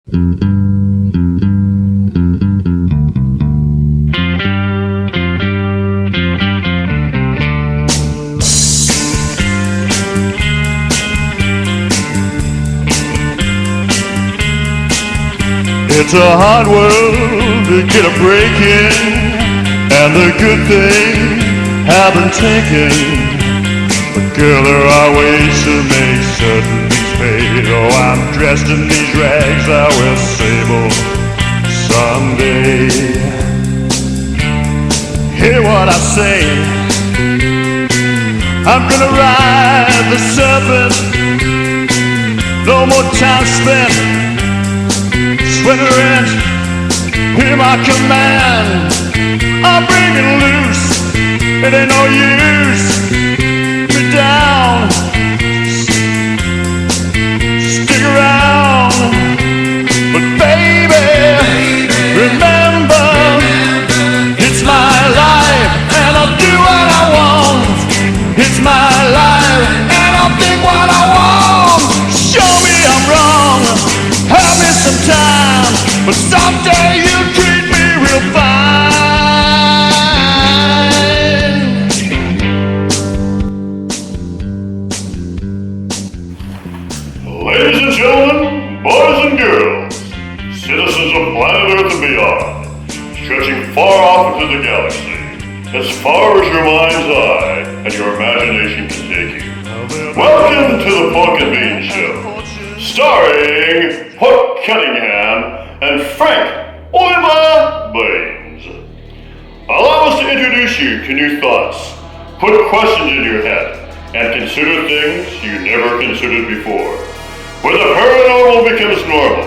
It's a hard world to get a break in, and the good things have been taken. But girl, there are ways to make certain things paid. Oh, I'm dressed in these rags, I will sable someday. Hear what I say, I'm gonna ride the serpent. No more time spent sweating rent. Hear my command, I'm bringing loose. It ain't no use me down. Stick around, but baby, remember, it's my life and I'll do what I want. It's my life and I'll think what I want. Show me I'm wrong, have me some time, but someday you'll treat me real fine. Ladies and gentlemen, boys and girls, citizens of planet Earth and beyond, stretching far off into the galaxy, as far as your mind's eye and your imagination can take you. Welcome to the Pork and Bean Show, starring Pork Cunningham and Frank Oliver Baines. Allow us to introduce you to new thoughts, put questions in your head, and consider things you never considered before. Where the paranormal becomes normal,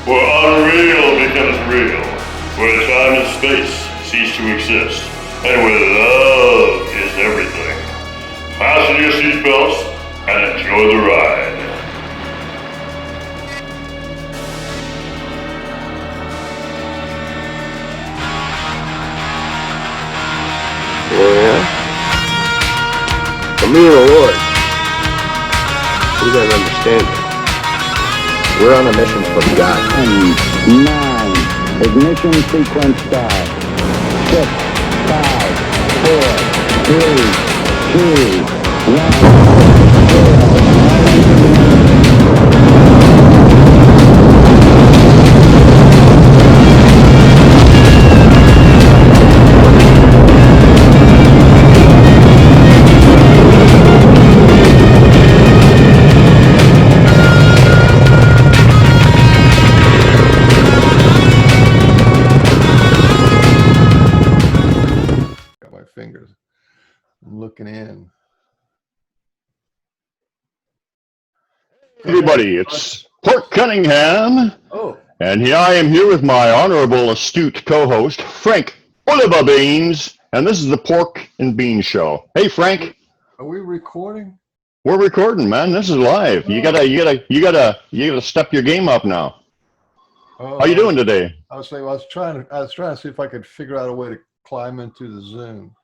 where unreal becomes real, where time and space cease to exist, and where love is everything. Fasten your seatbelts and enjoy the ride. Yeah. For me and the Lord, you gotta understand it. We're on a mission from God. 10, 9, ignition sequence start. 6, 5, fingers. I'm looking in. Everybody, it's Pork Cunningham. Oh. And here I am here with my honorable, astute co-host, Frank Oliver Baines, and this is the Pork and Bean Show. Hey, Frank. Are we recording? We're recording, man. This is live. You gotta step your game up now. How you doing today? I was trying to see if I could figure out a way to climb into the Zoom.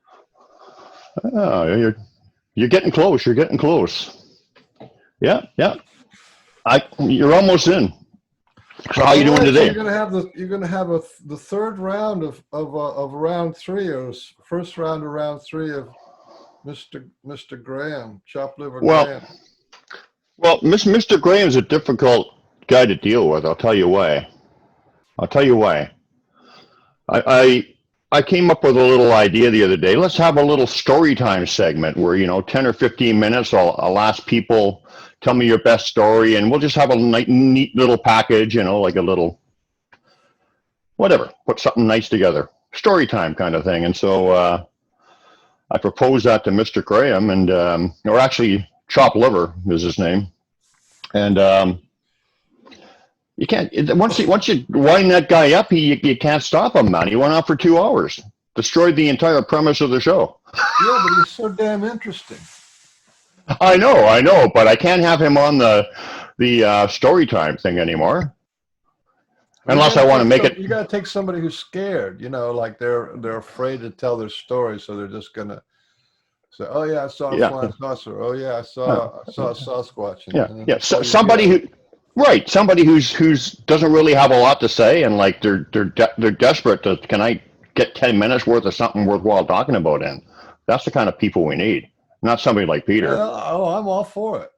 Oh, you're getting close. You're getting close. Yeah. You're almost in. So how you doing today? You're gonna have the third round of round 3, or first round of round 3 of Mr. Graham, chopped liver Graham. Well, Mr. Graham's a difficult guy to deal with. I'll tell you why. I came up with a little idea the other day. Let's have a little story time segment where, 10 or 15 minutes, I'll ask people, tell me your best story, and we'll just have a neat little package, like a little, whatever, put something nice together. Story time kind of thing. And so I proposed that to Mr. Graham, and or actually, Chop Liver is his name. And you can't, once you wind that guy up, you can't stop him, man. He went on for 2 hours, destroyed the entire premise of the show. Yeah, but he's so damn interesting. I know, but I can't have him on the story time thing anymore. Unless I want to make it. You got to take somebody who's scared, like they're afraid to tell their story, so they're just gonna say, "Oh yeah, I saw a flying saucer. Oh yeah, I saw a Sasquatch." Yeah. So somebody who. Right, somebody who's doesn't really have a lot to say, and like they're desperate to, can I get 10 minutes worth of something worthwhile talking about in? That's the kind of people we need, not somebody like Peter. Oh, I'm all for it.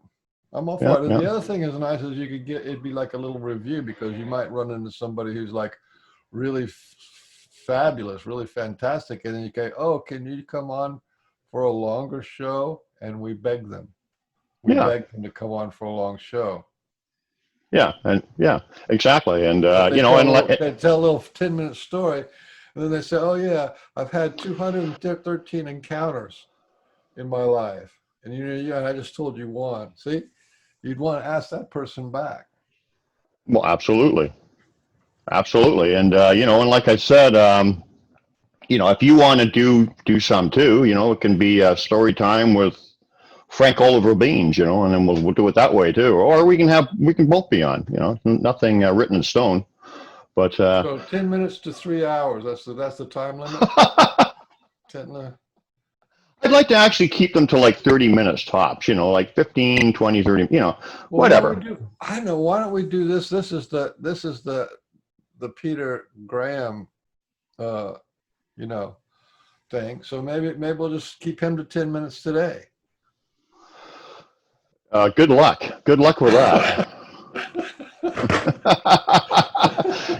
I'm all Yeah, for it. And yeah. the other thing is nice is you could get, it'd be like a little review, because you might run into somebody who's like really fabulous, really fantastic. And then you go, oh, can you come on for a longer show? And we beg them. We Yeah. beg them to come on for a long show. Yeah, and yeah, exactly, and They you know, tell and a little, they tell a little 10-minute story, and then they say, oh yeah, I've had 213 encounters in my life. And yeah, I just told you one. See, you'd want to ask that person back. well, absolutely, absolutely, and you know, and like I said, you know, if you want to do some too, you know, it can be a story time with Frank Oliver Beans, you know, and then we'll do it that way too, or we can both be on, you know, nothing written in stone, but So 10 minutes to 3 hours. That's the time limit. 10, I'd like to actually keep them to like 30 minutes tops, you know, like 15, 20, 30, you know, well, whatever. I know. Why don't we do this? This is the Peter Graham, you know, thing. So maybe we'll just keep him to 10 minutes today. Good luck. Good luck with that.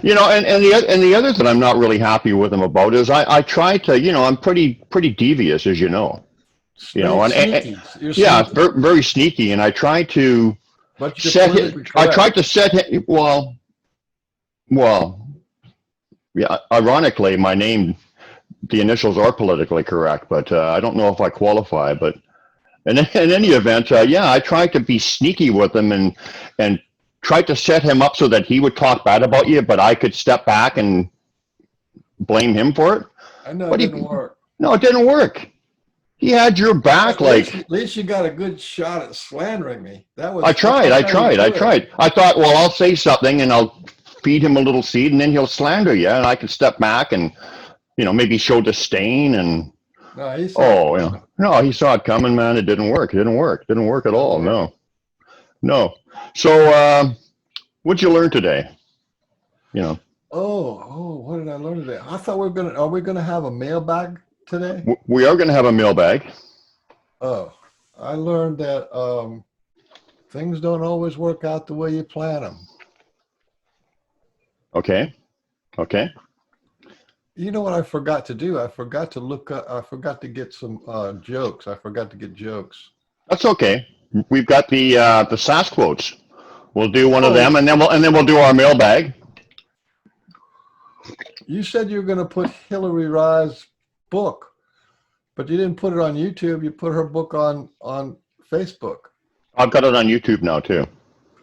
You know, and the other thing I'm not really happy with him about is I try to, you know, I'm pretty devious, as you know, Sneaky. You're yeah, sneaky. very, very sneaky, and I try to But you're set him. politically I correct. tried to set him. Well, yeah. Ironically, my name, the initials are politically correct, but I don't know if I qualify. But in any event, yeah, I tried to be sneaky with him and tried to set him up so that he would talk bad about you, but I could step back and blame him for it. I know But it didn't work. No, it didn't work. He had your back, At least you got a good shot at slandering me. That was. I tried. I thought, well, I'll say something and I'll feed him a little seed, and then he'll slander you, and I can step back and, you know, maybe show disdain and. No, he saw. Oh, you know, no, he saw it coming, man. It didn't work. It didn't work. It didn't work at all. No. So, what'd you learn today? You know. Oh, what did I learn today? I thought are we gonna have a mailbag today? We are going to have a mailbag. Oh, I learned that things don't always work out the way you plan them. Okay. You know what I forgot to do? I forgot to look up. I forgot to get some jokes. I forgot to get jokes. That's okay. We've got the SASQUATCH. We'll do one of them, and then we'll do our mailbag. You said you were going to put Hillary Rye's book, but you didn't put it on YouTube. You put her book on Facebook. I've got it on YouTube now too.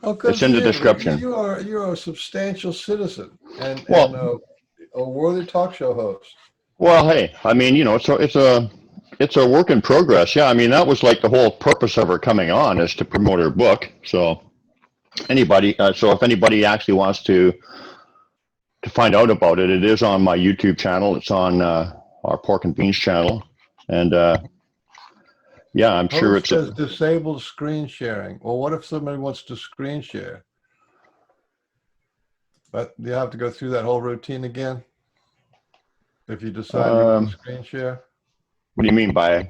Oh, good. It's in the description. You're a substantial citizen and a worthy talk show host. Well, hey, I mean, you know, it's a work in progress. Yeah, I mean, that was like the whole purpose of her coming on, is to promote her book. So if anybody actually wants to find out about it, it is on my YouTube channel. It's on our Pork and Beans channel, and yeah, I'm sure it's disabled screen sharing. Well, what if somebody wants to screen share? But you have to go through that whole routine again if you decide you want to screen share. What do you mean by?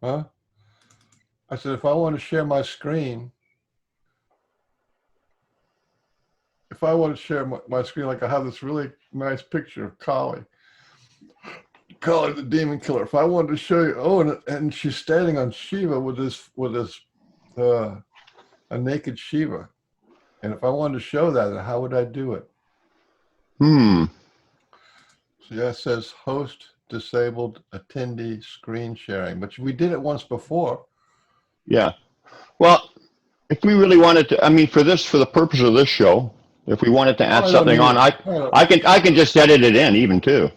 Huh? I said, if I want to share my screen, my screen, like I have this really nice picture of Collie the demon killer. If I wanted to show you, and she's standing on Shiva with a naked Shiva. And if I wanted to show that, how would I do it? So yeah, it says host disabled attendee screen sharing, but we did it once before. Yeah. Well, if we really wanted to, I mean, for the purpose of this show, if we wanted to add something on, I can just edit it in even too.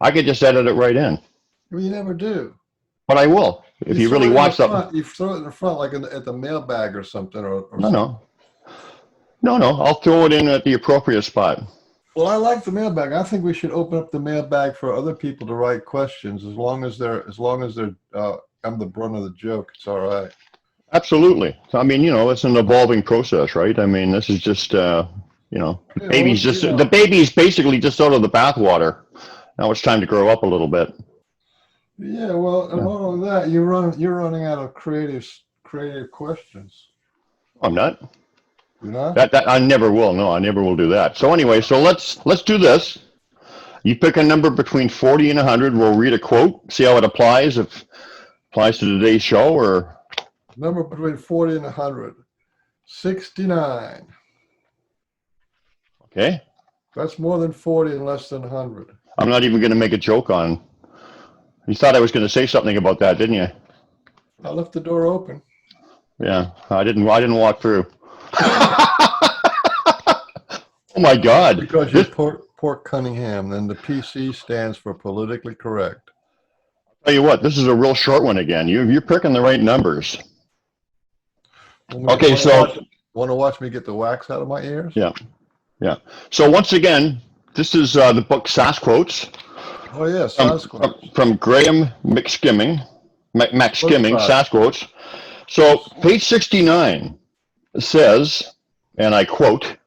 I could just edit it right in. Well, you never do. But I will. If you really want something. You throw it in the front, like at the mailbag or something. No. I'll throw it in at the appropriate spot. Well, I like the mailbag. I think we should open up the mailbag for other people to write questions. As long as I'm the brunt of the joke, it's all right. Absolutely. I mean, it's an evolving process, right? I mean, this is just, the baby's basically just out of the bathwater. Now it's time to grow up a little bit. Yeah, well, and not only that, you're running out of creative questions. I'm not. You're not? That I never will. No, I never will do that. So anyway, so let's do this. You pick a number between 40 and 100. We'll read a quote, see how it applies. If it applies to today's show, or number between 40 and 100. 69. Okay. That's more than 40 and less than 100. I'm not even going to make a joke on. You thought I was going to say something about that, didn't you? I left the door open. Yeah, I didn't walk through. Oh my God! Because you're Port Cunningham. Then the PC stands for politically correct. Tell you what, this is a real short one again. You're picking the right numbers. Okay, so want to watch me get the wax out of my ears? Yeah. So once again, this is the book SASQUATCH. Oh yeah, SASQUATCH. From Graham McSkimming, SASQUATCH. So page 69 says, and I quote,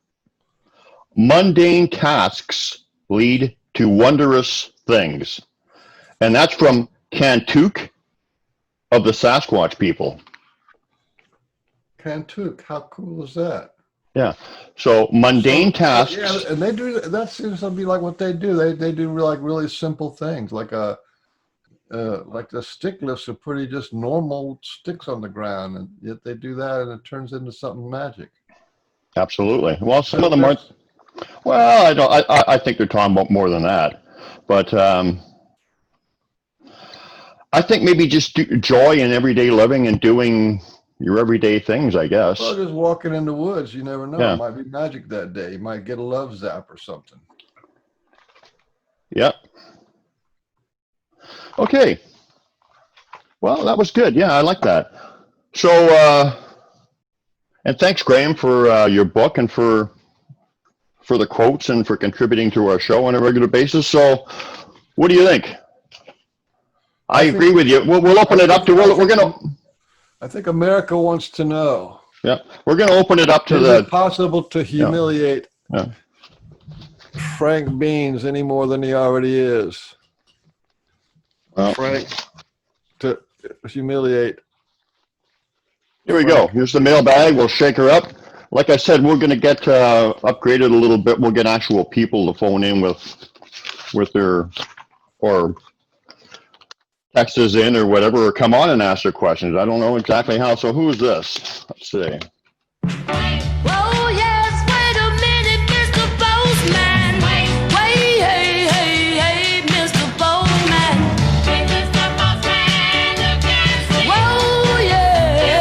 "Mundane tasks lead to wondrous things." And that's from Kantuk of the Sasquatch people. Kantuk, how cool is that? Yeah. So mundane tasks. Yeah, and they do. That seems to be like what they do. They do like really simple things, like the stick lifts are pretty just normal sticks on the ground, and yet they do that, and it turns into something magic. Absolutely. Well, some of them aren't. Well, I don't. I think they're talking about more than that, but I think maybe just joy in everyday living and doing your everyday things, I guess. Well, just walking in the woods, you never know. Yeah. It might be magic that day. You might get a love zap or something. Yep. Okay. Well, that was good. Yeah, I like that. So, and thanks, Graham, for your book and for the quotes and for contributing to our show on a regular basis. So, what do you think? I agree with you. We'll open it up to. We're gonna. I think America wants to know. Yeah, we're going to open it up to Is the. it possible to humiliate Frank Beans any more than he already is? Frank, to humiliate. Here we go. Here's the mailbag. We'll shake her up. Like I said, we're going to get upgraded a little bit. We'll get actual people to phone in with their or text us in or whatever, or come on and ask their questions. I don't know exactly how. So who is this? Let's see. Oh yes, wait a minute, Mr. Postman. Wait, hey, Mr. Postman. Mr. Postman, whoa, yeah.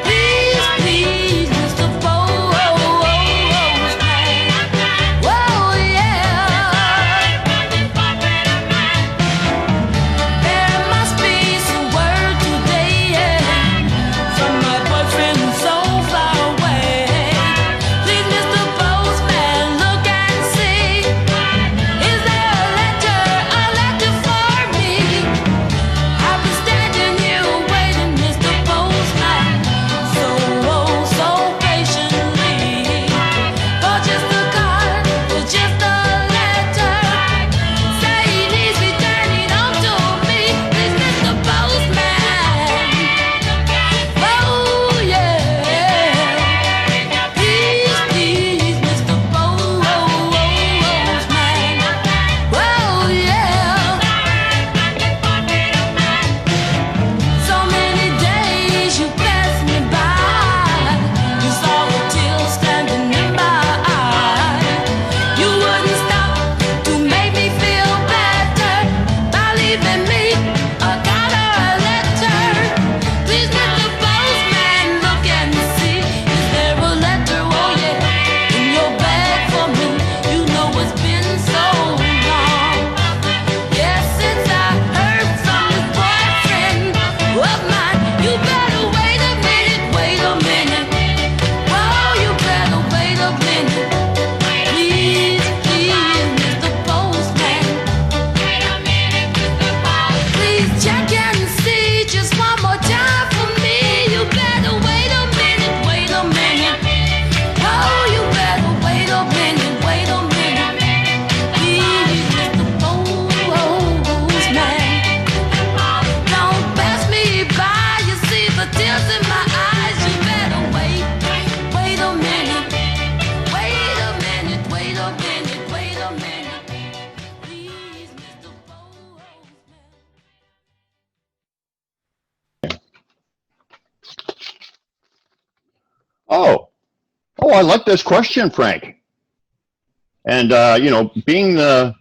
Please, Mr. Postman. Whoa, yeah. There must be some word today, yeah, from my boyfriend so Oh, I like this question, Frank. And being the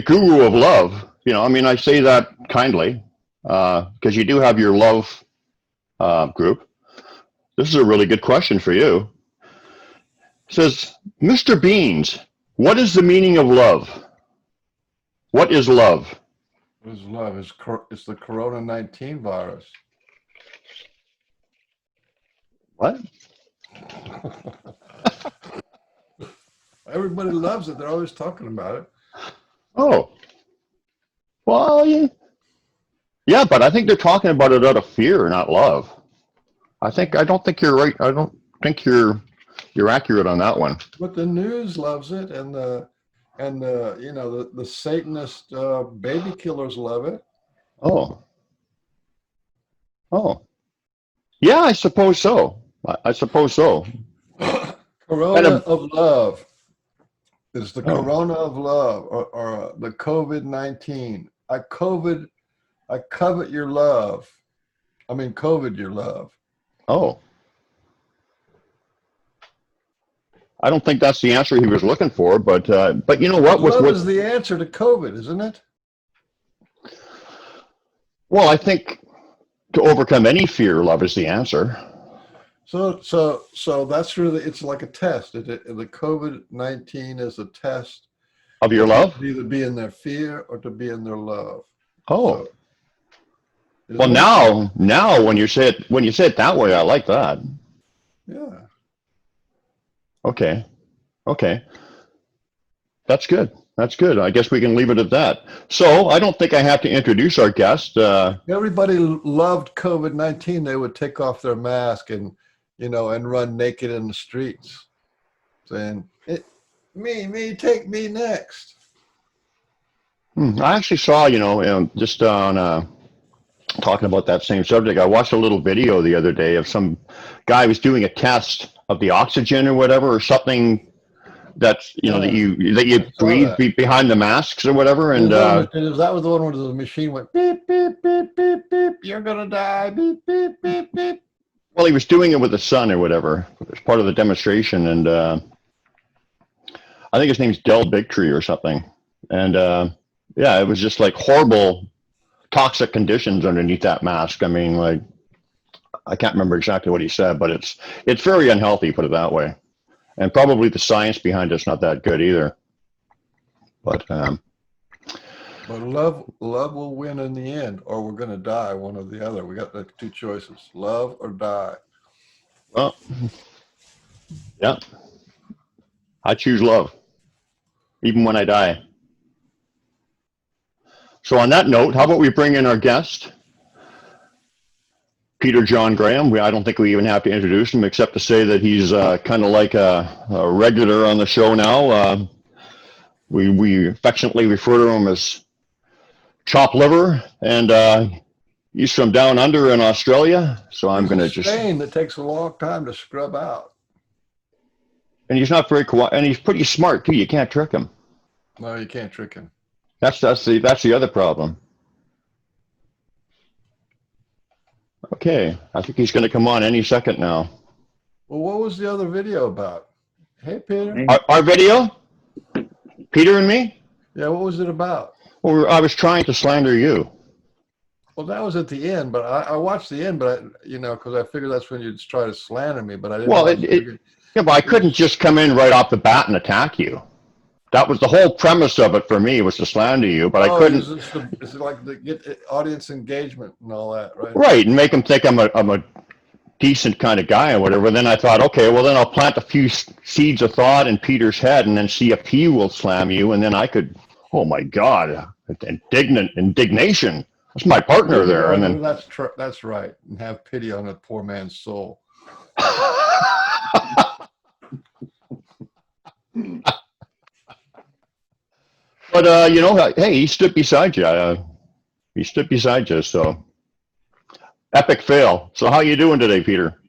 guru of love, I mean, I say that kindly, because you do have your love group. This is a really good question for you. It says, Mr. Beans, what is the meaning of love? What is love? What is love? It's the Corona-19 virus. What? Everybody loves it. They're always talking about it. Oh, well, yeah, but I think they're talking about it out of fear, not love. I don't think you're right. I don't think you're accurate on that one. But the news loves it, and the the Satanist baby killers love it. Oh, oh, yeah, I suppose so. I suppose so. Corona of love. It's the Oh. Corona of love, or the COVID-19. I covet your love. I mean, COVID your love. Oh, I don't think that's the answer he was looking for, but you know what? Love is the answer to COVID, isn't it? Well, I think to overcome any fear, love is the answer. So that's really, it's like a test. The COVID-19 is a test Of your love? to either be in their fear or to be in their love. Oh, So, well, now when you say it that way, I like that. yeah. Okay, that's good. That's good. I guess we can leave it at that. So I don't think I have to introduce our guest. Everybody loved COVID-19. They would take off their mask and run naked in the streets, saying, "Me, take me next." I actually saw, just on talking about that same subject, I watched a little video the other day of some guy who was doing a test of the oxygen or whatever, or something that's, that you breathe behind the masks or whatever. And that was the one where the machine went beep, beep, beep, beep, beep, you're gonna die, beep, beep, beep, beep. well, he was doing it with the sun or whatever. It was part of the demonstration. And I think his name's Del Bigtree or something. And yeah, it was just like horrible toxic conditions underneath that mask. I mean, like, I can't remember exactly what he said, but it's very unhealthy, put it that way. And probably the science behind it's not that good either. But love will win in the end, or we're gonna die, one or the other. We got the two choices: love or die. well, yeah, I choose love, even when I die. So on that note, how about we bring in our guest, Peter John Graham. I don't think we even have to introduce him, except to say that he's kind of like a regular on the show now. We affectionately refer to him as Chop Liver, and he's from down under in Australia. So I'm going to just. Stain that takes a long time to scrub out. And he's not very and he's pretty smart too. You can't trick him. No, you can't trick him. That's the other problem. Okay, I think he's going to come on any second now. Well, what was the other video about? Hey, Peter. Our video, Peter and me. Yeah, what was it about? Well, I was trying to slander you. Well, that was at the end, but I watched the end, but because I figured that's when you'd try to slander me, but I didn't. Well, yeah, but I couldn't just come in right off the bat and attack you. That was the whole premise of it for me, was to slander you, but I couldn't. It's like to get audience engagement and all that, right? Right, and make them think I'm a decent kind of guy or whatever. Then I thought, okay, well then I'll plant a few seeds of thought in Peter's head, and then see if he will slam you, and then I could. Oh my God, indignation. That's my partner there, and then that's right, and have pity on a poor man's soul. But hey, he stood beside you. So epic fail. So how you doing today, Peter?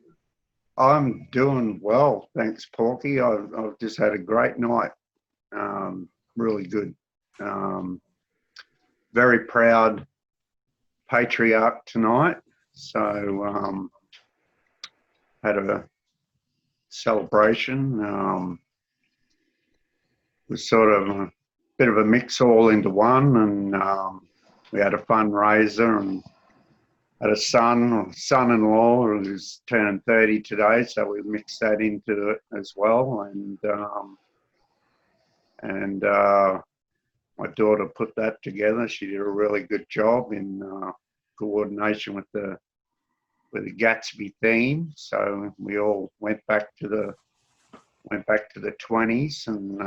I'm doing well, thanks, Porky. I've just had a great night. Really good. Very proud patriarch tonight. So had a celebration. It was sort of a bit of a mix all into one, and we had a fundraiser and had a son-in-law who's turning 30 today, so we mixed that into it as well. And my daughter put that together. She did a really good job in coordination with the Gatsby theme. So we all went back to the 20s, and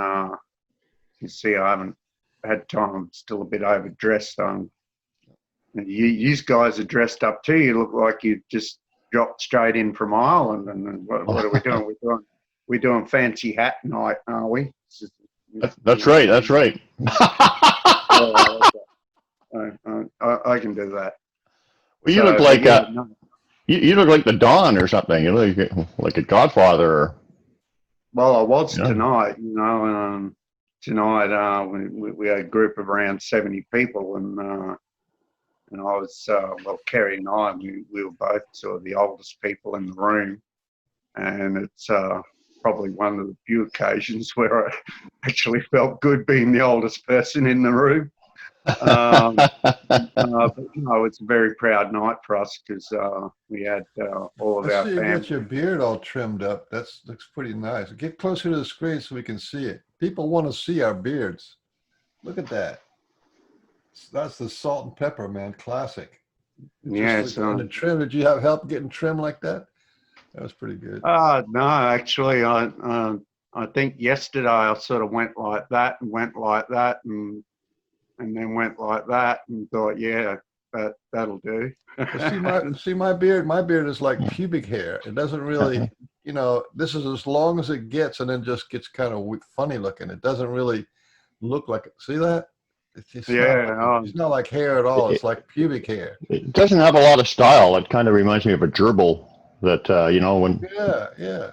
you see, I haven't had time. I'm still a bit overdressed. You guys are dressed up too. You look like you just dropped straight in from Ireland. And what are we doing? We're doing fancy hat night, are we? That's right. That's right. I can do that. Well, you look like you look like the Don or something. You look like a Godfather. Well, I was Yeah. tonight. Tonight we had a group of around 70 people, and I was well, Kerry and I, we were both sort of the oldest people in the room, and it's probably one of the few occasions where I actually felt good being the oldest person in the room. But it's a very proud night for us because we had all of I our see you family. got your beard all trimmed up. Looks pretty nice. Get closer to the screen so we can see it. People want to see our beards. Look at that. That's the salt and pepper, man. Classic. Yeah, And the trim, did you have help getting trim like that? That was pretty good. No, actually, I think yesterday I sort of went like that and went like that and then went like that and thought, yeah, that'll do. See my beard. My beard is like pubic hair. It doesn't really, this is as long as it gets, and then just gets kind of funny looking. It doesn't really look like it. See that? It's not like hair at all. It's like pubic hair. It doesn't have a lot of style. It kind of reminds me of a gerbil that, when Yeah.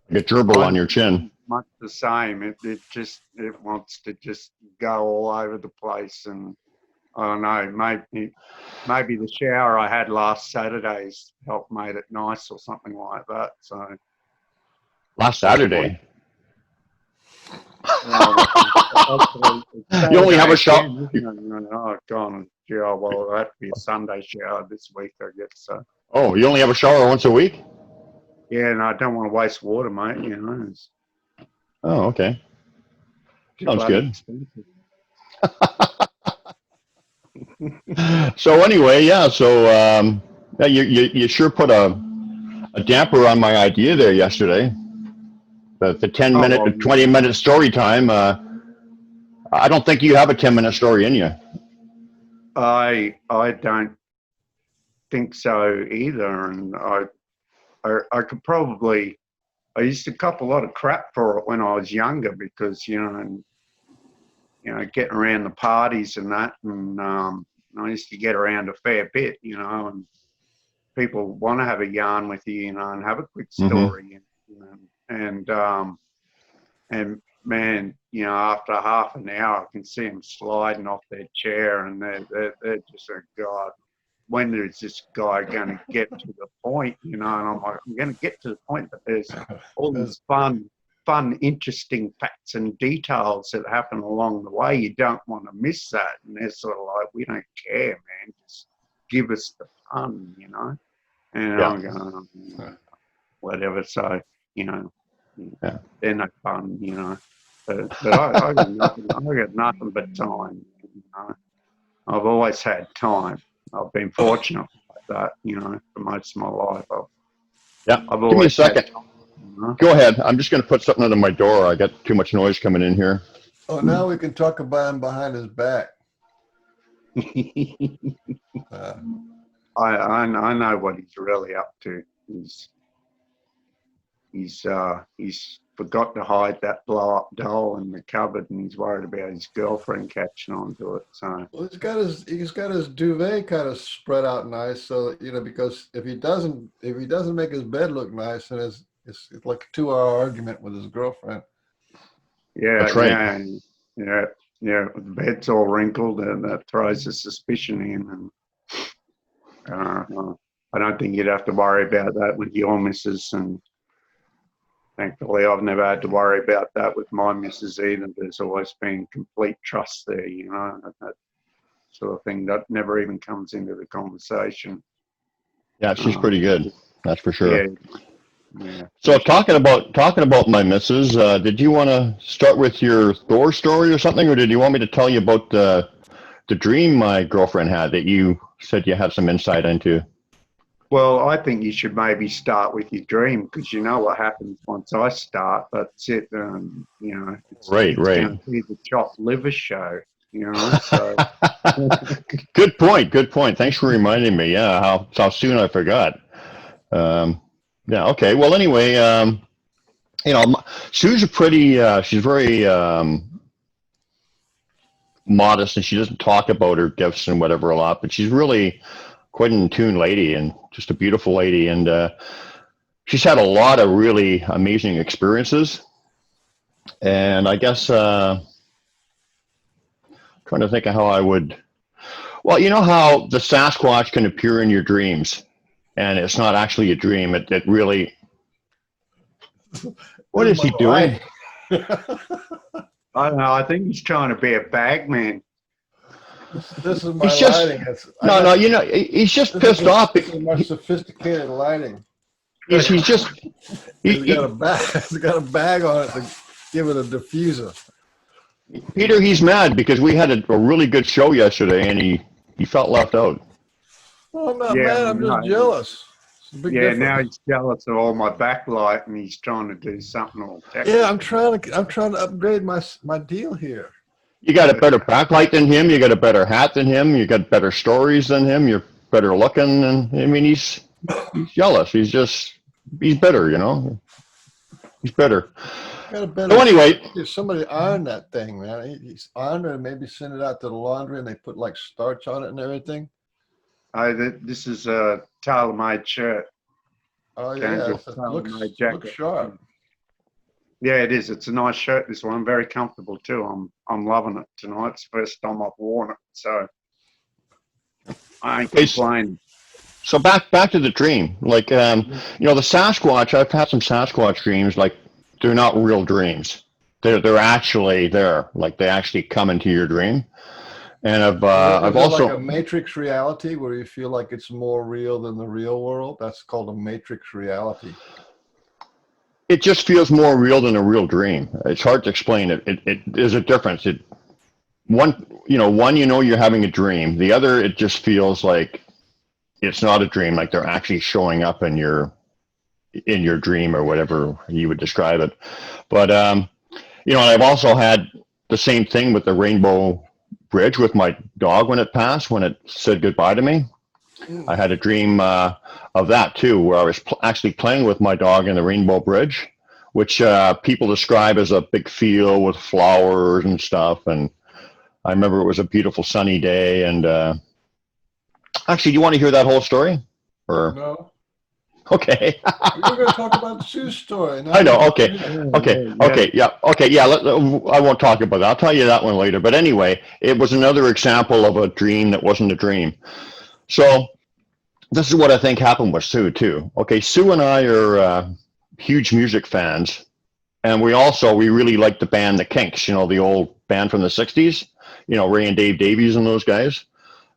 you get gerbil on your chin. Much the same. It wants to just go all over the place, and I don't know. Maybe the shower I had last Saturday's helped made it nice or something like that. So Last Saturday. You only have a shower. Oh, God. Yeah, well, it'll have to be a Sunday shower this week, I guess. So. Oh, you only have a shower once a week? Yeah, and I don't want to waste water, mate. It's Oh, okay. Sounds good. expensive. So anyway, yeah. So you sure put a damper on my idea there yesterday. The 10-minute to 20-minute story time. I don't think you have a 10-minute story in you. I don't think so either, and I could probably. I used to cop a lot of crap for it when I was younger because getting around the parties and that, and I used to get around a fair bit, and people want to have a yarn with you, and have a quick story, and man, after half an hour, I can see them sliding off their chair, and they're just a god. When is this guy going to get to the point, and I'm like, I'm going to get to the point, but there's all these fun, interesting facts and details that happen along the way. You don't want to miss that. And they're sort of like, we don't care, man. Just give us the fun, And I'm going, whatever. So, they're no fun, But I got nothing but time, I've always had time. I've been fortunate like that, for most of my life. I've Give me a second. Time, Go ahead. I'm just going to put something under my door. I got too much noise coming in here. Oh, now we can talk about him behind his back. I know what he's really up to. He's forgot to hide that blow-up doll in the cupboard, and he's worried about his girlfriend catching on to it. So well, he's got his duvet kind of spread out nice, so because if he doesn't make his bed look nice, then it's like a 2-hour argument with his girlfriend. Yeah, that's right. Yeah. The bed's all wrinkled, and that throws a suspicion in. And I don't think you'd have to worry about that with your missus. And thankfully, I've never had to worry about that with my missus either. There's always been complete trust there, you know, that sort of thing that never even comes into the conversation. Yeah, she's pretty good. That's for sure. Yeah. Yeah. So talking about my missus, did you want to start with your Thor story or something, or did you want me to tell you about the dream my girlfriend had that you said you had some insight into? Well, I think you should maybe start with your dream, because you know what happens once I start. That's it. You know, it's Right. going to be the chopped liver show. You know, so Good point. Thanks for reminding me. Yeah, how soon I forgot. Yeah. Okay. Well, anyway, you know, Sue's she's very modest, and she doesn't talk about her gifts and whatever a lot, but she's really quite an in tune lady and just a beautiful lady. And she's had a lot of really amazing experiences. And I guess trying to think of how I would. Well, you know how the Sasquatch can appear in your dreams, and it's not actually a dream. It really. What is he doing? I don't know. I think he's trying to be a bagman. This is my He's just- lighting. No, you know, he's just pissed off. This is my sophisticated lighting. He's just. It's got a bag. It's got a bag on it to give it a diffuser. Peter, he's mad because we had a really good show yesterday, and he felt left out. Oh, I'm not Yeah, mad. I'm just no. jealous. It's a big Yeah, difference. now he's jealous of all my backlight, and he's trying to do something all technical. Yeah, I'm trying to upgrade my deal here. You got a better backlight than him. You got a better hat than him. You got better stories than him. You're better looking, and I mean, he's jealous. He's bitter, you know. He's bitter. Got a better. So anyway, If somebody ironed that thing, man. He's ironed it and maybe send it out to the laundry, and they put like starch on it and everything. This is a tailor-made shirt. Oh yeah, Daniel, it tailor-made looks jacket. sharp. Yeah, it is. It's a nice shirt, this one. Very comfortable too. I'm loving it tonight. It's the first time I've worn it, so I ain't complaining. so back to the dream. Like, you know, the Sasquatch. I've had some Sasquatch dreams. Like, they're not real dreams. They're actually there. Like, they actually come into your dream. And I've Is it also like a matrix reality where you feel like it's more real than the real world. That's called a matrix reality. it just feels more real than a real dream. It's hard to explain it. There's a difference. One, you know, you're having a dream. The other, it just feels like it's not a dream. Like they're actually showing up in your dream or whatever you would describe it. But, you know, I've also had the same thing with the Rainbow Bridge with my dog when it passed, when it said goodbye to me. I had a dream of that too, where I was actually playing with my dog in the Rainbow Bridge, which people describe as a big field with flowers and stuff. And I remember it was a beautiful sunny day. And actually, do you want to hear that whole story? Or No, okay, we were going to talk about the Sue story. I know. Okay, yeah. I won't talk about that. I'll tell you that one later. But anyway, it was another example of a dream that wasn't a dream. So this is what I think happened with Sue too. Okay, Sue and I are huge music fans, and we really like the band The Kinks. You know, the old band from the '60s. You know, Ray and Dave Davies and those guys.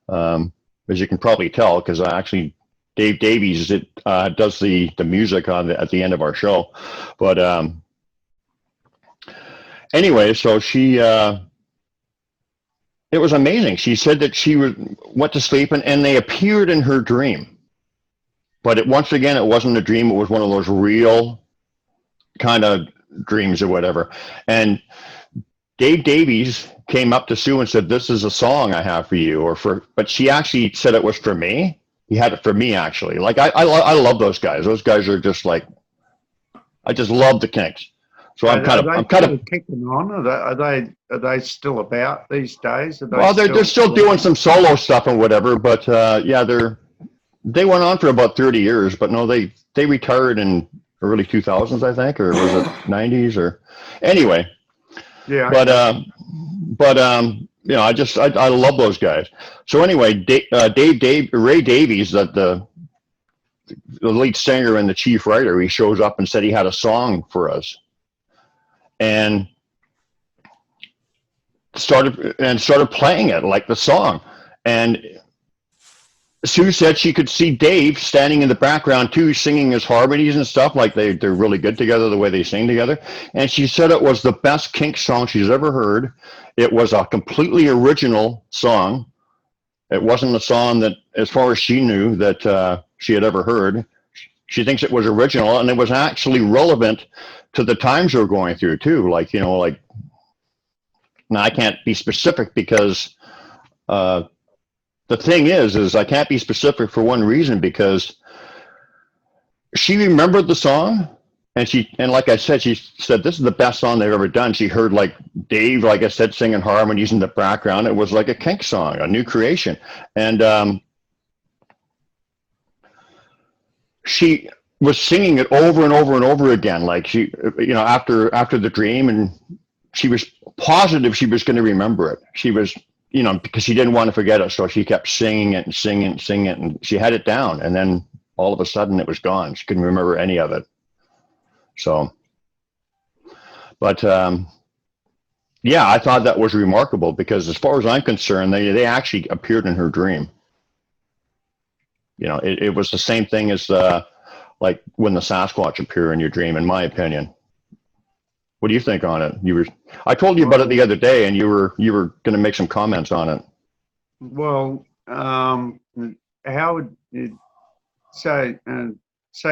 As you can probably tell, because Dave Davies does the music at the end of our show. But anyway, so she. It was amazing. She said that she went to sleep and they appeared in her dream. But once again, it wasn't a dream. It was one of those real kind of dreams or whatever. And Dave Davies came up to Sue and said, "This is a song I have for you," but she actually said it was for me. He had it for me, actually. Like, I love those guys. Those guys are just like, I just love the Kinks. So I'm kind of kicking on. Are they still about these days? They're still doing some solo stuff and whatever, but yeah, they went on for about 30 years, but no, they retired in early 2000s, I think, or was it 90s or anyway. Yeah. But you know, I love those guys. So anyway, Ray Davies, the the lead singer and the chief writer, he shows up and said he had a song for us, and started playing it like the song. And Sue said she could see Dave standing in the background too, singing his harmonies and stuff. Like they're really good together, the way they sing together. And she said it was the best Kinks song she's ever heard. It was a completely original song. It wasn't a song that, as far as she knew, that she had ever heard. She thinks it was original, and it was actually relevant to the times we're going through too. Like, you know, like, now I can't be specific because the thing is I can't be specific for one reason, because she remembered the song, and like I said, she said this is the best song they've ever done. She heard like Dave, like I said, singing harmonies in the background. It was like a Kinks song, a new creation. And she was singing it over and over and over again. Like she, you know, after the dream, and she was positive she was going to remember it. She was, you know, because she didn't want to forget it. So she kept singing it and singing it and singing it, and she had it down. And then all of a sudden it was gone. She couldn't remember any of it. So, but yeah, I thought that was remarkable, because as far as I'm concerned, they actually appeared in her dream. You know, it was the same thing as like when the Sasquatch appear in your dream, in my opinion. What do you think on it? I told you about it the other day, and you were going to make some comments on it. Well, how would you say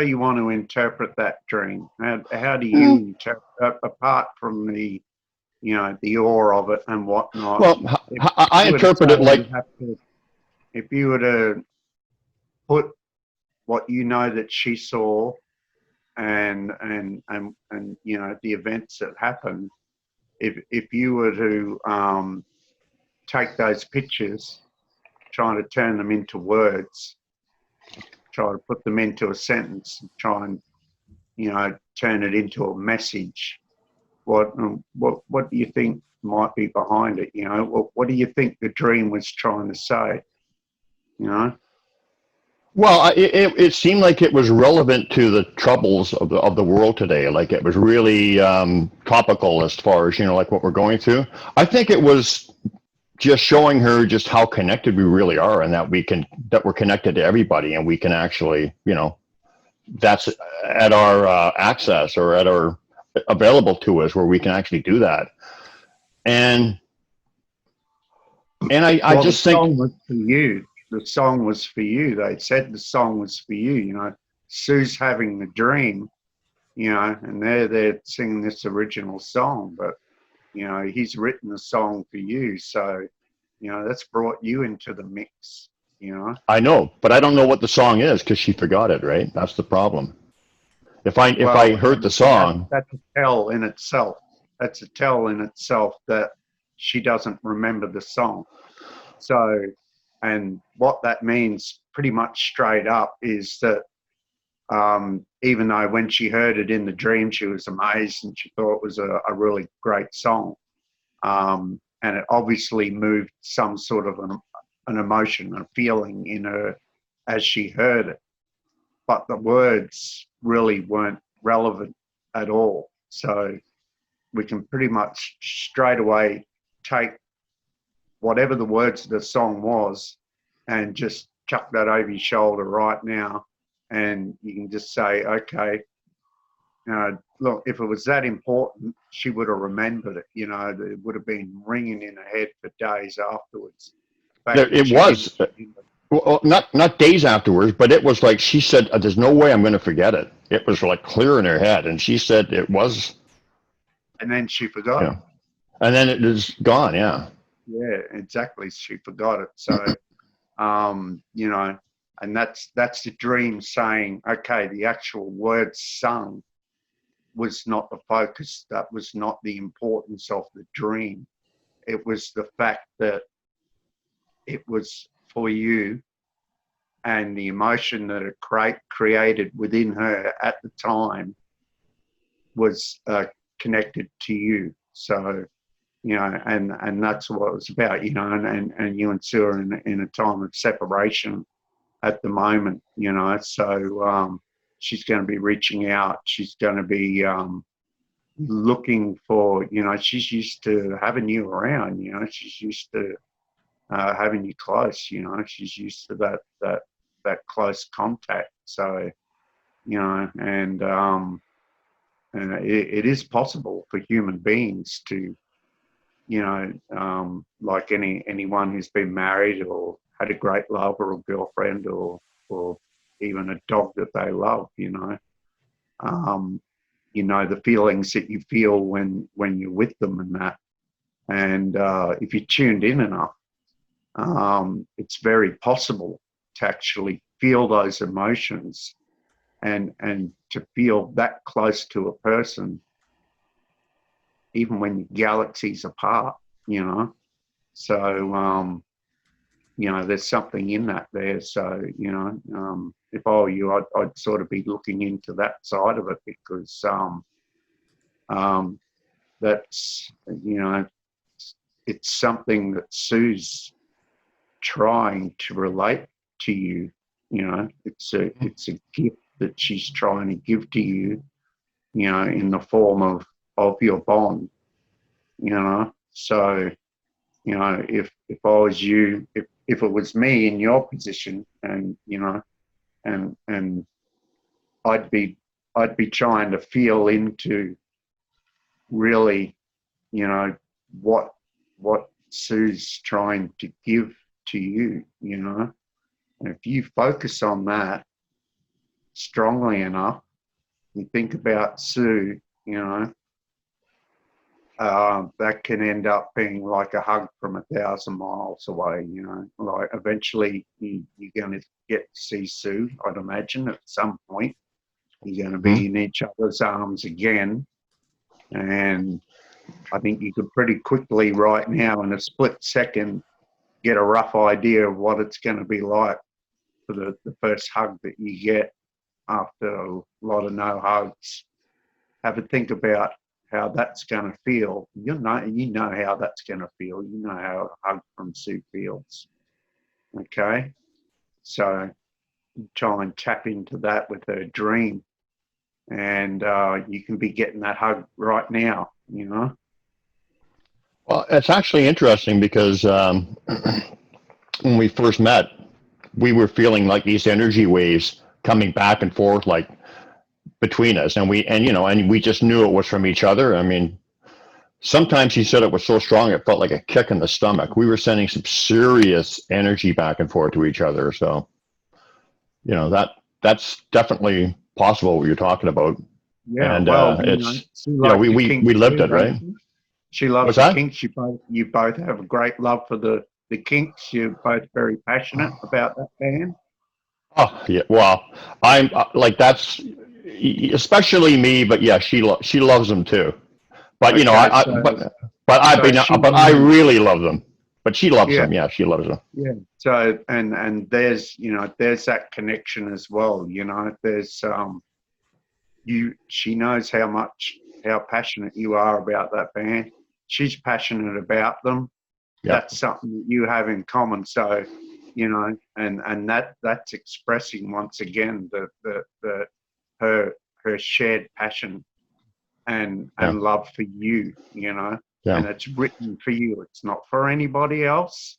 you want to interpret that dream? How do you interpret, apart from the, you know, the awe of it and whatnot? Well, I interpret it like, if you were to put what you know that she saw and you know, the events that happened, if you were to take those pictures, trying to turn them into words, try to put them into a sentence, try and, you know, turn it into a message, what do you think might be behind it? You know, what do you think the dream was trying to say? You know? well, it seemed like it was relevant to the troubles of the world today. Like it was really topical as far as, you know, like what we're going through. I think it was just showing her just how connected we really are, and that we're connected to everybody, and we can actually, you know, that's at our access, or at our available to us, where we can actually do that. And I just think the song was for you. The song was for you. They said the song was for you. You know, Sue's having the dream, you know, and they're singing this original song, but, you know, he's written the song for you. So, you know, that's brought you into the mix, you know. I know, but I don't know what the song is, because she forgot it, right? That's the problem. If I heard the song, that's a tell in itself. That's a tell in itself that she doesn't remember the song. So, and what that means pretty much straight up is that even though when she heard it in the dream, she was amazed and she thought it was a really great song. And it obviously moved some sort of an emotion, a feeling in her as she heard it. But the words really weren't relevant at all. So we can pretty much straight away take whatever the words of the song was and just chuck that over your shoulder right now. And you can just say, okay, look, if it was that important, she would have remembered it. You know, it would have been ringing in her head for days afterwards. it was. Well, not days afterwards, but it was like she said, "There's no way I'm going to forget it." It was like clear in her head, and she said it was. And then she forgot. Yeah. And then it is gone. Yeah. Yeah, exactly. She forgot it. So, you know, and that's the dream saying, okay, the actual words sung was not the focus. That was not the importance of the dream. It was the fact that it was for you, and the emotion that it created within her at the time was connected to you. So, you know, and that's what it was about, you know, and you and Sue are in a time of separation at the moment, you know. So she's going to be reaching out. She's going to be looking for, you know, she's used to having you around, you know. She's used to having you close, you know. She's used to that close contact. So, you know, and it is possible for human beings to, you know, like anyone who's been married or had a great lover or girlfriend or even a dog that they love, you know, the feelings that you feel when you're with them and that. And if you're tuned in enough, it's very possible to actually feel those emotions and to feel that close to a person, even when you're galaxies apart, you know. So, you know, there's something in that there. So, you know, if I were you, I'd sort of be looking into that side of it, because that's, you know, it's something that Sue's trying to relate to you. You know, it's a gift that she's trying to give to you, you know, in the form of your bond, you know. So, you know, if I was you, if it was me in your position, and, you know, and I'd be trying to feel into really, you know, what Sue's trying to give to you, you know. And if you focus on that strongly enough, you think about Sue, you know, that can end up being like a hug from 1,000 miles away, you know. Like eventually you're going to get to see Sue, I'd imagine, at some point. You're going to be in each other's arms again. And I think you could pretty quickly right now, in a split second, get a rough idea of what it's going to be like for the first hug that you get after a lot of no hugs. Have a think about how that's going to feel. You know how that's going to feel. You know how a hug from Sue feels. Okay? So try and tap into that with her dream. And you can be getting that hug right now, you know? Well, it's actually interesting because when we first met, we were feeling like these energy waves coming back and forth, like between us, and we just knew it was from each other. I mean, sometimes she said it was so strong it felt like a kick in the stomach. We were sending some serious energy back and forth to each other. So, you know, that's definitely possible what you're talking about. Yeah, and well, it's we lived it, right? She loves What's the that? kinks. You both have a great love for the kinks. You're both very passionate about that band. Oh yeah, well, I'm like that's especially me, but yeah, she loves them too. But you know, Okay, I really love them. But she loves yeah, them. Yeah, she loves them. yeah. So and there's, you know, there's that connection as well. You know, there's she knows how passionate you are about that band. She's passionate about them. Yeah. That's something that you have in common. So, you know, and that's expressing once again her shared passion and love for you, you know. Yeah. And it's written for you. It's not for anybody else,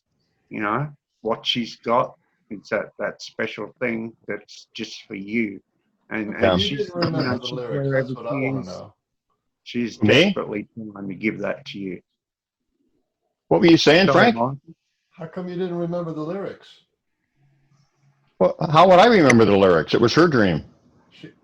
you know. What she's got, it's that special thing that's just for you. And You didn't remember the lyrics. That's what I want to know. She's Me? desperately trying to give that to you. What were you saying, Sorry, Frank? Mike. How come you didn't remember the lyrics? Well, how would I remember the lyrics? It was her dream.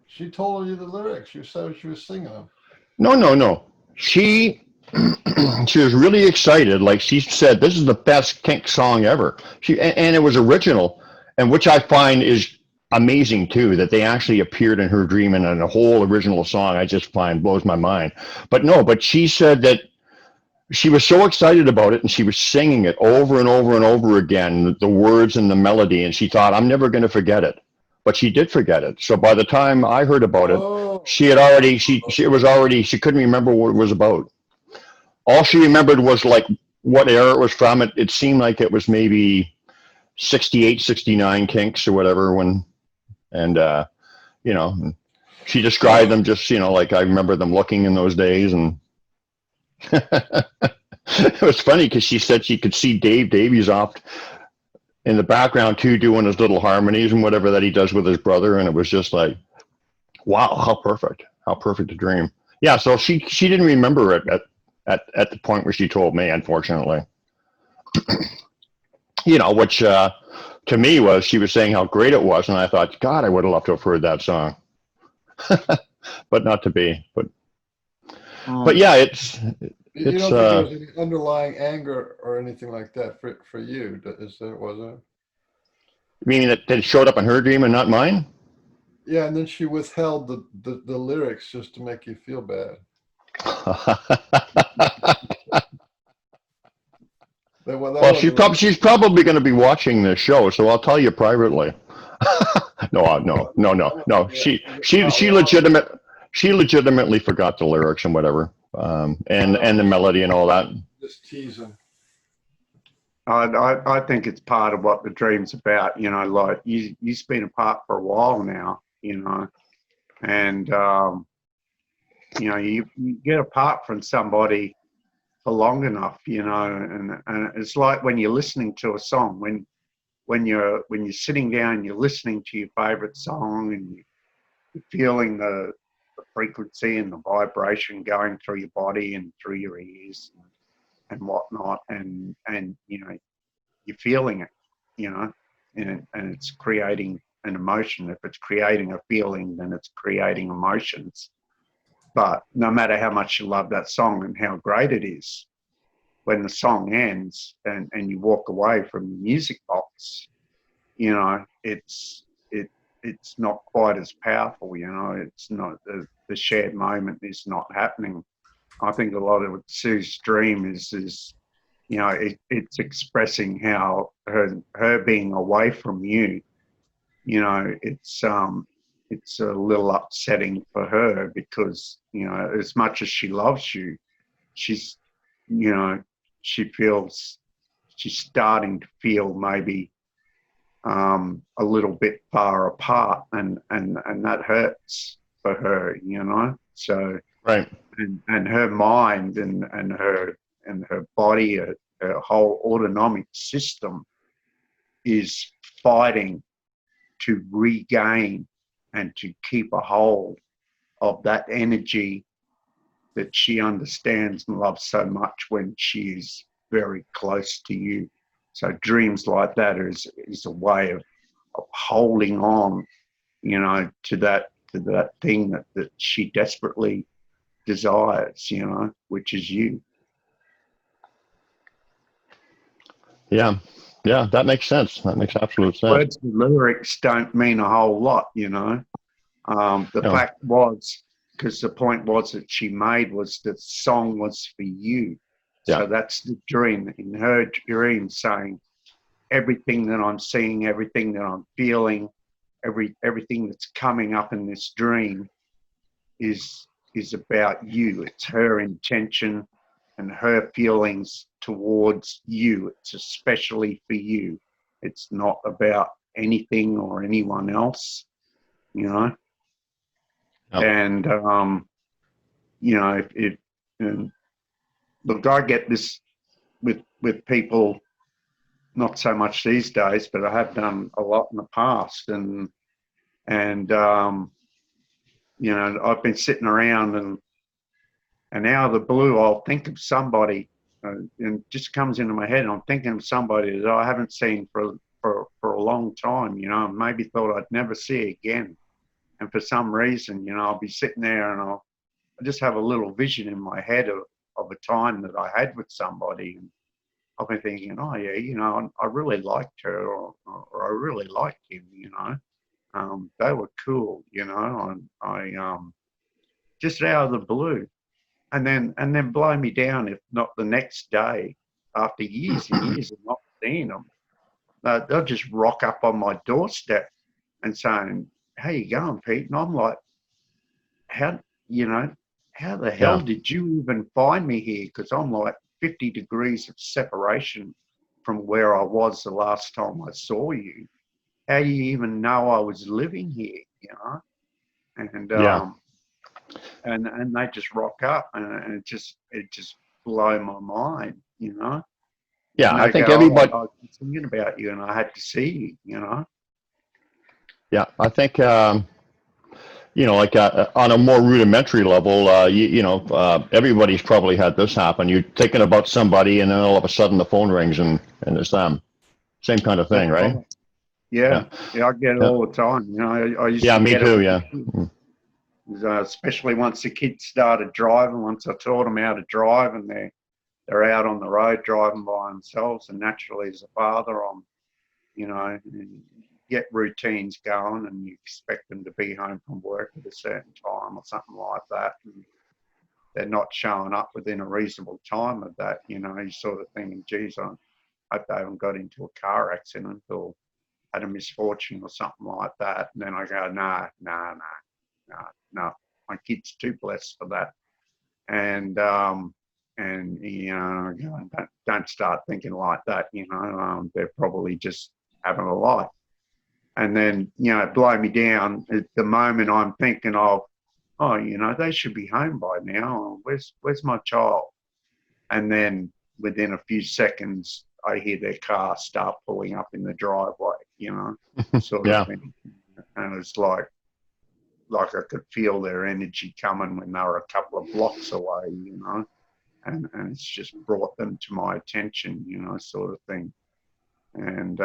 She told you the lyrics. You said she was singing them. No. She was really excited. Like she said, this is the best Kink song ever. And it was original, and which I find is amazing too, that they actually appeared in her dream and in a whole original song. I just find blows my mind. But she said that she was so excited about it, and she was singing it over and over and over again, the words and the melody, and she thought, I'm never going to forget it. But she did forget it. So by the time I heard about it, she couldn't remember what it was about. All she remembered was like what era it was from. It seemed like it was maybe 68, 69 Kinks or whatever and you know, she described them just, like I remember them looking in those days. And it was funny because she said she could see Dave Davies off in the background too, doing his little harmonies and whatever that he does with his brother. And it was just like, wow, how perfect a dream. Yeah. So she didn't remember it at the point where she told me, unfortunately, which, to me she was saying how great it was. And I thought, God, I would have loved to have heard that song, but not to be, but yeah, it's, You don't think there was any underlying anger or anything like that for you? Was it? meaning that it showed up in her dream and not mine? Yeah, and then she withheld the lyrics just to make you feel bad. Well, she's probably going to be watching this show, so I'll tell you privately. No. She legitimately forgot the lyrics and whatever, and the melody and all that. Just teasing. I think it's part of what the dream's about. Like you've been apart for a while now. And you get apart from somebody for long enough, and it's like when you're listening to a song, when you're sitting down and you're listening to your favorite song and you're feeling the frequency and the vibration going through your body and through your ears and whatnot, and you're feeling it, and it's creating an emotion. If it's creating a feeling, then it's creating emotions. But no matter how much you love that song and how great it is, when the song ends and you walk away from the music box, it's not quite as powerful. It's not the shared moment is not happening. I think a lot of what Sue's dream is it's expressing how her being away from you, it's a little upsetting for her because, as much as she loves you, she's, she feels she's starting to feel maybe a little bit far apart, and that hurts for her, So right, and her mind and her body, her whole autonomic system is fighting to regain and to keep a hold of that energy that she understands and loves so much when she's very close to you. So dreams like that is a way of holding on, to that thing that she desperately desires, which is you. Yeah, that makes sense. That makes absolute sense. Words and lyrics don't mean a whole lot, The fact was, because the point was that she made was that song was for you. Yeah. So that's the dream. In her dream, saying everything that I'm seeing, everything that I'm feeling, everything that's coming up in this dream is about you. It's her intention and her feelings towards you. It's especially for you. It's not about anything or anyone else, Yep. And look, I get this with people, not so much these days, but I have done a lot in the past, and I've been sitting around and out of the blue, I'll think of somebody, and it just comes into my head. And I'm thinking of somebody that I haven't seen for a long time, maybe thought I'd never see again. And for some reason, I'll be sitting there and I just have a little vision in my head of a time that I had with somebody. And I've been thinking, oh yeah, I really liked her, or I really liked him, they were cool, and I just out of the blue. And then blow me down if not the next day, after years and years of not seeing them. They'll just rock up on my doorstep and saying, "How you going, Pete?" And I'm like, how the hell did you even find me here? Because I'm like 50 degrees of separation from where I was the last time I saw you. How do you even know I was living here? You know, and Yeah. and they just rock up, and it just blow my mind. You know, Yeah, and I they think go, "Oh, everybody. I was thinking about you, and I had to see you." You know. Yeah, I think like on a more rudimentary level, everybody's probably had this happen. You're thinking about somebody, and then all of a sudden the phone rings, and it's them. Same kind of That's thing, right? right. Yeah, Yeah, yeah, I get it yeah, all the time. You know, I used yeah. to Me get it too. with Yeah, the kids, especially once the kids started driving. Once I taught them how to drive, and they're out on the road driving by themselves, and naturally, as a father, you get routines going, and you expect them to be home from work at a certain time or something like that. And they're not showing up within a reasonable time of that. You know, you sort of thinking, geez, I hope they haven't got into a car accident or had a misfortune or something like that. And then I go, no, my kid's too blessed for that. And I go, don't start thinking like that. They're probably just having a life. And then blow me down at the moment I'm thinking of, oh, they should be home by now. Where's my child? And then within a few seconds, I hear their car start pulling up in the driveway, sort of yeah. thing. And it's like I could feel their energy coming when they were a couple of blocks away, and it's just brought them to my attention, sort of thing. And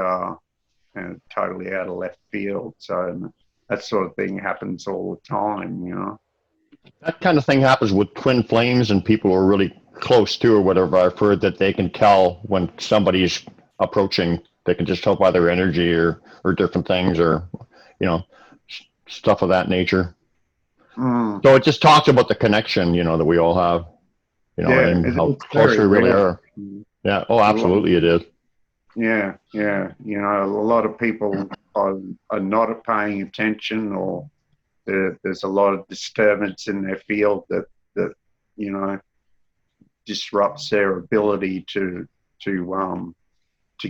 totally out of left field. So that sort of thing happens all the time. That kind of thing happens with twin flames and people who are really close to or whatever. I've heard that they can tell when somebody's approaching. They can just tell by their energy or different things or, stuff of that nature. Mm. So it just talks about the connection, that we all have, Yeah, and how it's close very we really real. are. Yeah. Oh, absolutely it is. Yeah. A lot of people are not paying attention, or there's a lot of disturbance in their field that disrupts their ability to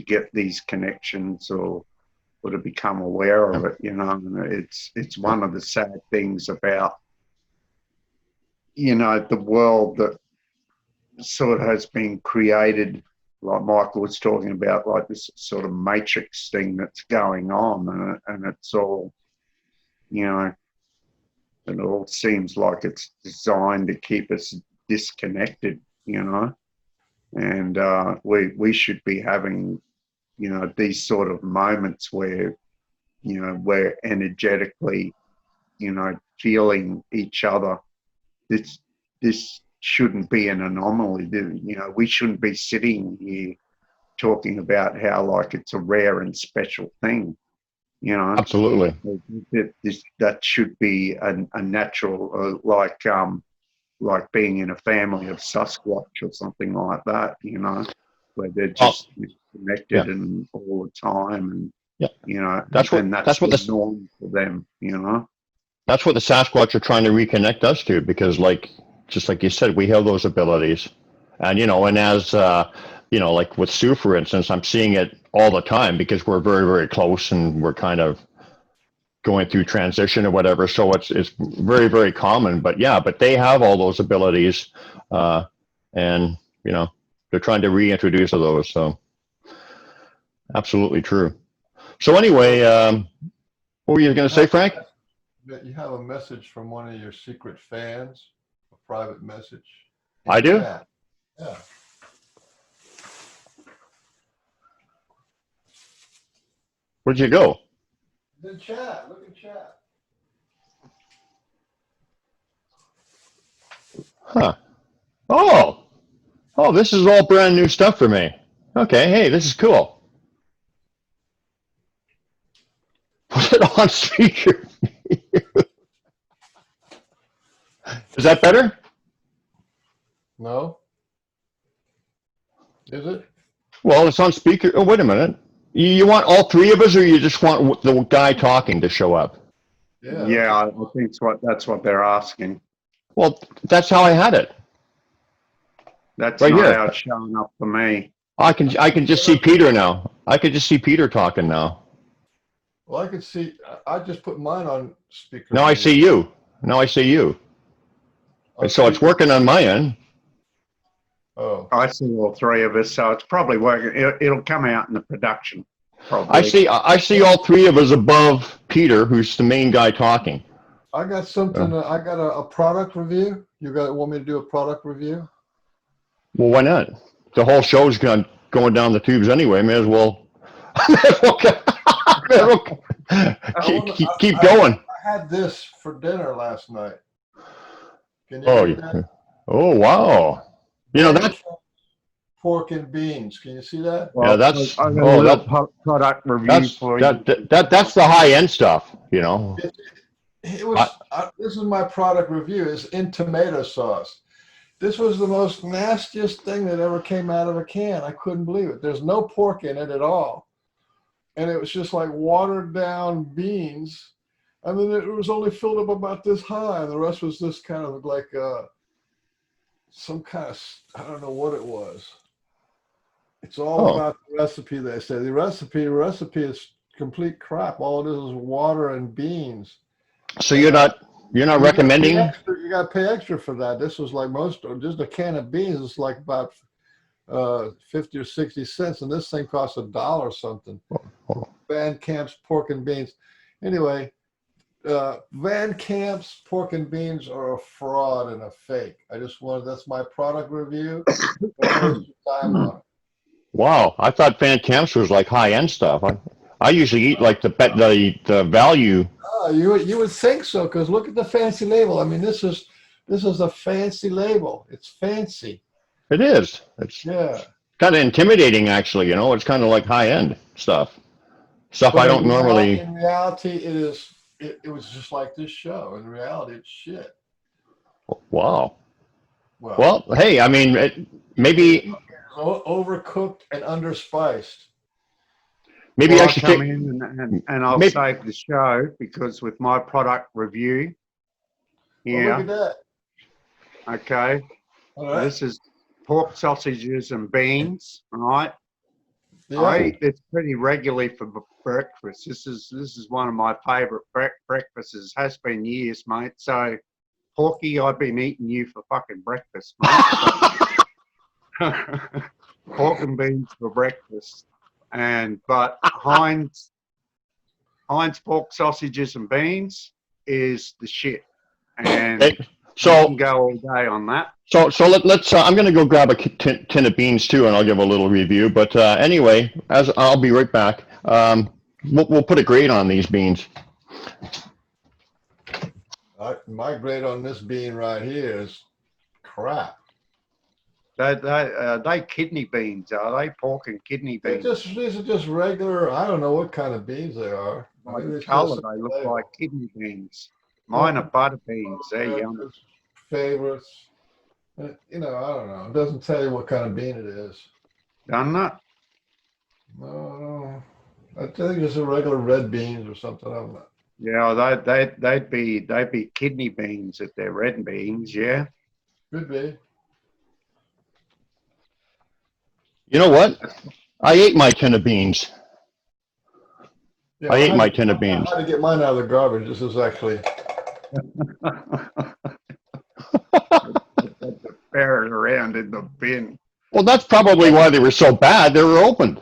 get these connections or to become aware of it. It's one of the sad things about the world that sort of has been created, like Michael was talking about, like this sort of matrix thing that's going on, and it's all, it all seems like it's designed to keep us disconnected, and we should be having, these sort of moments where, we're energetically, feeling each other. This shouldn't be an anomaly. We shouldn't be sitting here talking about how like it's a rare and special thing. Absolutely. That should be a natural, like being in a family of SASQUATCH or something like that. Where they're just connected and all the time, and that's that's what the the norm for them. That's what the Sasquatch are trying to reconnect us to, because just like you said, we have those abilities. And, and as, like with Sue, for instance, I'm seeing it all the time because we're very, very close and we're kind of going through transition or whatever. So it's very, very common, but they have all those abilities. And, they're trying to reintroduce those. So absolutely true. So anyway, what were you going to say, Frank? You have a message from one of your secret fans, a private message. I do? Chat. Yeah. Where'd you go? The chat. Look at chat. Huh. Oh, this is all brand new stuff for me. Okay, hey, this is cool. Put it on speaker. Is that better? No? Is it? Well, it's on speaker. Oh, wait a minute. You want all three of us, or you just want the guy talking to show up? Yeah, I think that's what they're asking. Well, that's how I had it. That's right not here. how it's showing up for me. I can just see Peter now. I could just see Peter talking now. Well, I could see. I just put mine on speaker. Now I see you. Now I see you. And so it's working on my end. Oh, I see all three of us, so it's probably working. It'll come out in the production, probably. I see all three of us above Peter, who's the main guy talking. I got something. I got a product review. You want me to do a product review? Well, why not? The whole show's going down the tubes anyway. May as well. Keep going. I had this for dinner last night. Can you Oh, read that? oh, wow. You know, that's, Pork and beans. Can you see that? yeah, that's, I got a oh, little product review for you. that's the high end stuff, you know. It was. This is my product review. It's in tomato sauce. This was the most nastiest thing that ever came out of a can. I couldn't believe it. There's no pork in it at all. And it was just like watered down beans. And then it was only filled up about this high. And the rest was this kind of like some kind of, I don't know what it was. It's all about the recipe, they say. The recipe is complete crap. All it is water and beans. So you're not recommending? You got to pay extra for that. This was like just a can of beans is like about 50 or 60 cents, and this thing costs $1 or something. Van Camp's pork and beans. Anyway, Van Camp's pork and beans are a fraud and a fake. That's my product review. Don't waste your time on it. Wow, I thought Van Camp's was like high end stuff. I usually eat like the value. Oh, you would think so, because look at the fancy label. I mean, this is a fancy label. It's fancy. It is. It's kind of intimidating, actually. You know, it's kind of like high end stuff. But I don't normally. In reality, it is. It was just like this show. In reality, it's shit. Wow. Well, hey, I mean, maybe overcooked and underspiced. Maybe Well, I I'll should come take. in and I'll save the show, because with my product review here, Look at that. okay, All right. this is pork sausages and beans, right? Yeah. I eat this pretty regularly for breakfast. This is one of my favourite breakfasts. Has been years, mate. So, Porky, I've been eating you for fucking breakfast, mate. Pork and beans for breakfast. But Heinz pork sausages and beans is the shit, and you can go all day on that. So let's. I'm going to go grab a tin of beans too, and I'll give a little review. But anyway, as I'll be right back. We'll put a grade on these beans. My grade on this bean right here is crap. They kidney beans, are they? Pork and kidney beans. These are just regular. I don't know what kind of beans they are. By the colour, they look like kidney beans. Mine are butter beans. They're yummy. Favorites. You know, I don't know. It doesn't tell you what kind of bean it is. Done that? No. I think it's a regular red beans or something. I don't know. Yeah, they'd be kidney beans if they're red beans. Yeah. Could be. You know what? I ate my tin of beans. Yeah, I ate my tin of beans. I had to get mine out of the garbage. This is actually. Ferret around in the bin. Well, that's probably why they were so bad. They were opened.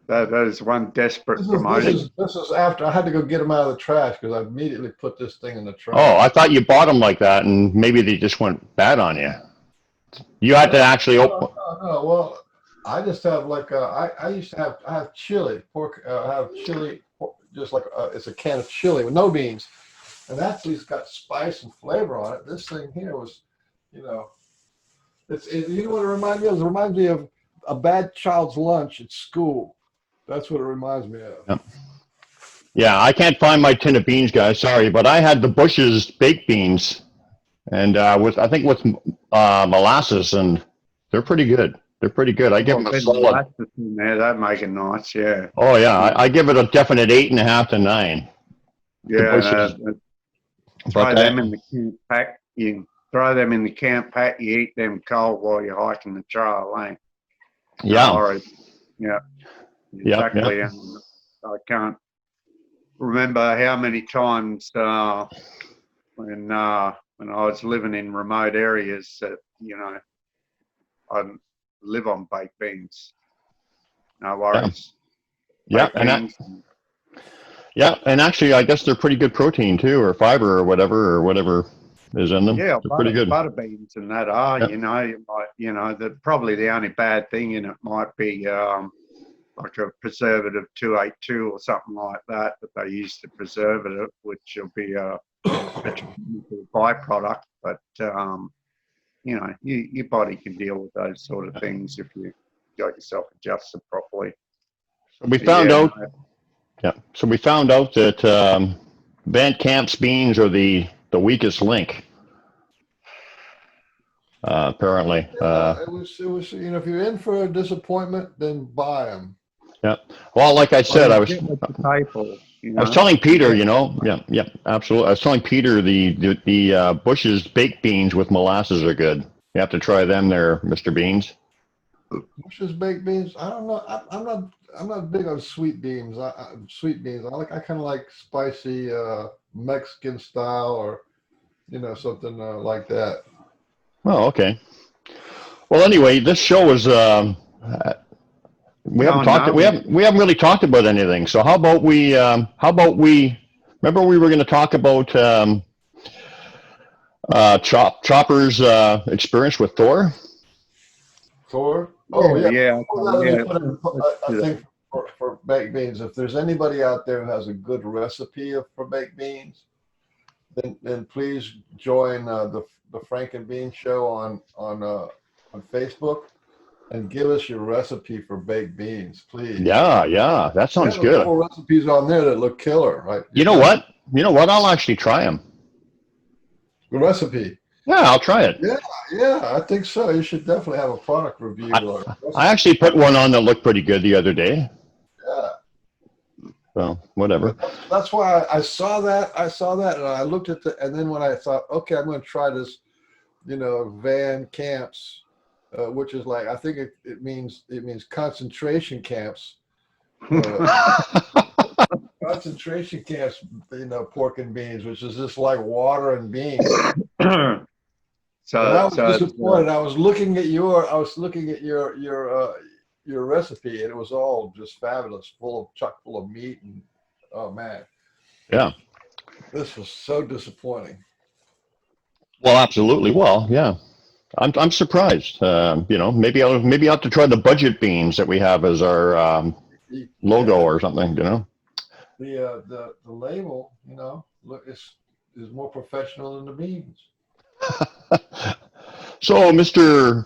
That is one desperate promotion. This is after I had to go get them out of the trash because I immediately put this thing in the trash. Oh, I thought you bought them like that, and maybe they just went bad on you. You had to actually open. No. Well, I just have like I used to have chili pork. I have chili just like it's a can of chili with no beans, and that's at least got spice and flavor on it. This thing here was, you know, you know what it reminds me of? It reminds me of a bad child's lunch at school. That's what it reminds me of. Yeah, I can't find my tin of beans, guys. Sorry, but I had the Bush's baked beans, and with molasses, and they're pretty good. They're pretty good. I give them a solid. Molasses in there, that make it nice. Yeah. Oh yeah, I give it a definite 8.5 to 9. Yeah. Throw them in the camp pack. You throw them in the camp pack. You eat them cold while you're hiking the trail lane. Yeah. Yeah, Yep. exactly. Yep. And I can't remember how many times when I was living in remote areas that I live on baked beans. No worries. Yeah. Baked beans. Yeah. And actually, I guess they're pretty good protein too, or fiber, or whatever is in them. Yeah, They're pretty good. butter beans and that are, Yep. probably the only bad thing in it might be like a preservative 282 or something like that they use to preserve it, which will be a petrochemical byproduct. But your body can deal with those sort of things if you got yourself adjusted properly. So we But found yeah, out. Yeah. So we found out that Van Camp's beans are the weakest link. Apparently. It was, if you're in for a disappointment, then buy them. Yeah. Well, like I said, I was get what you pay for, telling Peter, Yeah. yeah, absolutely. I was telling Peter the Bush's baked beans with molasses are good. You have to try them there, Mr. Beans. Bush's baked beans. I don't know. I'm not big on sweet beans. Sweet beans. I kind of like spicy Mexican style, or something like that. Oh, okay. Well, anyway, this show is we haven't talked. We haven't really talked about anything. So how about we? Remember we were going to talk about Chopper's experience with Thor. Thor. Oh yeah. I Yeah. think for baked beans, if there's anybody out there who has a good recipe for baked beans, then please join the Frank and Bean Show on Facebook and give us your recipe for baked beans, please. Yeah, that sounds There's good. a couple recipes on there that look killer, right? You know what? I'll actually try them. The recipe. Yeah, I'll try it. Yeah, I think so. You should definitely have a product review. I actually put one on that looked pretty good the other day. Yeah. Well, whatever. That's why I saw that. And I looked at and then when I thought, okay, I'm going to try this, Van Camps, which is like, I think it means concentration camps. Concentration camps, pork and beans, which is just like water and beans. So I was disappointed. I was looking at your recipe, and it was all just fabulous, chock full of meat, and oh man, yeah, this was so disappointing. Well, absolutely. Well, yeah, I'm surprised. Maybe I'll have to try the budget beans that we have as our logo or something. The label, look is more professional than the beans. So, Mr.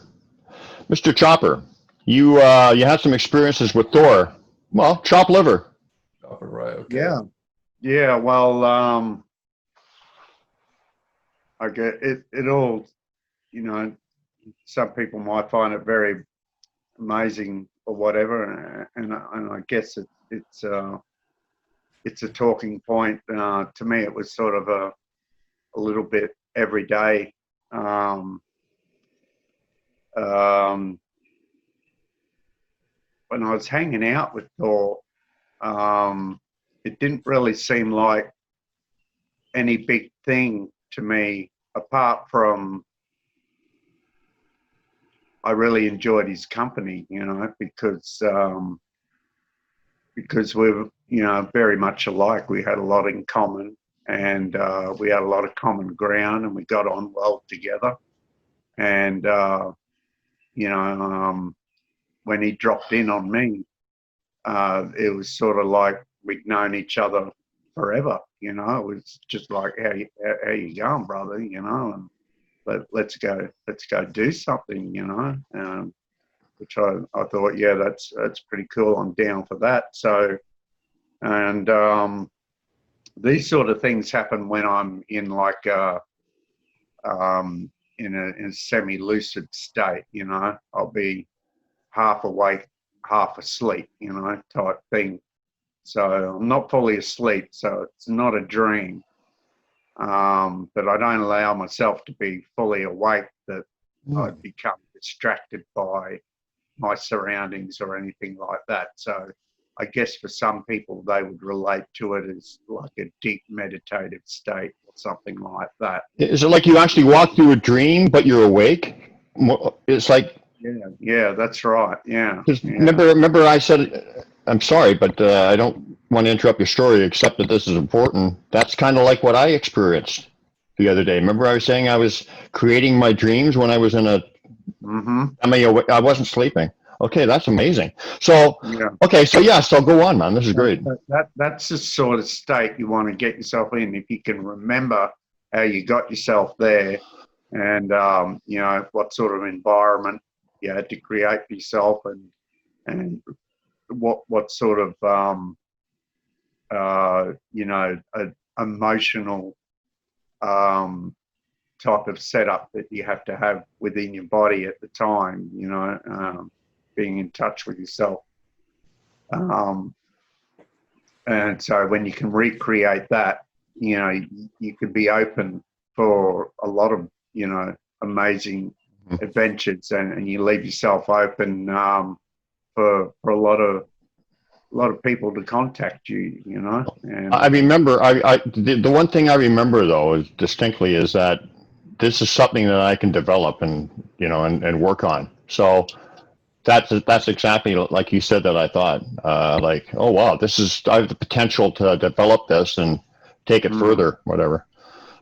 Chopper, you had some experiences with Thor. Well, chop liver. Chopper, right? Okay. Yeah. Well, I get it. It all, some people might find it very amazing or whatever, and I guess it's a talking point. To me, it was sort of a little bit every day. When I was hanging out with Thor, it didn't really seem like any big thing to me, apart from I really enjoyed his company, because we're, very much alike. We had a lot in common, and we had a lot of common ground, and we got on well together. And, when he dropped in on me, it was sort of like we'd known each other forever, it was just like, how you going, brother, and let's go do something, which I thought, yeah, that's pretty cool. I'm down for that. So, and these sort of things happen when I'm in like in a semi-lucid state, I'll be half awake, half asleep, type thing. So I'm not fully asleep, so it's not a dream. But I don't allow myself to be fully awake, that I'd become distracted by my surroundings or anything like that. So I guess for some people, they would relate to it as like a deep meditative state or something like that. Is it like you actually walk through a dream, but you're awake? It's like, Yeah, that's right. Yeah, because yeah. remember I said, I'm sorry, but I don't want to interrupt your story, except that this is important. That's kind of like what I experienced the other day. Remember I was saying I was creating my dreams when I was in a, Mm-hmm. I mean, I wasn't sleeping. Okay, that's amazing. So, Yeah. okay, so yeah, so go on, man. This is great. That's the sort of state you want to get yourself in. If you can remember how you got yourself there, and you know what sort of environment you had to create for yourself, and what sort of you know emotional type of setup that you have to have within your body at the time. You know, being in touch with yourself. And so when you can recreate that, you know, you could be open for a lot of, you know, amazing adventures, and you leave yourself open for a lot of people to contact you, you know. And I remember, the one thing I remember though is distinctly is that this is something that I can develop and, you know, and work on. So that's exactly like you said that I thought, like, oh wow, I have the potential to develop this and take it further, whatever.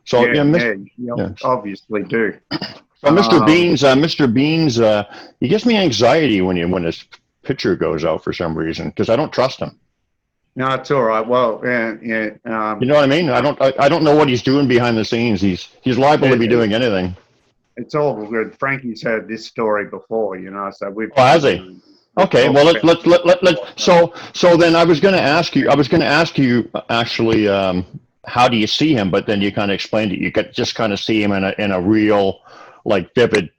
So yeah, you yeah. obviously do. So Mr. Beans, he gives me anxiety when his picture goes out for some reason because I don't trust him. No, it's all right. Well, yeah. You know what I mean? I don't know what he's doing behind the scenes. He's liable to be doing anything. It's all good. Frankie's heard this story before, you know, so we've. Oh, has he? Okay, well let's so then I was going to ask you actually how do you see him, but then you kind of explained it. You could just kind of see him in a real, like, vivid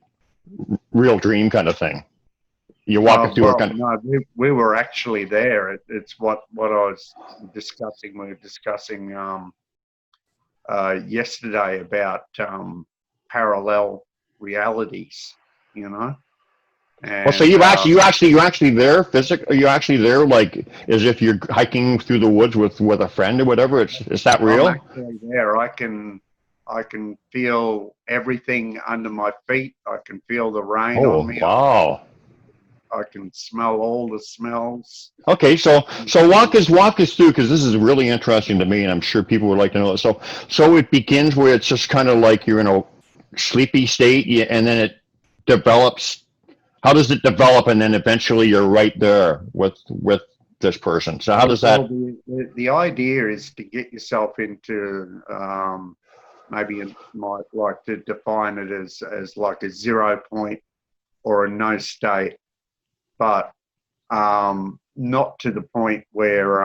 real dream kind of thing. You're walking through well, a kind of, no, we were actually there. It's what I was discussing. We were discussing yesterday about parallel realities, you know. And, well, so you actually there physical? Are you actually there like as if you're hiking through the woods with a friend or whatever? Is that real? I'm actually there. I can feel everything under my feet. I can feel the rain on me. Wow. I can smell all the smells. Okay, so walk us through, because this is really interesting to me, and I'm sure people would like to know. So it begins where it's just kind of like you're in a sleepy state, and then it develops. How does it develop, and then eventually you're right there with this person? So how does that? Well, the idea is to get yourself into maybe you might like to define it as like a 0 point or a no state, but not to the point where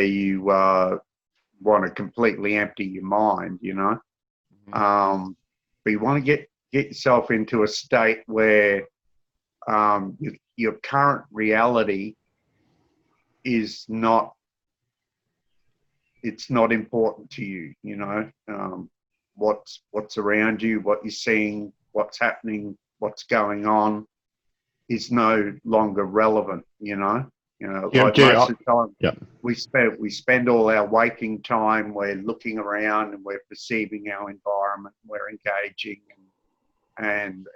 you want to completely empty your mind, you know. But you want to get yourself into a state where your current reality is not important to you, you know. What's around you, what you're seeing, what's happening, what's going on is no longer relevant, you know. Like most of the time, we spend all our waking time, we're looking around and we're perceiving our environment, we're engaging, and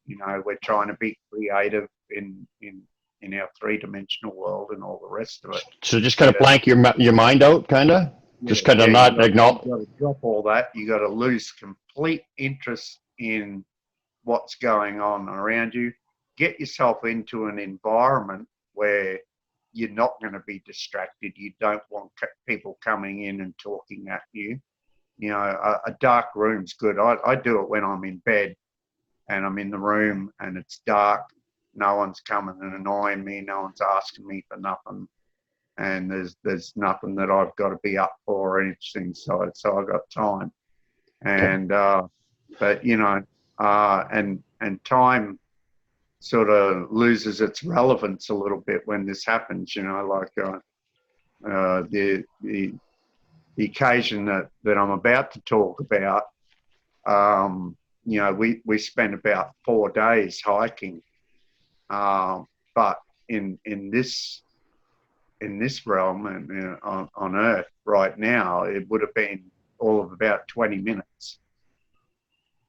you know, we're trying to be creative in our three-dimensional world and all the rest of it. So just kind of blank your mind out, kind of. Just kind of not acknowledge. You got to drop all that. You got to lose complete interest in what's going on around you. Get yourself into an environment where you're not going to be distracted. You don't want people coming in and talking at you. You know, a dark room's good. I do it when I'm in bed and I'm in the room and it's dark. No one's coming and annoying me. No one's asking me for nothing. And there's nothing that I've got to be up for or anything. So I've got time. And, but, you know, and time sort of loses its relevance a little bit when this happens, you know, like the occasion that I'm about to talk about, you know, we spent about 4 days hiking But in this realm and on Earth right now, it would have been all of about 20 minutes.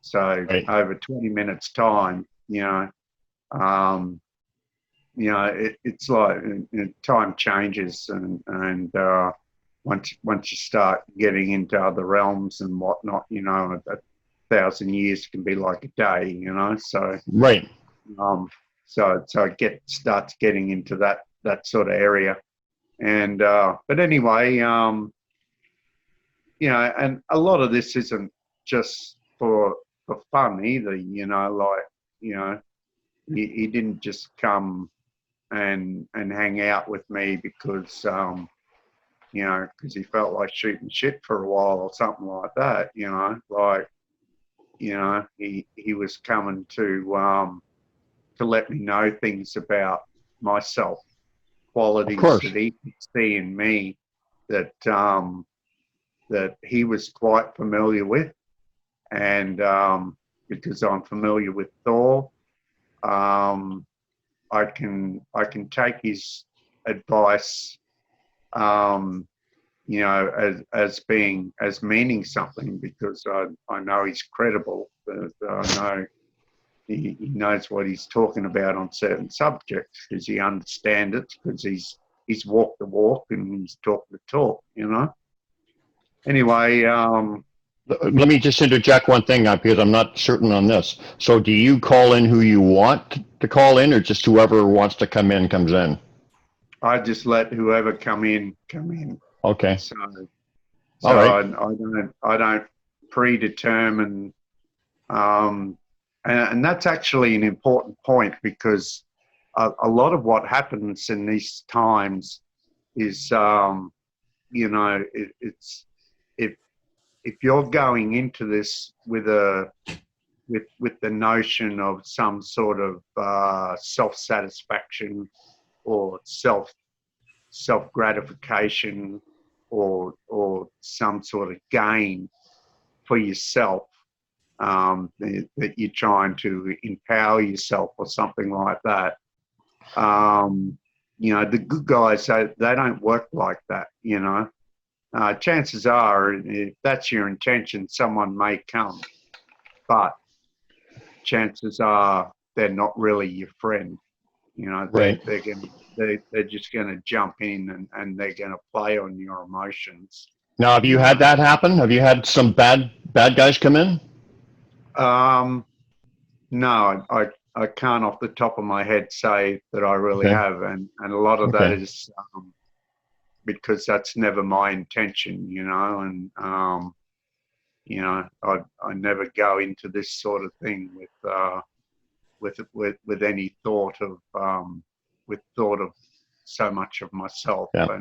So Right. over 20 minutes time, it's like time changes, and once you start getting into other realms and whatnot, 1,000 years can be like a day, So Right. so it starts getting into that sort of area, and but anyway, and a lot of this isn't just for fun either, he didn't just come and hang out with me because because he felt like shooting shit for a while or something like that, he was coming to let me know things about myself, qualities course. that he could see in me that that he was quite familiar with, and because I'm familiar with Thor, I can take his advice, as meaning something, because I know he's credible. I know he knows what he's talking about on certain subjects because he understands it, because he's walked the walk and he's talked the talk. Anyway, Let me just interject one thing because I'm not certain on this. So do you call in who you want to call in, or just whoever wants to come in comes in? I just let whoever come in. Okay. So All right. I don't predetermine, and that's actually an important point, because a lot of what happens in these times is, it's if you're going into this with the notion of some sort of self-satisfaction or self-gratification or some sort of gain for yourself, that you're trying to empower yourself or something like that. The good guys, they don't work like that, chances are, if that's your intention, someone may come, but chances are they're not really your friend. Right. They're just going to jump in and they're going to play on your emotions. Now, have you had that happen? Have you had some bad guys come in? No, I can't off the top of my head say that I really Okay. have, and a lot of that Okay. is because that's never my intention, and I never go into this sort of thing with any thought of so much of myself. Yeah.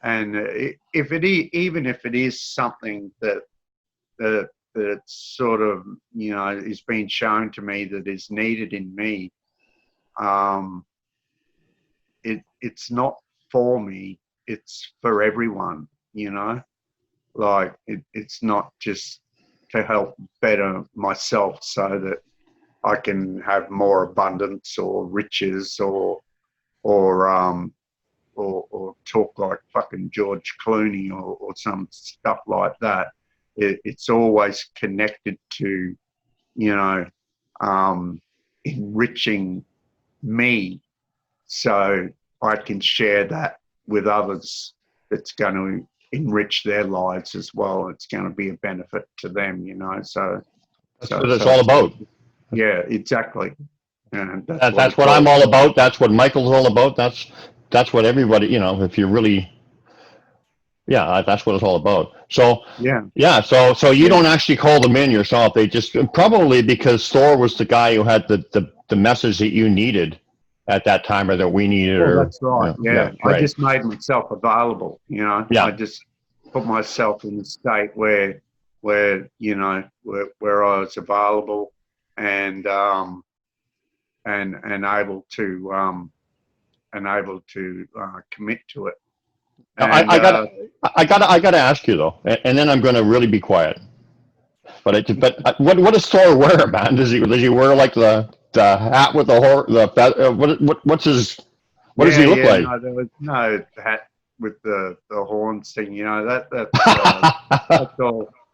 And even if it is something that sort of is being shown to me that is needed in me, it's not for me, it's for everyone, like it's not just to help better myself so that I can have more abundance or riches or talk like fucking George Clooney or some stuff like that. It's always connected to, enriching me so I can share that with others. It's going to enrich their lives as well. It's going to be a benefit to them, So That's what it's all about. Yeah, exactly. And That's what I'm all about. That's what Michael's all about. That's what everybody, if you really, that's what it's all about. So, so you don't actually call them in yourself. They just, probably because Thor was the guy who had the message that you needed at that time, or that we needed. Well, or that's right. Yeah. right. I just made myself available, Yeah. I just put myself in a state where I was available and able to commit to it. And, I gotta ask you though, and then I'm going to really be quiet. But what does Thor wear, man? Does he wear like the the hat with the horse. What's his? What does he look like? No, there was no hat with the horns thing. You know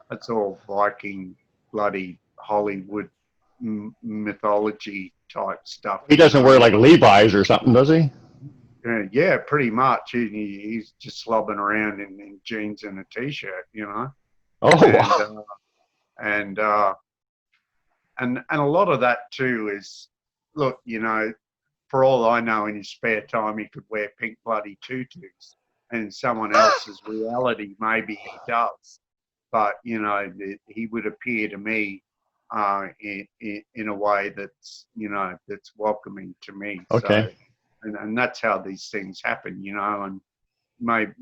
that's all Viking bloody Hollywood mythology type stuff. He doesn't wear like Levi's or something, does he? Yeah, pretty much. He's just slobbing around in jeans and a t-shirt, you know. Oh, and a lot of that too is, look, you know, for all I know, in his spare time he could wear pink bloody tutus, and in someone else's reality maybe he does, but you know, he would appear to me in a way that's, you know, that's welcoming to me. Okay. So, and that's how these things happen, you know. And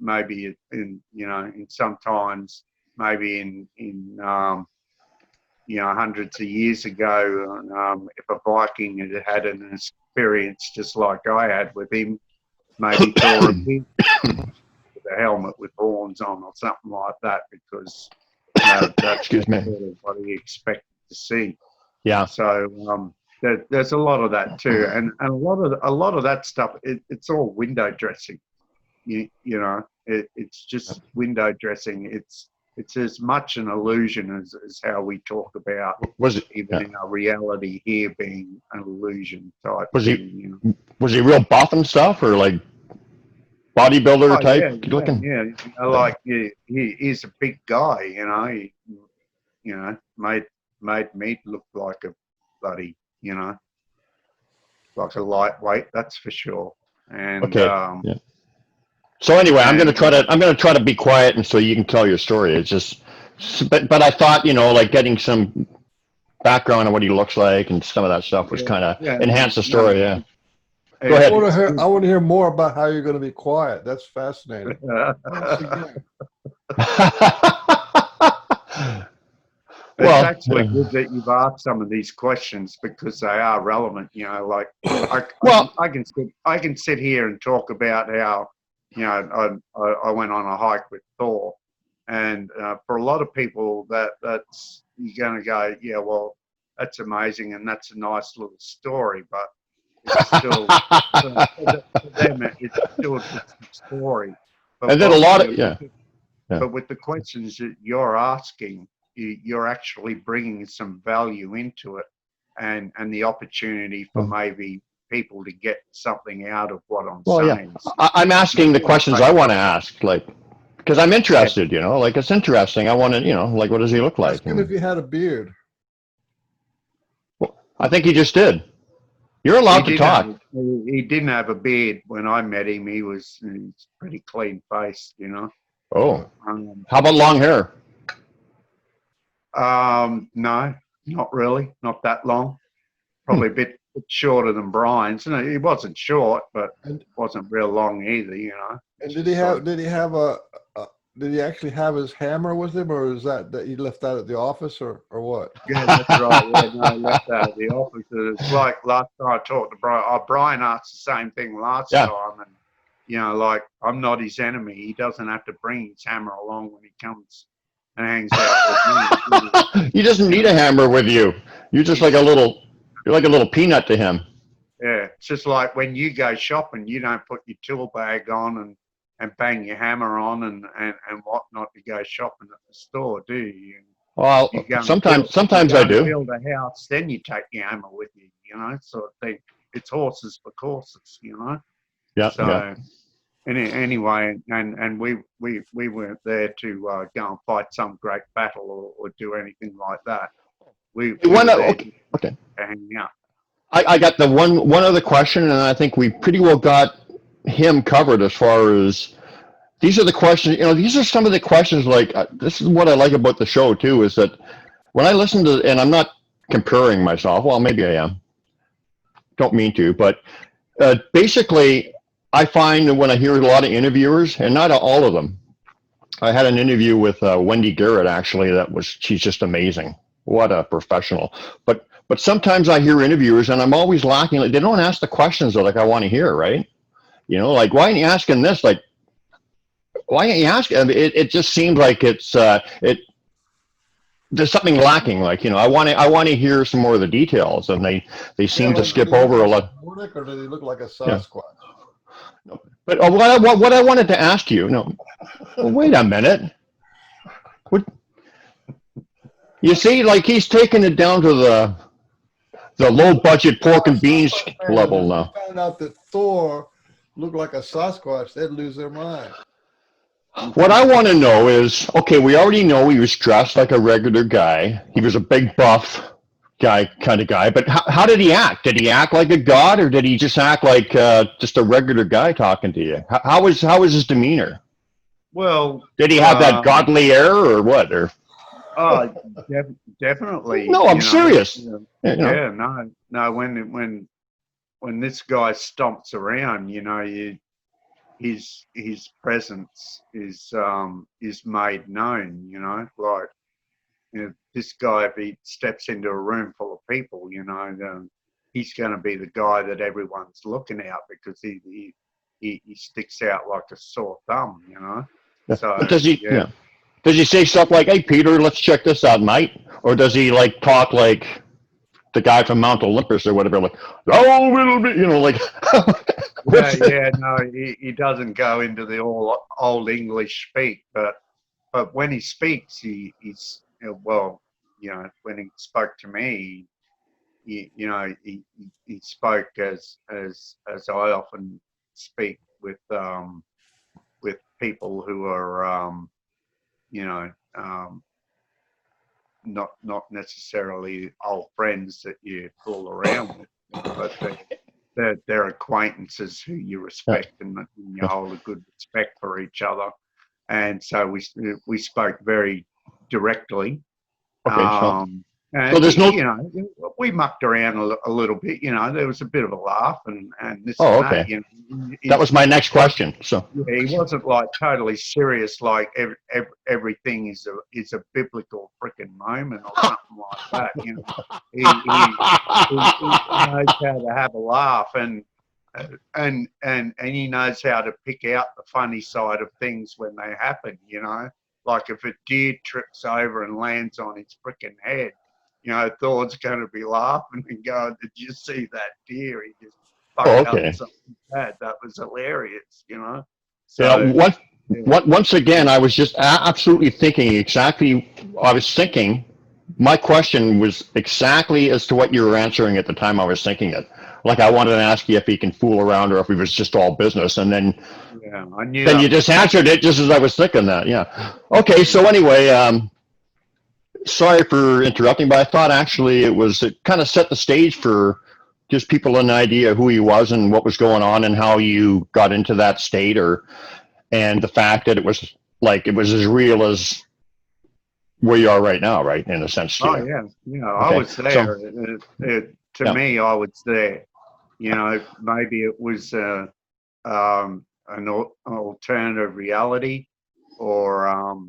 maybe in, you know, in sometimes maybe in you know, hundreds of years ago, if a Viking had an experience just like I had with him, maybe Thor appeared with a helmet with horns on or something like that, because that's Excuse me. sort of what he expected to see. Yeah. So there's a lot of that too, and a lot of that stuff. It's all window dressing. You know, it's just window dressing. It's as much an illusion as how we talk about even in our reality here being an illusion type. Was thing, he you know? was he real buff and stuff, or like bodybuilder type looking? Yeah. You know, like he's a big guy. You know, he made me look like a bloody, you know, like a lightweight. That's for sure. And okay. Yeah. So anyway, I'm gonna try to be quiet, and so you can tell your story. It's just, but I thought, you know, like getting some background on what he looks like and some of that stuff was kind of enhance the story. Yeah. Go ahead. I want to hear more about how you're going to be quiet. That's fascinating. It's actually good that you've asked some of these questions, because they are relevant. You know, like I can sit here and talk about how, you know, I went on a hike with Thor, and for a lot of people that's you're going to go, yeah, well, that's amazing and that's a nice little story, but it's still for them it's still just a story. But and then a lot of But with the questions that you're asking, you're actually bringing some value into it, and the opportunity for maybe people to get something out of what I'm saying. Yeah. I'm asking the questions I want to ask, like, because I'm interested, you know, like it's interesting. I want to, you know, like, what does he look like? Ask him if he had a beard. Well, I think he just did. You're allowed to talk. He didn't have a beard when I met him. He's pretty clean faced, you know. Oh, how about long hair? No, not really, not that long. Probably a bit shorter than Brian's. You know, he wasn't short, but wasn't real long either, you know. And did he actually have his hammer with him, or is that he left that at the office, or what? Yeah, that's right. Yeah, no, he left that at the office. It's like last time I talked to Brian. Brian asked the same thing last time, and you know, like, I'm not his enemy. He doesn't have to bring his hammer along when he comes and hangs out with me. He doesn't need a hammer with you. You're just like you're like a little peanut to him. Yeah, it's just like when you go shopping, you don't put your tool bag on and bang your hammer on and whatnot to go shopping at the store, do you? Well, sometimes I do. Build a house, then you take your hammer with you, you know, sort of thing. It's horses for courses, you know. Yeah. So anyway, and we weren't there to go and fight some great battle or do anything like that. We were there to hang out. I got the one other question, and I think we pretty well got him covered as far as these are the questions. You know, these are some of the questions. Like this is what I like about the show too, is that when I listen to, and I'm not comparing myself. Well, maybe I am. Don't mean to, but basically, I find that when I hear a lot of interviewers, and not all of them, I had an interview with Wendy Garrett actually. She's just amazing. What a professional. But sometimes I hear interviewers and I'm always lacking. Like, they don't ask the questions that like I want to hear, right? You know, like, why aren't you asking this? Like, why aren't you asking? I mean, it just seems like it's there's something lacking. Like, I want to hear some more of the details, and they Yeah, seem to like, did skip he look over a like lot. a Nordic or did he look like a Yeah. Sasquatch? But what I wanted to ask you, no, well, wait a minute. What, you see, like he's taking it down to the low budget pork and beans Sasquatch fans, level if now. they found out that Thor looked like a Sasquatch, they'd lose their mind. What I want to know is, okay, we already know he was dressed like a regular guy. He was a big buff guy kind of guy, but how did he act? Did he act like a god, or did he just act like just a regular guy talking to you? How was his demeanor? Well, Did he have that godly air, or what? Or oh, definitely. no, I'm serious. Yeah, no. When this guy stomps around, his presence is made known. Like this guy, if he steps into a room full of people, he's going to be the guy that everyone's looking at because he sticks out like a sore thumb. So But does he? Yeah. Does he say stuff like, "Hey, Peter, let's check this out, mate," or does he like talk like the guy from Mount Olympus or whatever, like, "Oh, it'll be," like? No, he doesn't go into the all old English speak, but when he speaks, he's well, when he spoke to me, he spoke as I often speak with people who are not necessarily old friends that you fool around with, but they're acquaintances who you respect and you hold a good respect for each other. And so we spoke very directly. Okay, And so there's no. we mucked around a little bit. There was a bit of a laugh and this Oh, and that. okay. That was my next question. So he wasn't like totally serious, like everything is a biblical freaking moment or something like that. He knows how to have a laugh and he knows how to pick out the funny side of things when they happen. Like if a deer trips over and lands on its freaking head, Thor's going to be laughing and going, "Did you see that deer? He just fucked up something bad. That was hilarious," So, once again, I was just absolutely thinking exactly. I was thinking. My question was exactly as to what you were answering at the time I was thinking it. Like I wanted to ask you if he can fool around or if it was just all business, and then I knew. Then you just answered it just as I was thinking that. Yeah. Okay. So anyway, sorry for interrupting, but I thought actually it kind of set the stage for just people an idea who he was and what was going on and how you got into that state, and the fact that it was as real as where you are right now, right? In a sense. Oh yeah, I was there. To me, I was there. Maybe it was an alternative reality, or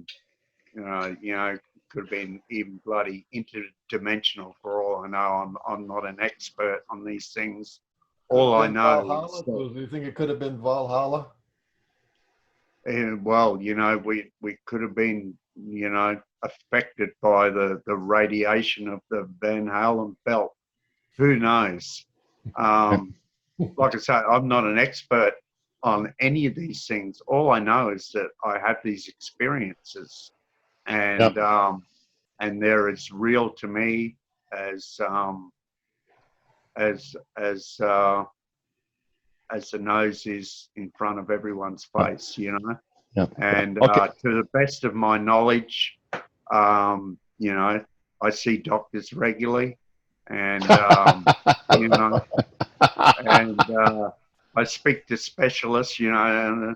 could have been even bloody interdimensional for all I know. I'm not an expert on these things. All I know is do you think it could have been Valhalla? well, we could have been, affected by the radiation of the Van Halen belt. Who knows? Like I say, I'm not an expert on any of these things. All I know is that I have these experiences, and they're as real to me as the nose is in front of everyone's face, And to the best of my knowledge, I see doctors regularly, and and I speak to specialists, and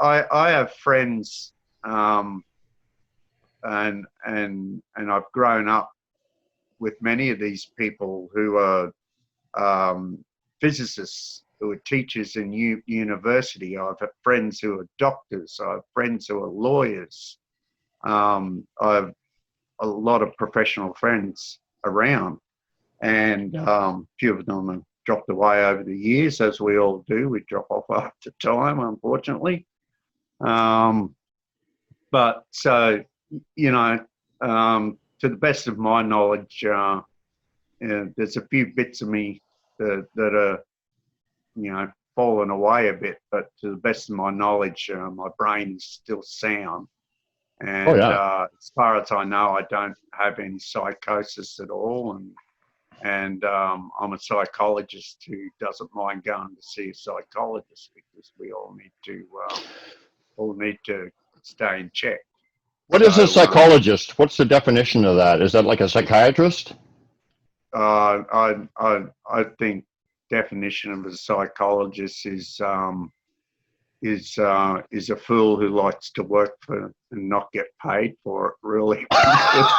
I have friends, and I've grown up with many of these people who are physicists, who are teachers in university. I've had friends who are doctors. I have friends who are lawyers. I have a lot of professional friends around, and a few of them have dropped away over the years, as we all do. We drop off after time, unfortunately. But so, To the best of my knowledge, there's a few bits of me that are, fallen away a bit, but to the best of my knowledge, my brain is still sound. Oh And yeah. as far as I know, I don't have any psychosis at all. And I'm a psychologist who doesn't mind going to see a psychologist because we all need to stay in check. What is a So psychologist? What's the definition of that? Is that like a psychiatrist? I think definition of a psychologist is a fool who likes to work for and not get paid for it. Really, that's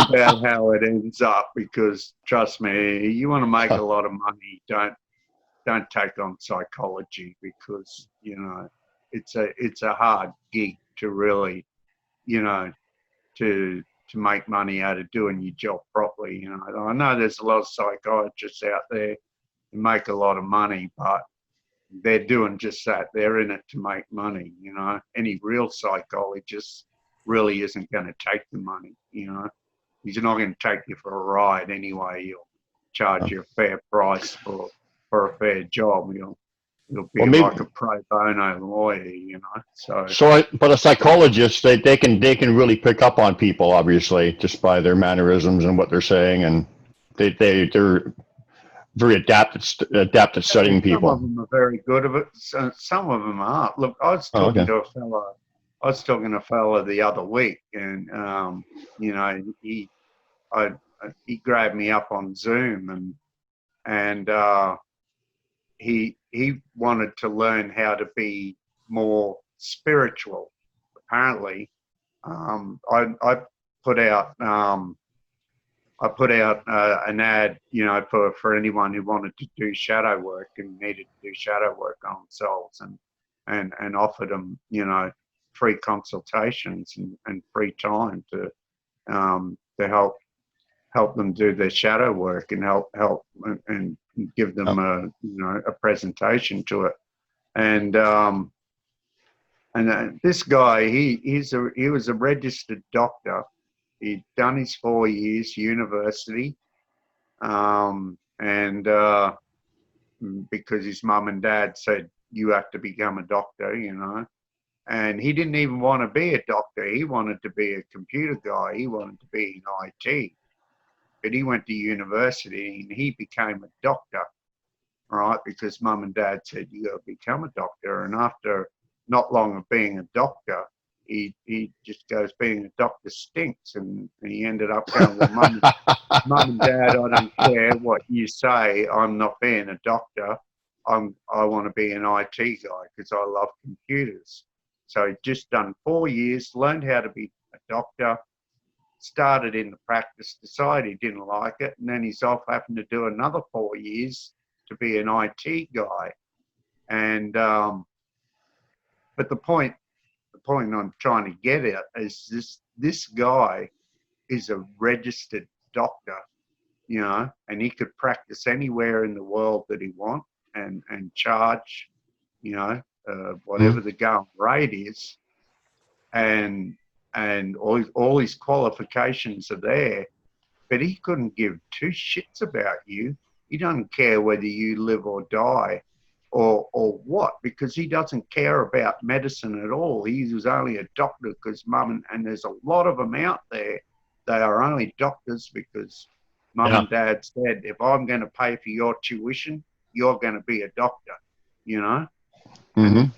about how it ends up. Because trust me, you want to make a lot of money, don't take on psychology because it's a hard gig to really to make money out of doing your job properly. I know there's a lot of psychiatrists out there who make a lot of money, but they're doing just that. They're in it to make money. Any real psychologist really isn't going to take the money. He's not going to take you for a ride anyway. He'll charge you a fair price for a fair job. He'll be Well, maybe. like a pro bono lawyer. So But a psychologist, they can really pick up on people, obviously, just by their mannerisms and what they're saying, and they're very adapted studying some of people. them are very good at it. Some of them aren't. Look, I was Oh, talking okay. to a fella the other week, and he grabbed me up on Zoom, and he wanted to learn how to be more spiritual. Apparently, I put out an ad, for anyone who wanted to do shadow work and needed to do shadow work on themselves, and offered them, free consultations and free time to help them do their shadow work and help and give them a presentation to it. And this guy, he was a registered doctor. He'd done his 4 years university, and because his mum and dad said you have to become a doctor, and he didn't even want to be a doctor. He wanted to be a computer guy. He wanted to be in IT, but he went to university and he became a doctor, right? Because mum and dad said you got to become a doctor, and after not long of being a doctor, he just goes, being a doctor stinks, and he ended up going, well, mum and dad, I don't care what you say, I'm not being a doctor. I want to be an IT guy because I love computers. So he'd just done 4 years, learned how to be a doctor, started in the practice, decided he didn't like it, and then he's off having to do another 4 years to be an IT guy. And but the point I'm trying to get at is this guy is a registered doctor, and he could practice anywhere in the world that he wants and charge, whatever the going rate is, and all his qualifications are there, but he couldn't give two shits about you. He doesn't care whether you live or die or what, because he doesn't care about medicine at all. He was only a doctor because mum, and there's a lot of them out there, they are only doctors because mum and dad said, if I'm going to pay for your tuition, you're going to be a doctor, Mm-hmm.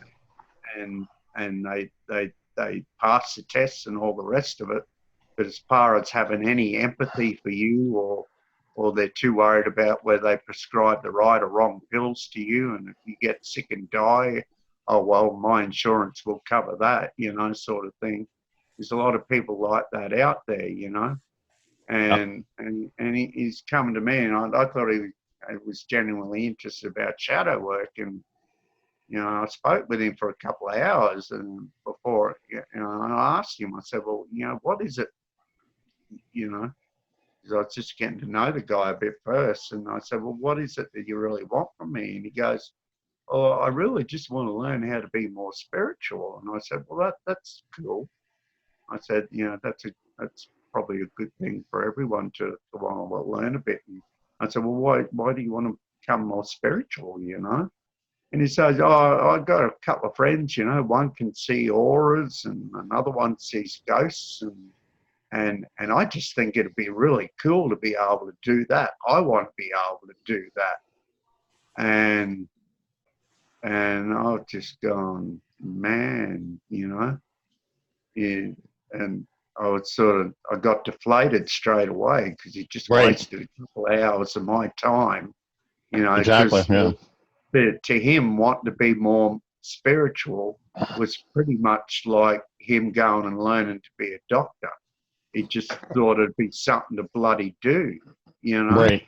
and they pass the tests and all the rest of it. But as far as having any empathy for you, or they're too worried about whether they prescribe the right or wrong pills to you, and if you get sick and die, oh, well, my insurance will cover that, sort of thing. There's a lot of people like that out there, and he's coming to me, and I thought he was genuinely interested about shadow work, and I spoke with him for a couple of hours, and before, and I asked him, I said, well, what is it, because I was just getting to know the guy a bit first, and I said, well, what is it that you really want from me? And he goes, oh, I really just want to learn how to be more spiritual. And I said, well, that's cool. I said, that's probably a good thing for everyone to want to learn a bit. And I said, well, why do you want to become more spiritual, And he says, oh, I've got a couple of friends, one can see auras and another one sees ghosts. And I just think it'd be really cool to be able to do that. I want to be able to do that. And I've just gone, man, and I got deflated straight away because he just wasted a couple of hours of my time, Exactly. Yeah. But to him, wanting to be more spiritual was pretty much like him going and learning to be a doctor. He just thought it'd be something to bloody do, Right.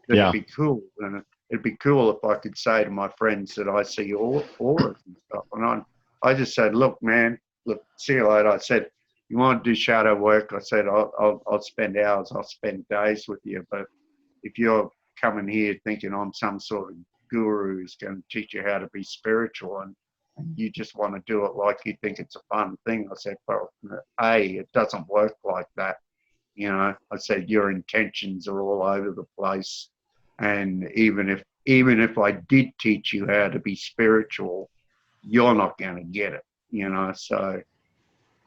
It'd be cool. And it'd be cool if I could say to my friends that I see auras and stuff. And I just said, look, man, see you later. I said, you want to do shadow work? I said, I'll spend hours, I'll spend days with you. But if you're coming here thinking I'm some sort of guru who's going to teach you how to be spiritual and you just want to do it like you think it's a fun thing, I said, well, it doesn't work like that. I said, your intentions are all over the place. And even if I did teach you how to be spiritual, you're not going to get it, so,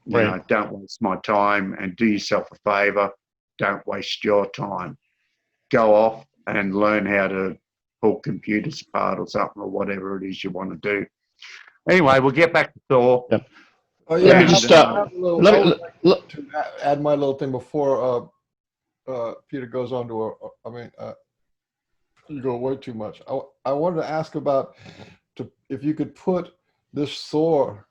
don't waste my time and do yourself a favor. Don't waste your time. Go off and learn how to pull computers apart or something or whatever it is you want to do. Anyway, we'll get back to Thor. Yep. Oh, yeah, Let me just to add my little thing before Peter goes on to you go way too much. I wanted to ask about if you could put this Thor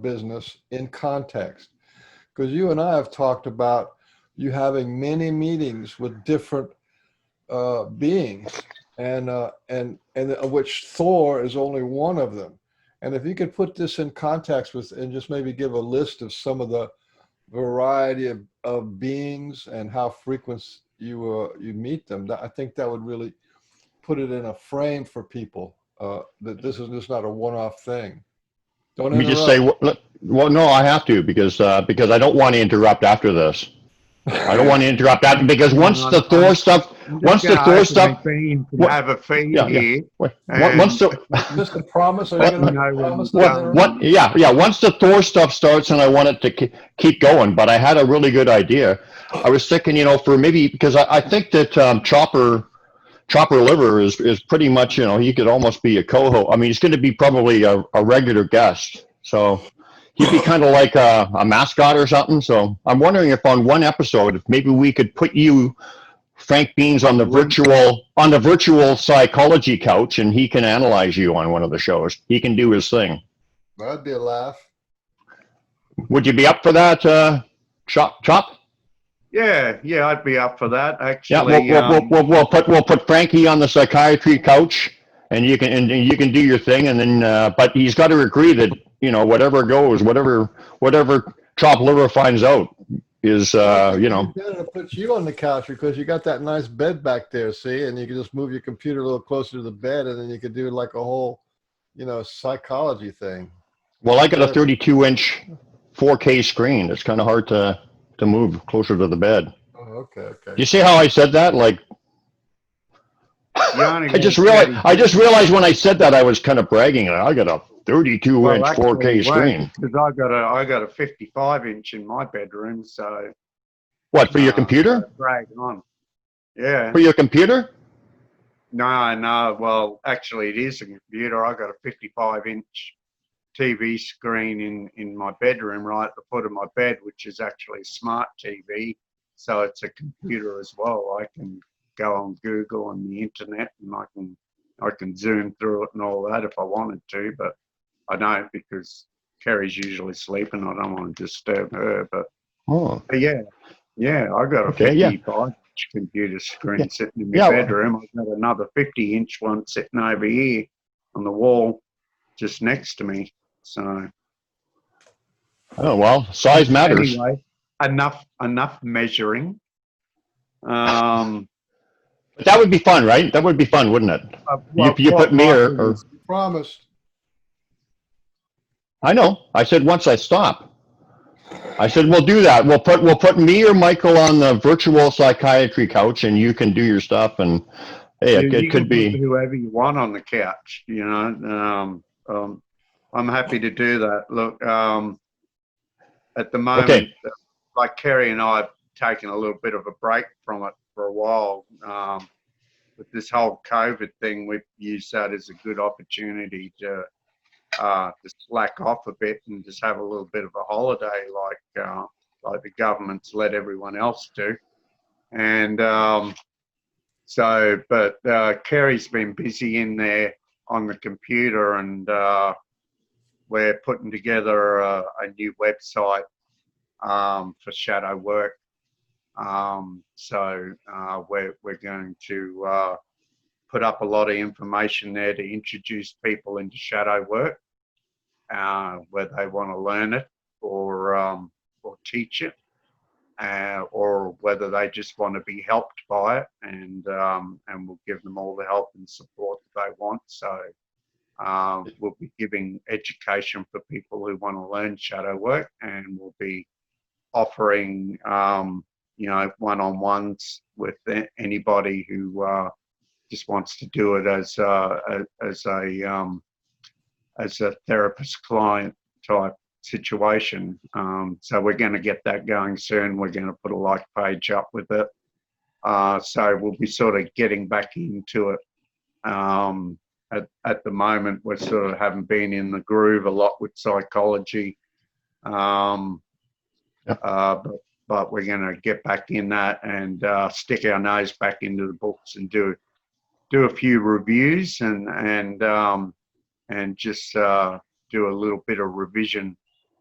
business in context, because you and I have talked about you having many meetings with different beings, and of which Thor is only one of them. And if you could put this in context and just maybe give a list of some of the variety of beings and how frequent you meet them, I think that would really put it in a frame for people, that this is just not a one-off thing. Don't Let me interrupt. just say, well, no, I have to because I don't want to interrupt after this. I don't want to interrupt that because once the Thor stuff have a feed here. Once the Just a promise. Are you going to promise? once the Thor stuff starts, and I want it to keep going. But I had a really good idea. I was thinking, for maybe because I think that Chopper Liver is pretty much, he could almost be a co-host. I mean, he's going to be probably a regular guest. So he'd be kind of like a mascot or something. So I'm wondering if on one episode, if maybe we could put you, Frank Beans, on the virtual psychology couch, and he can analyze you on one of the shows. He can do his thing. That'd be a laugh. Would you be up for that, Chop? Yeah, I'd be up for that. Actually, we'll put Frankie on the psychiatry couch, and you can do your thing, and then but he's got to agree that whatever goes, whatever Chop Liver finds out is Better to put you on the couch because you got that nice bed back there, see, and you can just move your computer a little closer to the bed, and then you could do like a whole, psychology thing. Well, I got a 32-inch 4K screen. It's kind of hard to move closer to the bed. Oh, okay. You see how I said that? Like, I just realized when I said that I was kind of bragging. I got a 32-inch 4K screen. Because I got a 55-inch in my bedroom. So what, for your computer? Brag on. Yeah. For your computer? No. Well, actually, it is a computer. I got a 55-inch TV screen in my bedroom right at the foot of my bed, which is actually a smart TV. So it's a computer as well. I can go on Google and the internet, and I can zoom through it and all that if I wanted to, but I don't because Kerry's usually sleeping. I don't want to disturb her. But yeah, I got a 55-inch computer screen sitting in my bedroom. I've got another 50-inch one sitting over here on the wall just next to me. So, oh well, size matters. Anyway, enough measuring. But that would be fun, right? That would be fun, wouldn't it? You put me or promised. I know. I said once I stop. I said, we'll do that. We'll put me or Michael on the virtual psychiatry couch, and you can do your stuff. And hey, it You could can put be. whoever you want on the couch, you know. I'm happy to do that. Look, at the moment, Okay. like Kerry and I have taken a little bit of a break from it for a while. With this whole COVID thing, we've used that as a good opportunity to slack off a bit and just have a little bit of a holiday, like the government's let everyone else do. And but Kerry's been busy in there on the computer, and we're putting together a new website for shadow work. We're going to put up a lot of information there to introduce people into shadow work, whether they want to learn it or teach it, or whether they just want to be helped by it, and we'll give them all the help and support that they want. So we'll be giving education for people who want to learn shadow work, and we'll be offering one-on-ones with anybody who just wants to do it as a therapist client type situation. So we're going to get that going soon. We're going to put a like page up with it. So we'll be sort of getting back into it. At the moment, we sort of haven't been in the groove a lot with psychology. But we're going to get back in that and stick our nose back into the books and do a few reviews and just do a little bit of revision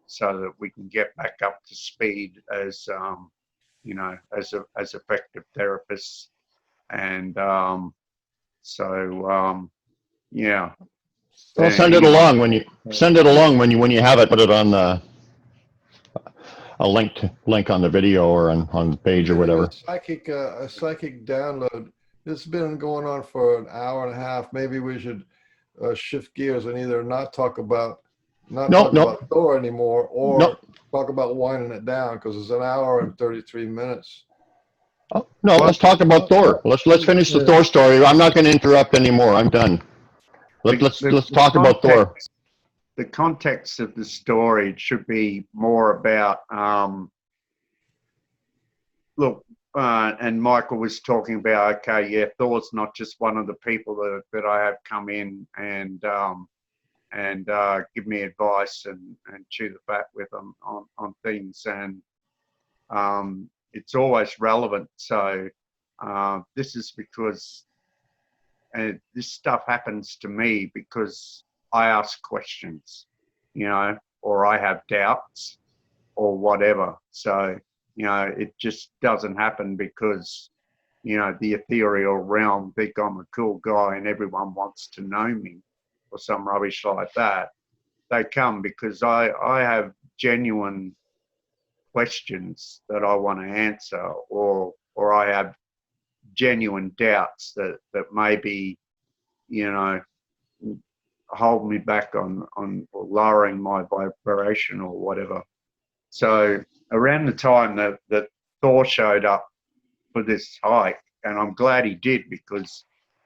so that we can get back up to speed as as effective therapists. And yeah. Well, send it along when you have it. Put it on a link on the video or on the page or whatever. A psychic download. This has been going on for an hour and a half. Maybe we should shift gears and either not talk about Thor anymore, or talk about winding it down, because it's an hour and 33 minutes. Oh, no, let's talk about Thor. Let's finish the Thor story. I'm not going to interrupt anymore. I'm done. Let's talk about Thor. The context of the story should be more about and Michael was talking about, okay, yeah, Thor's not just one of the people that I have come in and give me advice and chew the fat with them on things, and it's always relevant. So this is because this stuff happens to me because I ask questions, or I have doubts or whatever. So, it just doesn't happen because, the ethereal realm think I'm a cool guy and everyone wants to know me or some rubbish like that. They come because I have genuine questions that I want to answer, or I have genuine doubts that maybe, hold me back on or lowering my vibration or whatever. So around the time that Thor showed up for this hike, and I'm glad he did, because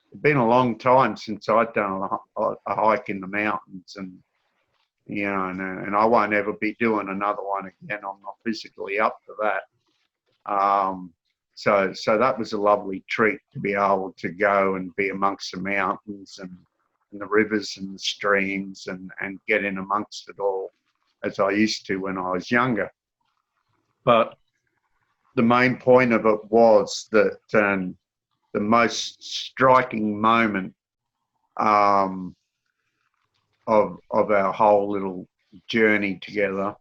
it's been a long time since I'd done a hike in the mountains, and and I won't ever be doing another one again. I'm not physically up for that. So that was a lovely treat to be able to go and be amongst the mountains and the rivers and the streams and get in amongst it all, as I used to when I was younger. But the main point of it was that the most striking moment of our whole little journey together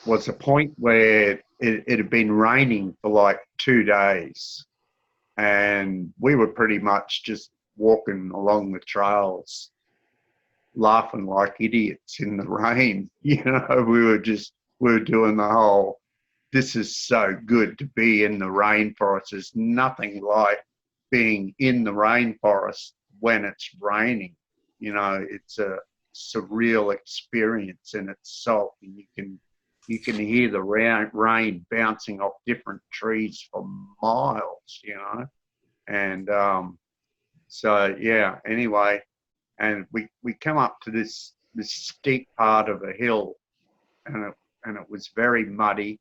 was a point where it had been raining for like 2 days, and we were pretty much just walking along the trails laughing like idiots in the rain. We were doing the whole, this is so good to be in the rainforest. There's nothing like being in the rainforest when it's raining. It's surreal experience in itself, and you can hear the rain bouncing off different trees for miles, you know. And so yeah. Anyway, and we come up to this steep part of a hill, and it was very muddy,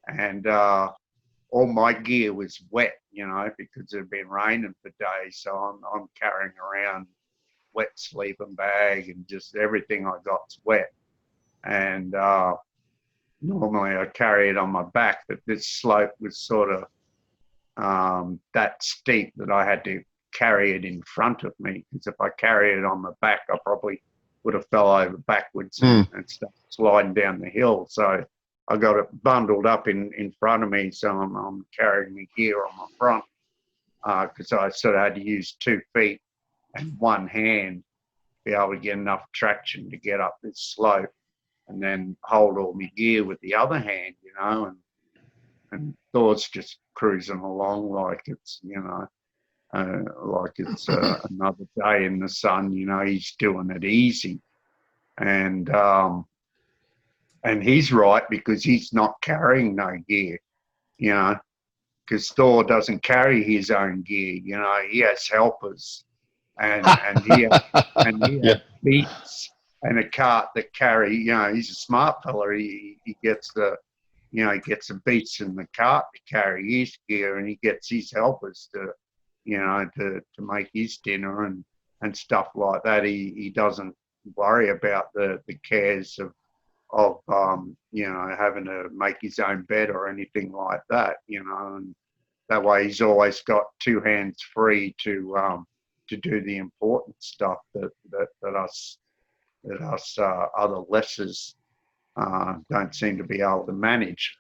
and all my gear was wet, you know, because it had been raining for days. So I'm carrying around wet sleeping bag, and just everything I got's wet. And normally I carry it on my back, but this slope was sort of that steep that I had to carry it in front of me, because if I carried it on my back, I probably would have fell over backwards and stuff, sliding down the hill. So I got it bundled up in front of me, so I'm carrying my gear on my front, because I sort of had to use 2 feet and one hand to be able to get enough traction to get up this slope, and then hold all my gear with the other hand, you know, and Thor's just cruising along like it's, you know, like it's another day in the sun, you know. He's doing it easy, and he's right, because he's not carrying no gear, you know, because Thor doesn't carry his own gear, you know. He has helpers, and he Yeah. has beats and a cart that carry, you know. He's a smart fella. He gets the, you know, he gets the beats in the cart to carry his gear, and he gets his helpers to, you know, to make his dinner and stuff like that. He doesn't worry about the cares of you know, having to make his own bed or anything like that, you know. And that way he's always got 2 hands free to do the important stuff that us other lessers don't seem to be able to manage.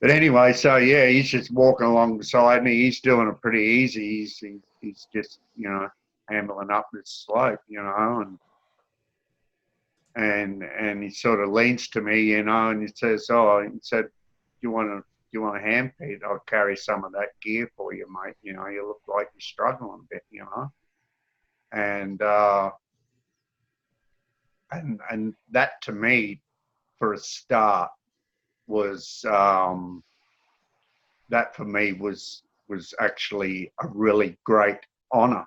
But anyway, so yeah, he's just walking along beside me. He's doing it pretty easy. He's just, you know, ambling up this slope, you know, and he sort of leans to me, you know, and he says, "Oh," he said, "Do you want a hand, Pete? I'll carry some of that gear for you, mate. You know, you look like you're struggling a bit, you know." And and that to me, for a start, was that for me was actually a really great honor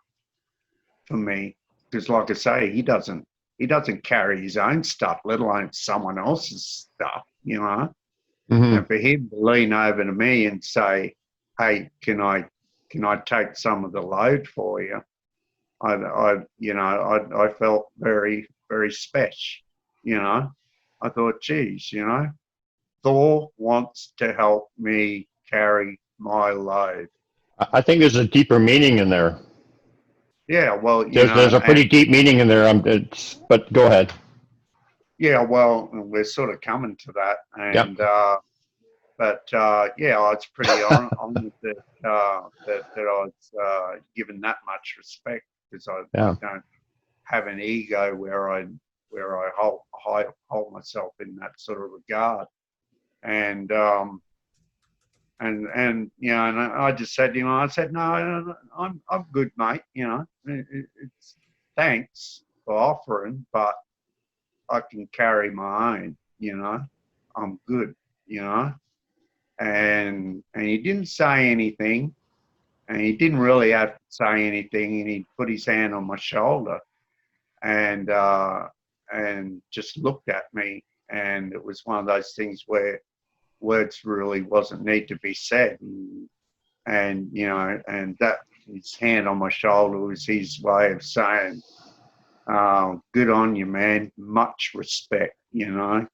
for me, because like I say, he doesn't carry his own stuff, let alone someone else's stuff, you know. And for him to lean over to me and say, "Hey, can I take some of the load for you?" I felt very, very special, you know. I thought, geez, you know, Thor wants to help me carry my load. I think there's a deeper meaning in there. Yeah, well, There's a pretty deep meaning in there. But go ahead. yeah, well, we're sort of coming to that, and but yeah, I was pretty honored that I was given that much respect, because I don't have an ego where I hold myself in that sort of regard, and you know, and I just said, you know, I said, no, I'm good, mate. You know, it's thanks for offering, but I can carry my own. You know, I'm good. You know, and he didn't say anything, and he didn't really have to say anything, and he put his hand on my shoulder, and just looked at me, and it was one of those things where words really wasn't need to be said, and you know, and that his hand on my shoulder was his way of saying, "Good on you, man. Much respect. You know,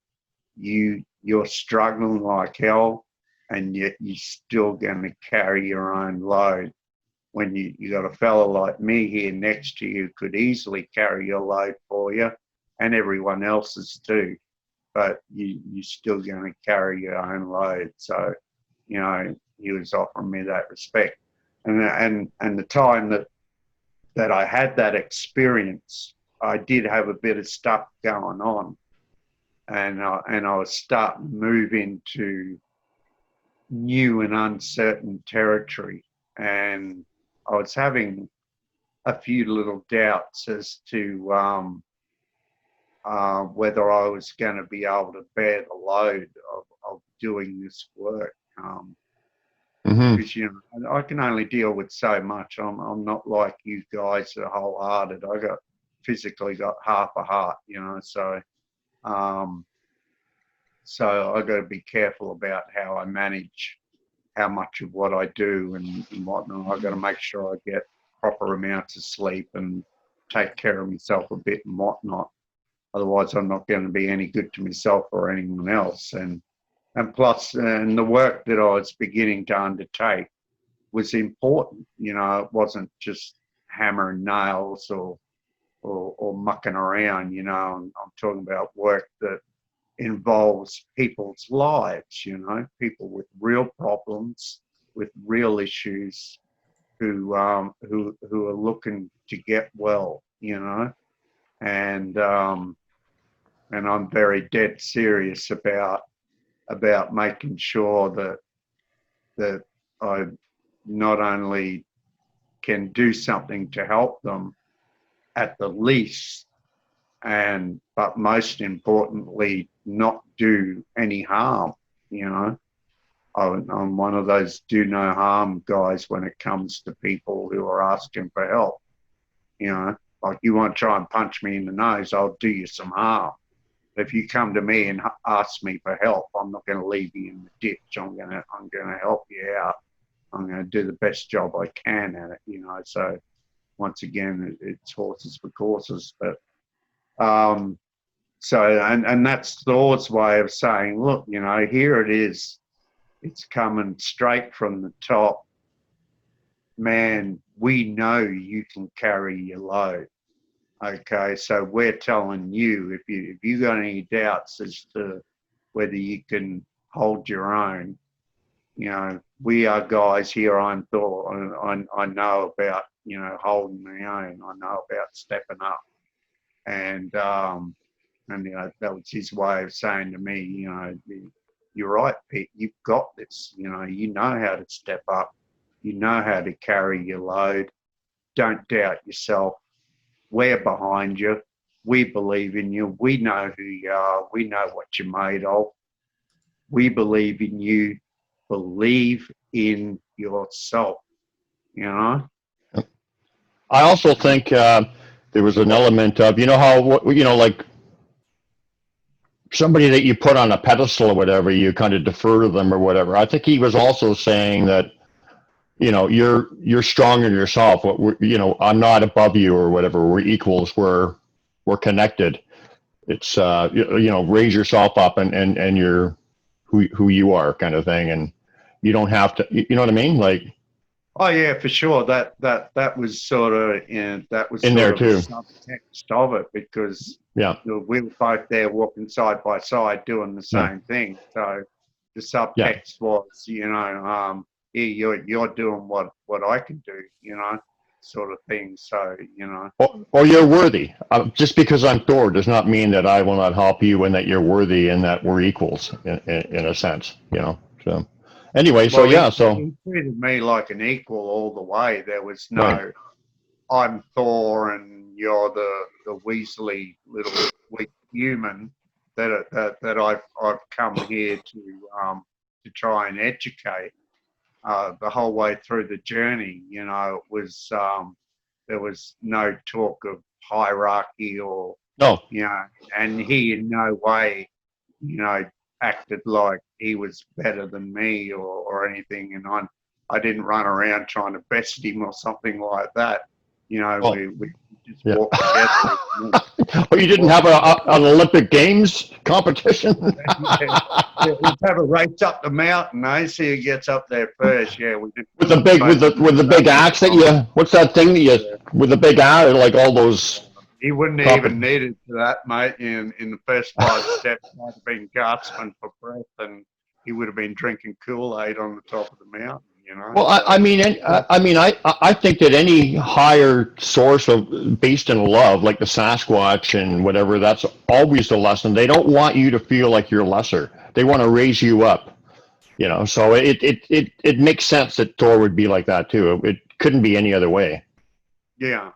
you're struggling like hell, and yet you're still going to carry your own load. When you got a fella like me here next to you, could easily carry your load for you, and everyone else's too. But you're still going to carry your own load." So, you know, he was offering me that respect, and the time that I had that experience, I did have a bit of stuff going on, and I was starting to move into new and uncertain territory, and I was having a few little doubts as to whether I was going to be able to bear the load of doing this work. Mm-hmm. Because I can only deal with so much. I'm not like you guys that are wholehearted. I physically got half a heart, So so I got to be careful about how I manage how much of what I do and whatnot. I got to make sure I get proper amounts of sleep and take care of myself a bit and whatnot. Otherwise, I'm not going to be any good to myself or anyone else. And plus, and the work that I was beginning to undertake was important. It wasn't just hammering nails or mucking around. I'm talking about work that involves people's lives. People with real problems, with real issues, who are looking to get well. And I'm very dead serious about making sure that I not only can do something to help them at the least, but most importantly, not do any harm. I'm one of those do no harm guys when it comes to people who are asking for help. Like you want to try and punch me in the nose, I'll do you some harm. If you come to me and ask me for help, I'm not going to leave you in the ditch. I'm going to help you out. I'm going to do the best job I can at it. So once again, it's horses for courses. But so and that's Thor's way of saying, look, here it is. It's coming straight from the top. Man, we know you can carry your load. Okay, so we're telling you, if you got any doubts as to whether you can hold your own, we are guys here on Thor. I know about holding my own. I know about stepping up, and that was his way of saying to me, you're right, Pete. You've got this. You know how to step up. You know how to carry your load. Don't doubt yourself. We're behind you. We believe in you. We know who you are. We know what you're made of. We believe in you. Believe in yourself. I also think there was an element of, like somebody that you put on a pedestal or whatever, you kind of defer to them or whatever. I think he was also saying that, you're strong in yourself. I'm not above you or whatever. We're equals. We're connected. It's raise yourself up and you're who you are, kind of thing. And you don't have to. You know what I mean? Like. Oh yeah, for sure. That was sort of that was in sort there of too. The subtext of it, because we were both there walking side by side doing the same thing. So the subtext was, you're doing what I can do, sort of thing. So or you're worthy. Just because I'm Thor does not mean that I will not help you and that you're worthy and that we're equals in a sense. So. Anyway, he treated me like an equal all the way. There was no, I'm Thor and you're the Weasley little weak human that I've come here to try and educate. The whole way through the journey, it was there was no talk of hierarchy or and he in no way, acted like he was better than me or anything, and I didn't run around trying to best him or something like that. We just walked together. Oh, you didn't have an Olympic Games competition? Let's have a race up the mountain. I see who gets up there first. Yeah, we did. With the big axe that you, what's that thing that you, with the big axe, like all those. He wouldn't have even needed that, mate. In the first 5 steps, might have been gasping for breath, and he would have been drinking Kool-Aid on the top of the mountain. Well, I think that any higher source based in love, like the SASQUATCH and whatever, that's always the lesson. They don't want you to feel like you're lesser. They want to raise you up. So it makes sense that Thor would be like that too. It couldn't be any other way. Yeah.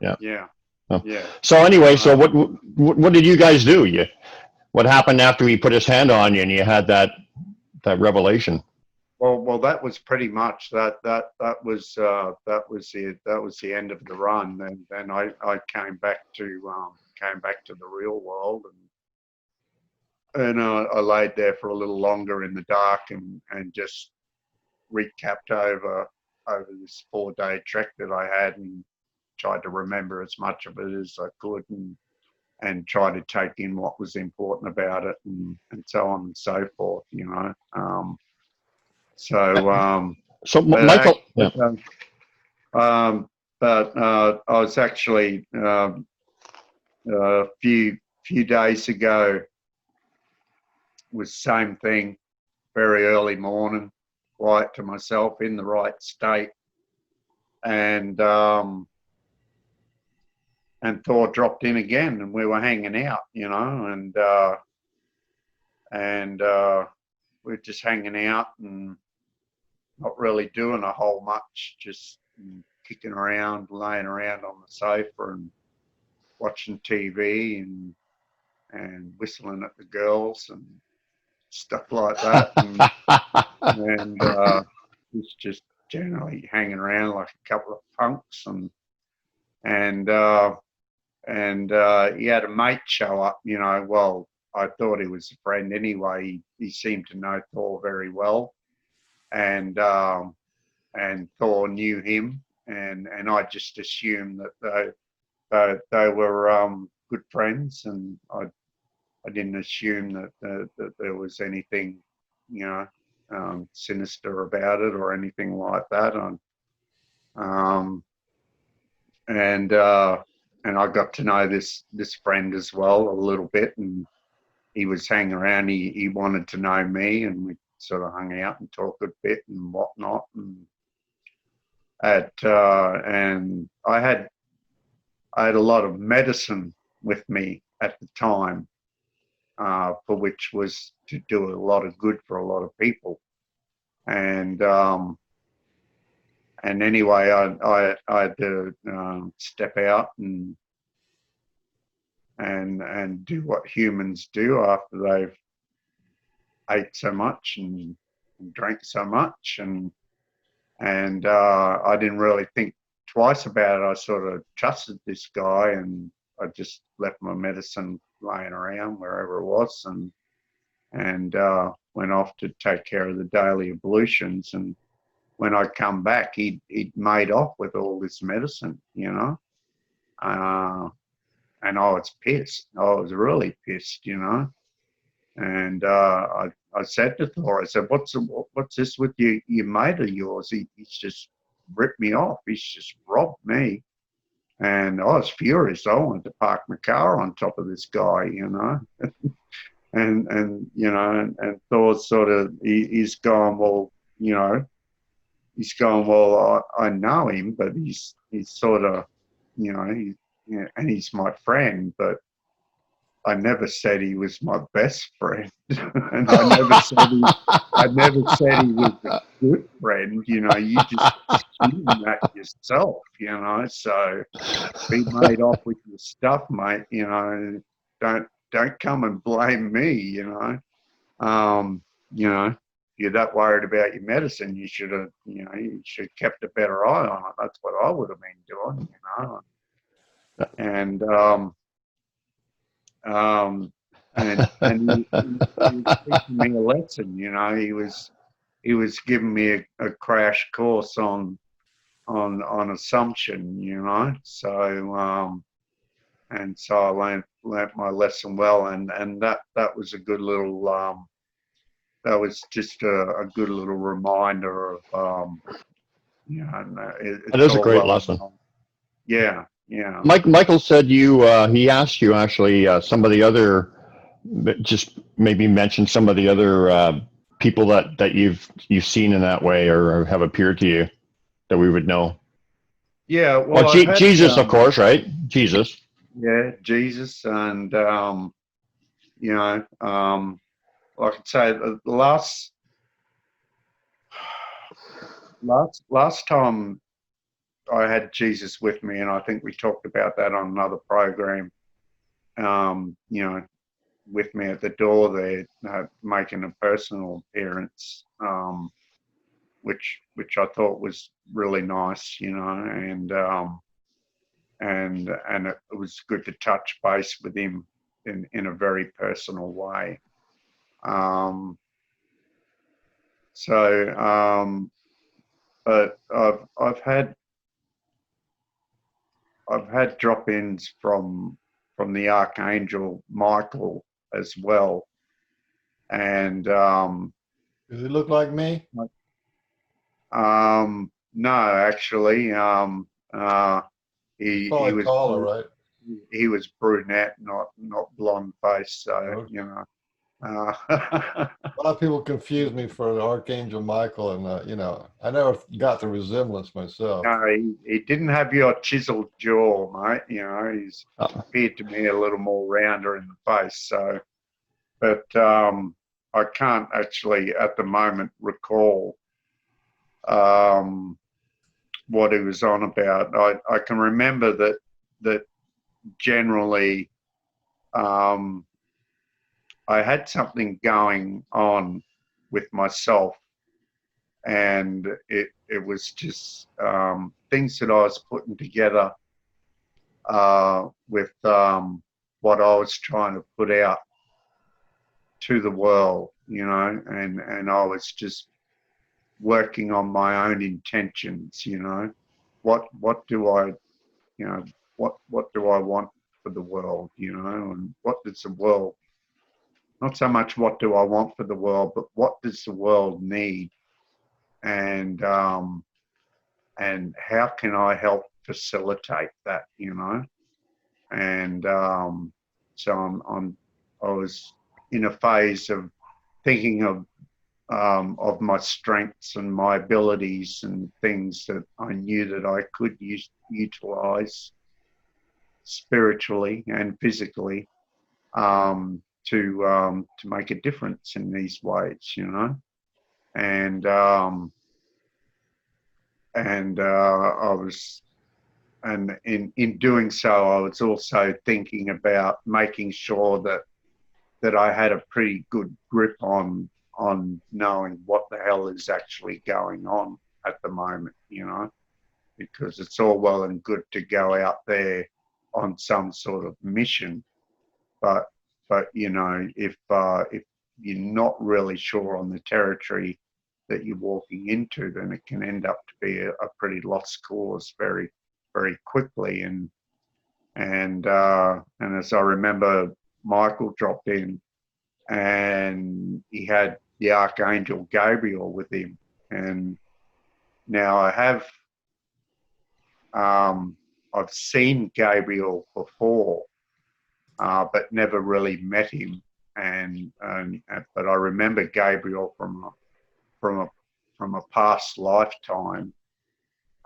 Yeah. So anyway, so what did you guys do? What happened after he put his hand on you and you had that revelation? Well, that was pretty much that was the end of the run. Then I came back to the real world, and I laid there for a little longer in the dark and just recapped over this 4-day trek that I had and tried to remember as much of it as I could and try to take in what was important about it and so on and so forth, you know. So But Michael, yeah. I was actually a few days ago was same thing, very early morning, quiet to myself in the right state, and Thor dropped in again, and we were hanging out, you know, and we're just hanging out and not really doing a whole much, just kicking around, laying around on the sofa and watching TV and whistling at the girls and stuff like that, and it's just generally hanging around like a couple of punks, and he had a mate show up, you know. Well, I thought he was a friend anyway. He seemed to know Thor very well, and Thor knew him, and I just assumed that they were good friends, and I didn't assume that there was anything, you know, sinister about it or anything like that. And I got to know this friend as well a little bit, and he was hanging around. He wanted to know me, and we sort of hung out and talked a bit and whatnot. And I had a lot of medicine with me at the time, for which was to do a lot of good for a lot of people. And anyway, I had to step out and do what humans do after they've ate so much and drank so much, and I didn't really think twice about it. I sort of trusted this guy, and I just left my medicine laying around wherever it was, and went off to take care of the daily ablutions. And when I come back, he'd made off with all this medicine, you know. And I was pissed. I was really pissed, you know. And I said to Thor, I said, what's this with your mate of yours? He's just ripped me off. He's just robbed me. And I was furious. I wanted to park my car on top of this guy, you know. and you know, and Thor's sort of, he's gone, well, you know, I know him, but he's sort of, you know, and he's my friend, but I never said he was my best friend, and I never said he was a good friend. You know, you just assume that yourself. You know, so be made off with your stuff, mate. You know, don't come and blame me. You know, if you're that worried about your medicine, you should have kept a better eye on it. That's what I would have been doing. You know, and he was teaching me a lesson. You know, he was giving me a crash course on assumption. You know, so so I learnt my lesson well, and that was a good little that was just a good little reminder of you know, That is it's a all great well. lesson. Yeah. Michael said he asked you actually some of the other, just maybe mention some of the other people that you've seen in that way or have appeared to you that we would know. Yeah. Well, Well, Jesus, of course, right? Jesus. Yeah, Jesus, and you know, like I say, the last time I had Jesus with me, and I think we talked about that on another program. You know, with me at the door there, making a personal appearance, which I thought was really nice, you know, and it was good to touch base with him in a very personal way. But I've had drop-ins from the Archangel Michael as well, and Does he look like me? no, actually, he Probably was taller, right? he was brunette, not blonde face, so Okay. you know. A lot of people confuse me for Archangel Michael, and you know, I never got the resemblance myself. No, he didn't have your chiseled jaw, mate. You know, he's appeared to me a little more rounder in the face. So, but I can't actually at the moment recall what he was on about. I can remember that generally I had something going on with myself, and it was just things that I was putting together with what I was trying to put out to the world, you know, and I was just working on my own intentions, you know. What do I, you know, what do I want for the world, you know, and what does the world, not so much what do I want for the world, but what does the world need, and how can I help facilitate that, you know? And so I was in a phase of thinking of my strengths and my abilities and things that I knew that I could utilize spiritually and physically to make a difference in these ways, you know. And I was, and in doing so, I was also thinking about making sure that I had a pretty good grip on knowing what the hell is actually going on at the moment, you know, because it's all well and good to go out there on some sort of mission, but you know, if you're not really sure on the territory that you're walking into, then it can end up to be a pretty lost cause very quickly. And as I remember, Michael dropped in, and he had the Archangel Gabriel with him. And now I've seen Gabriel before, but never really met him. But I remember Gabriel from a past lifetime,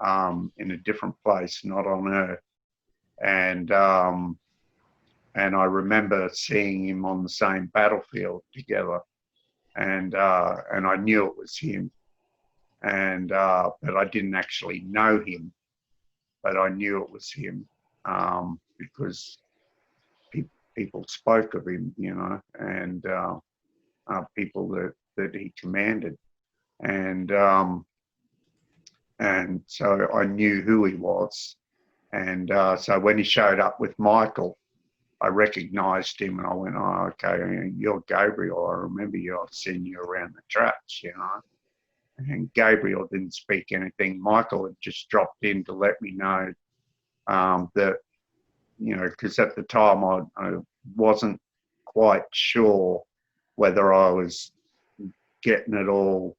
in a different place, not on Earth. And I remember seeing him on the same battlefield together, and I knew it was him, and but I didn't actually know him, but I knew it was him, because people spoke of him, you know, and people that he commanded, and so I knew who he was, and so when he showed up with Michael, I recognized him, and I went, "Oh, okay, you're Gabriel. I remember you. I've seen you around the traps, you know." And Gabriel didn't speak anything. Michael had just dropped in to let me know that, you know, because at the time I wasn't quite sure whether I was getting it all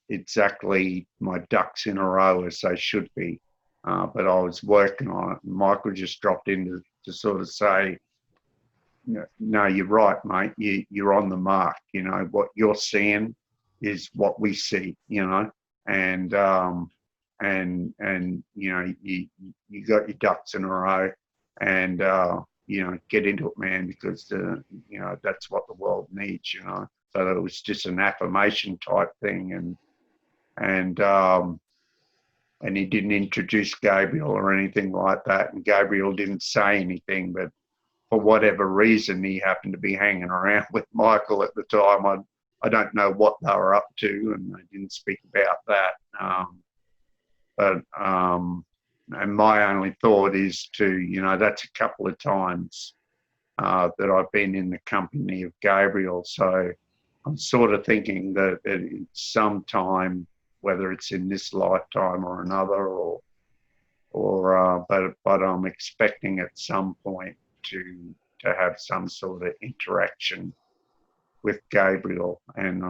exactly, my ducks in a row as they should be. But I was working on it. And Michael just dropped in to sort of say, "No, you're right, mate. You're on the mark. You know, what you're seeing is what we see, you know, and you know, you got your ducks in a row, and you know, get into it, man, because you know, that's what the world needs, you know." So it was just an affirmation type thing, and and he didn't introduce Gabriel or anything like that. And Gabriel didn't say anything, but for whatever reason, he happened to be hanging around with Michael at the time. I don't know what they were up to, and they didn't speak about that. And my only thought is to, that's a couple of times that I've been in the company of Gabriel. So I'm sort of thinking that it's some time, whether it's in this lifetime or another, but I'm expecting at some point to have some sort of interaction with Gabriel, and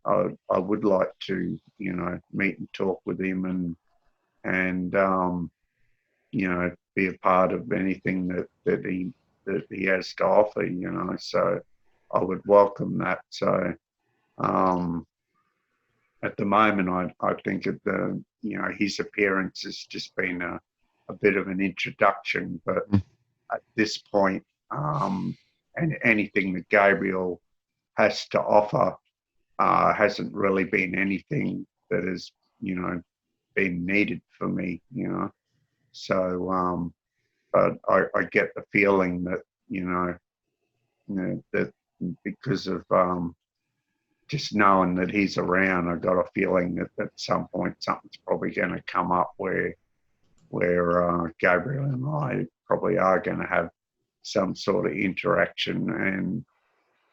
I would like to, meet and talk with him and be a part of anything that he has to offer, So I would welcome that. So at the moment, I think that his appearance has just been a bit of an introduction, but at this point, and anything that Gabriel has to offer hasn't really been anything that has, been needed for me, So, but I get the feeling that, that because of just knowing that he's around, I got a feeling that at some point something's probably going to come up where Gabriel and I probably are going to have some sort of interaction,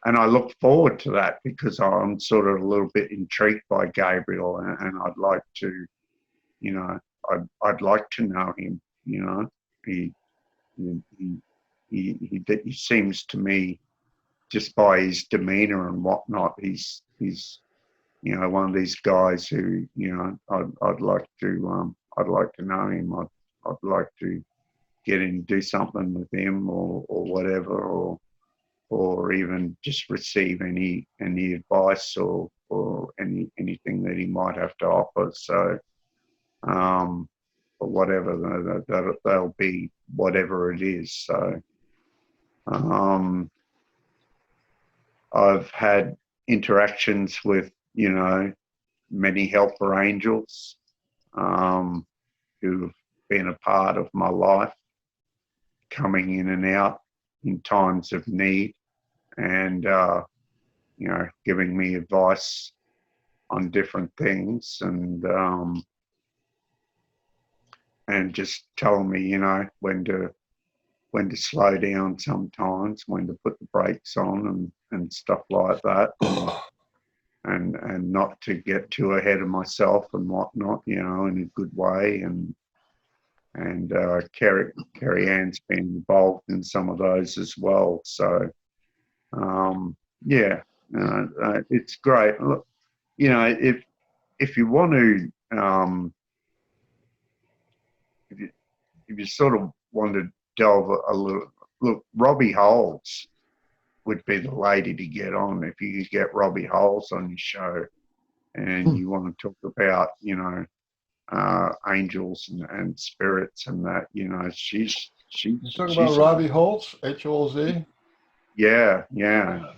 and I look forward to that because I'm sort of a little bit intrigued by Gabriel, and I'd like to, I'd like to know him. He seems to me, just by his demeanour and whatnot, he's one of these guys who I'd like to know him. I'd like to get in and do something with him or whatever, or even just receive any advice or anything that he might have to offer. So, but whatever, that'll be whatever it is. So, I've had interactions with, many helper angels who've been a part of my life, coming in and out in times of need, and giving me advice on different things, and just telling me, when to slow down sometimes, when to put the brakes on and stuff like that, and not to get too ahead of myself and whatnot, in a good way, and Carrie Ann's been involved in some of those as well. So, it's great. Look, if you want to, if you sort of want to delve a little, look, Robbie Holes would be the lady to get on. If you could get Robbie Holes on your show, and you want to talk about, angels and spirits and that, she's You talking about Robbie Holtz, Holz? Yeah.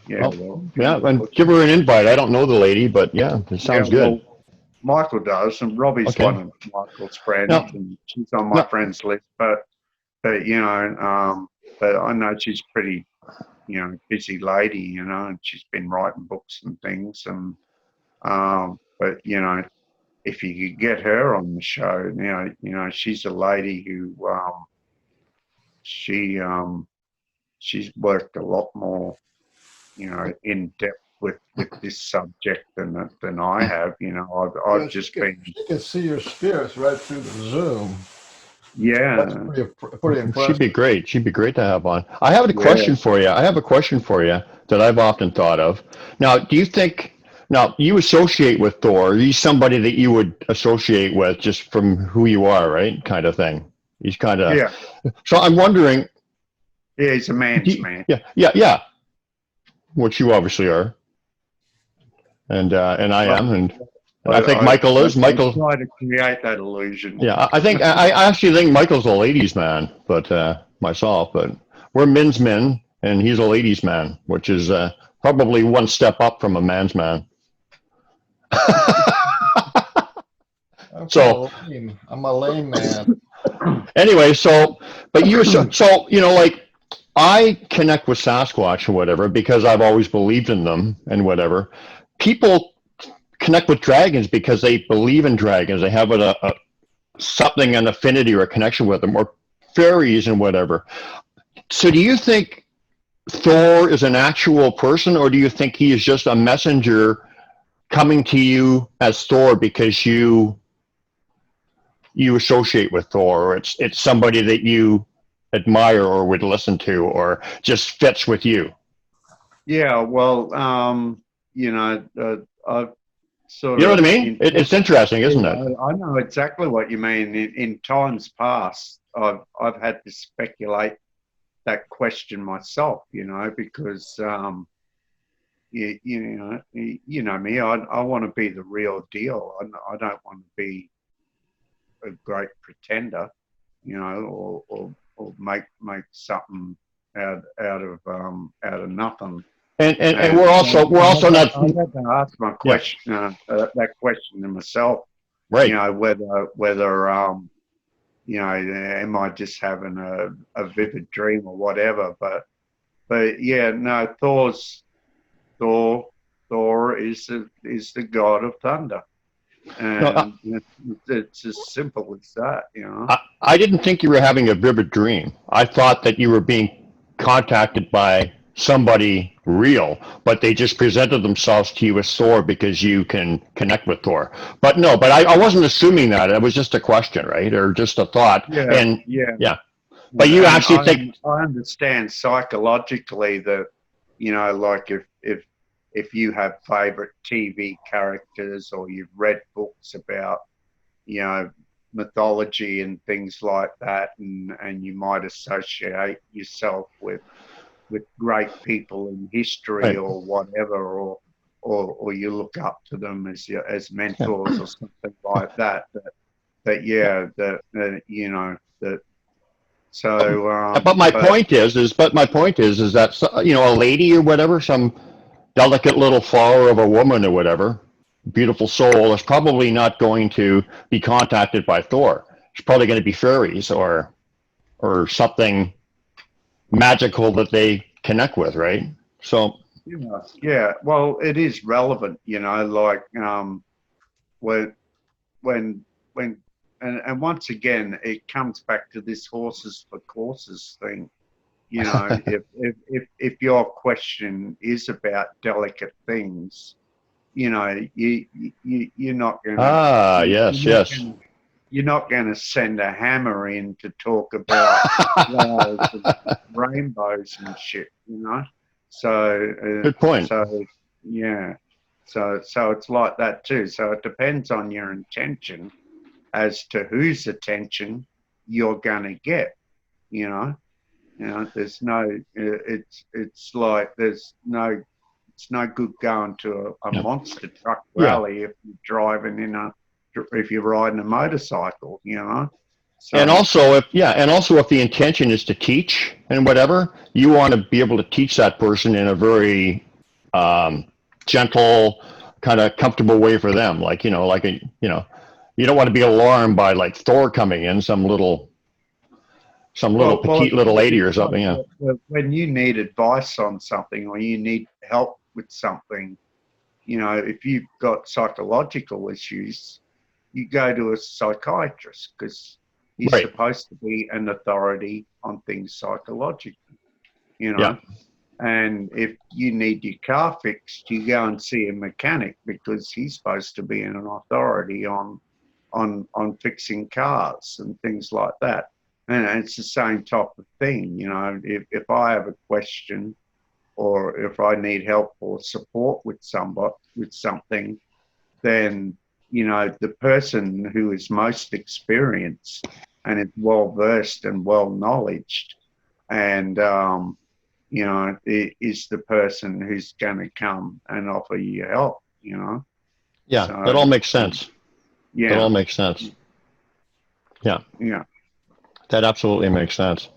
Well, And give her an invite. I don't know the lady, but yeah, it sounds good. Well, Michael does, and Robbie's Okay. one of Michael's friends, and she's on my friends list. But but I know she's pretty, busy lady, and she's been writing books and things, and but if you could get her on the show, she's a lady who she's worked a lot more, in depth with this subject than I have. I've just been. You can see your spirits right through the Zoom. Yeah. That's pretty impressive. She'd be great. She'd be great to have on. I have a question for you. That I've often thought of. Now, do you think? Now, you associate with Thor. He's somebody that you would associate with just from who you are, right? Kind of thing. He's kind of. Yeah. So I'm wondering. Yeah, he's a man's man. Yeah. Which you obviously are. And I am, and I think Michael is. Michael try to create that illusion. Yeah, I actually think Michael's a ladies' man, but myself, but we're men's men, and he's a ladies' man, which is probably one step up from a man's man. So I'm a lame man. anyway, but like I connect with Sasquatch or whatever because I've always believed in them and whatever. People connect with dragons because they believe in dragons. They have something, an affinity or a connection with them, or fairies and whatever. So do you think Thor is an actual person, or do you think he is just a messenger coming to you as Thor because you associate with Thor, or it's somebody that you admire or would listen to, or just fits with you? Yeah, well, I've sort You know of, what I mean? It's interesting, isn't it? I know exactly what you mean. In times past, I've had to speculate that question myself, because you know me. I want to be the real deal. I don't want to be a great pretender, or make something out of nothing. And we're also not I had to ask my question, that question to myself. right. Whether am I just having a vivid dream or whatever? But yeah, no. Thor is the god of thunder, and it's as simple as that. I didn't think you were having a vivid dream. I thought that you were being contacted by somebody real, but they just presented themselves to you as Thor because you can connect with Thor. But no, I wasn't assuming that. It was just a question, right? Or just a thought. Yeah, And yeah. But you actually think I understand psychologically that, like if you have favorite TV characters or you've read books about, mythology and things like that, and you might associate yourself with great people in history, right. or whatever, or you look up to them as mentors or something like that. So. But my point is that a lady or whatever, some delicate little flower of a woman or whatever, beautiful soul, is probably not going to be contacted by Thor. It's probably going to be fairies or something magical that they connect with, right? So Yeah. Well, it is relevant, like when and once again it comes back to this horses for courses thing. If your question is about delicate things, you're not going to. yes. You're not going to send a hammer in to talk about flowers and rainbows and shit, So Good point. So yeah, so it's like that too. So it depends on your intention as to whose attention you're going to get. There's no. It's like there's no. It's no good going to a monster truck rally if you're driving if you're riding a motorcycle, So, and also if the intention is to teach and whatever, you want to be able to teach that person in a very gentle, kind of comfortable way for them. Like, you don't want to be alarmed by like Thor coming in, some little petite little lady or something. Yeah. When you need advice on something or you need help with something, if you've got psychological issues, you go to a psychiatrist because he's supposed to be an authority on things psychologically, Yeah. And if you need your car fixed, you go and see a mechanic because he's supposed to be an authority on fixing cars and things like that. And it's the same type of thing, if I have a question or if I need help or support with something, then the person who is most experienced and is well versed and well knowledged, and is the person who's going to come and offer you help. Yeah, so, that all makes sense. Yeah, that all makes sense. Yeah, that absolutely makes sense.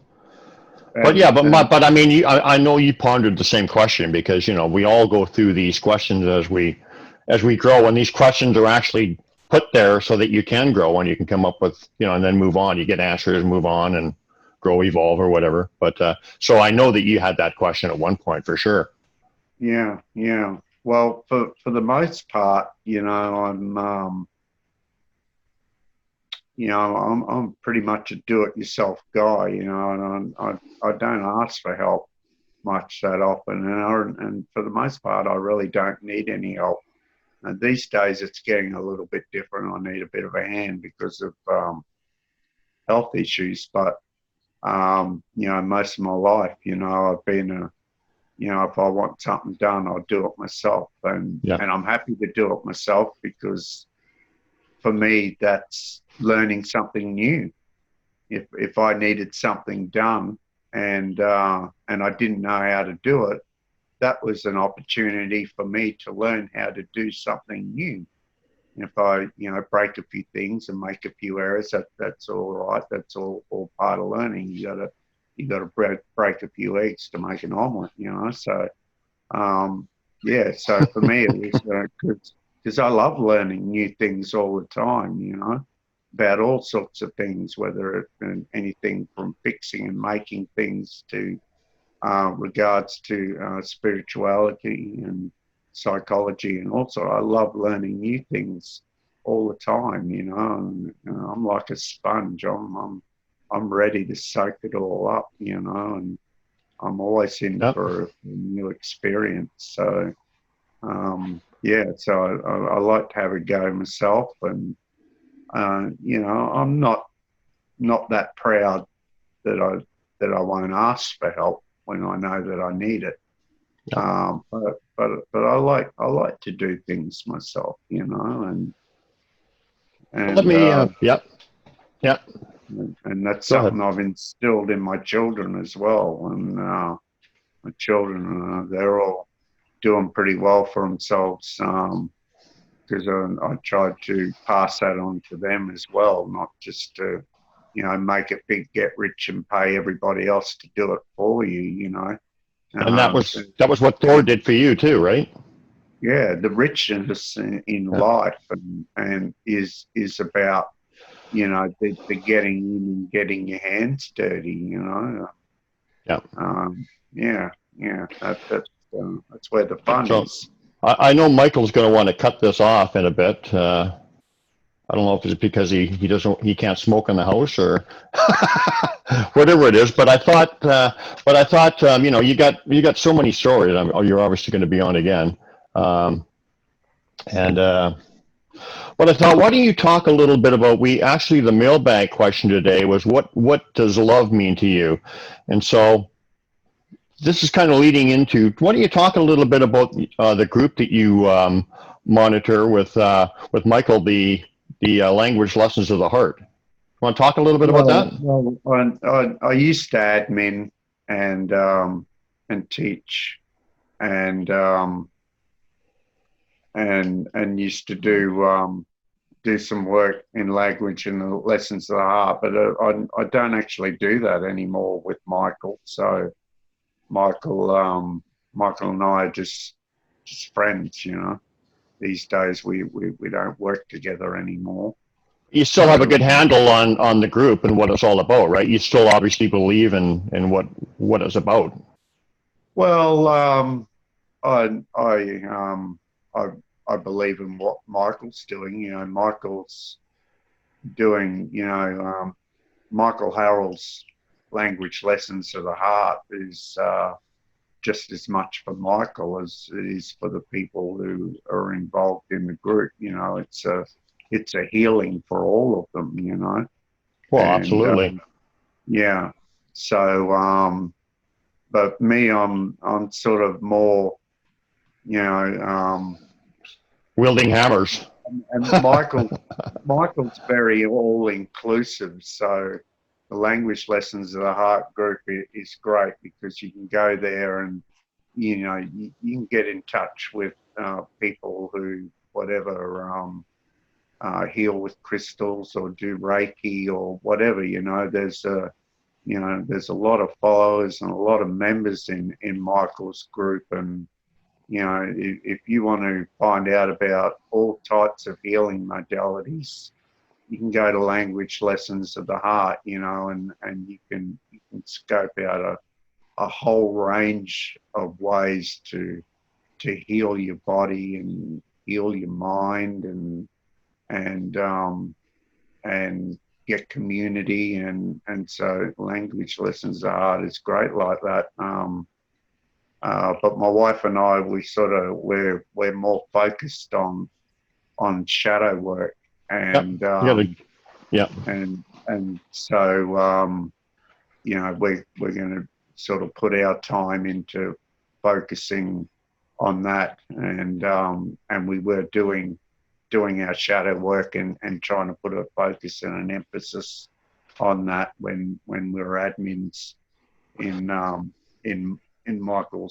But I mean, I know you pondered the same question because we all go through these questions as we grow, and these questions are actually put there so that you can grow and you can come up with, and then move on. You get answers, move on, and grow, evolve, or whatever. But so I know that you had that question at one point for sure. Yeah, yeah. Well, for the most part, I'm pretty much a do-it-yourself guy, and I don't ask for help much that often, and for the most part, I really don't need any help. And these days, it's getting a little bit different. I need a bit of a hand because of health issues, but most of my life, I've been if I want something done, I'll do it myself, and I'm happy to do it myself because for me, that's learning something new. If I needed something done and I didn't know how to do it, that was an opportunity for me to learn how to do something new. If I, break a few things and make a few errors, that's all right. That's all part of learning. You gotta break a few eggs to make an omelette, So, so for me, it was because I love learning new things all the time, about all sorts of things, whether it's anything from fixing and making things to regards to spirituality and psychology, and also I love learning new things all the time, and I'm like a sponge. I'm ready to soak it all up, and I'm always in for a new experience. So so I like to have a go myself, and I'm not that proud that I won't ask for help when I know that I need it. But I like to do things myself, and Let me, and that's Go ahead. something I've instilled in my children as well. And my children, they're all doing pretty well for themselves because I tried to pass that on to them as well, not just to, make it big, get rich, and pay everybody else to do it for you, And that was what Thor did for you too, right? Yeah, the richness in life and is about, the getting in and getting your hands dirty, that's where the fun is. I know Michael's going to want to cut this off in a bit. I don't know if it's because he can't smoke in the house or whatever it is. But I thought, you got so many stories. You're obviously going to be on again. But I thought, why don't you talk a little bit about, the mailbag question today was what does love mean to you? And so this is kind of leading into, why don't you talk a little bit about the group that you monitor with Michael, the language lessons of the heart. Want to talk a little bit about that? Well, I used to admin and teach and used to do some work in language and the lessons of the heart, but I don't actually do that anymore with Michael. So Michael and I are just friends, These days we don't work together anymore. You still have a good handle on the group and what it's all about, right? You still obviously believe in what it's about. Well, I believe in what Michael's doing. Michael's doing, Michael Harrell's language lessons of the heart is just as much for Michael as it is for the people who are involved in the group. It's a healing for all of them. Well, absolutely. Yeah. So, but me, I'm sort of more, wielding hammers. And Michael's very all-inclusive. So the language lessons of the heart group is great because you can go there and, you can get in touch with people who, whatever, heal with crystals or do Reiki or whatever, there's a lot of followers and a lot of members in Michael's group, and you know, if you want to find out about all types of healing modalities, you can go to Language Lessons of the Heart, you know, and you can scope out a whole range of ways to heal your body and heal your mind and get community, and so Language Lessons of the Heart is great like that. But my wife and I, we're more focused on shadow work, and and so you know, we're going to sort of put our time into focusing on that, and we were doing our shadow work and trying to put a focus and an emphasis on that when we were admins in Michael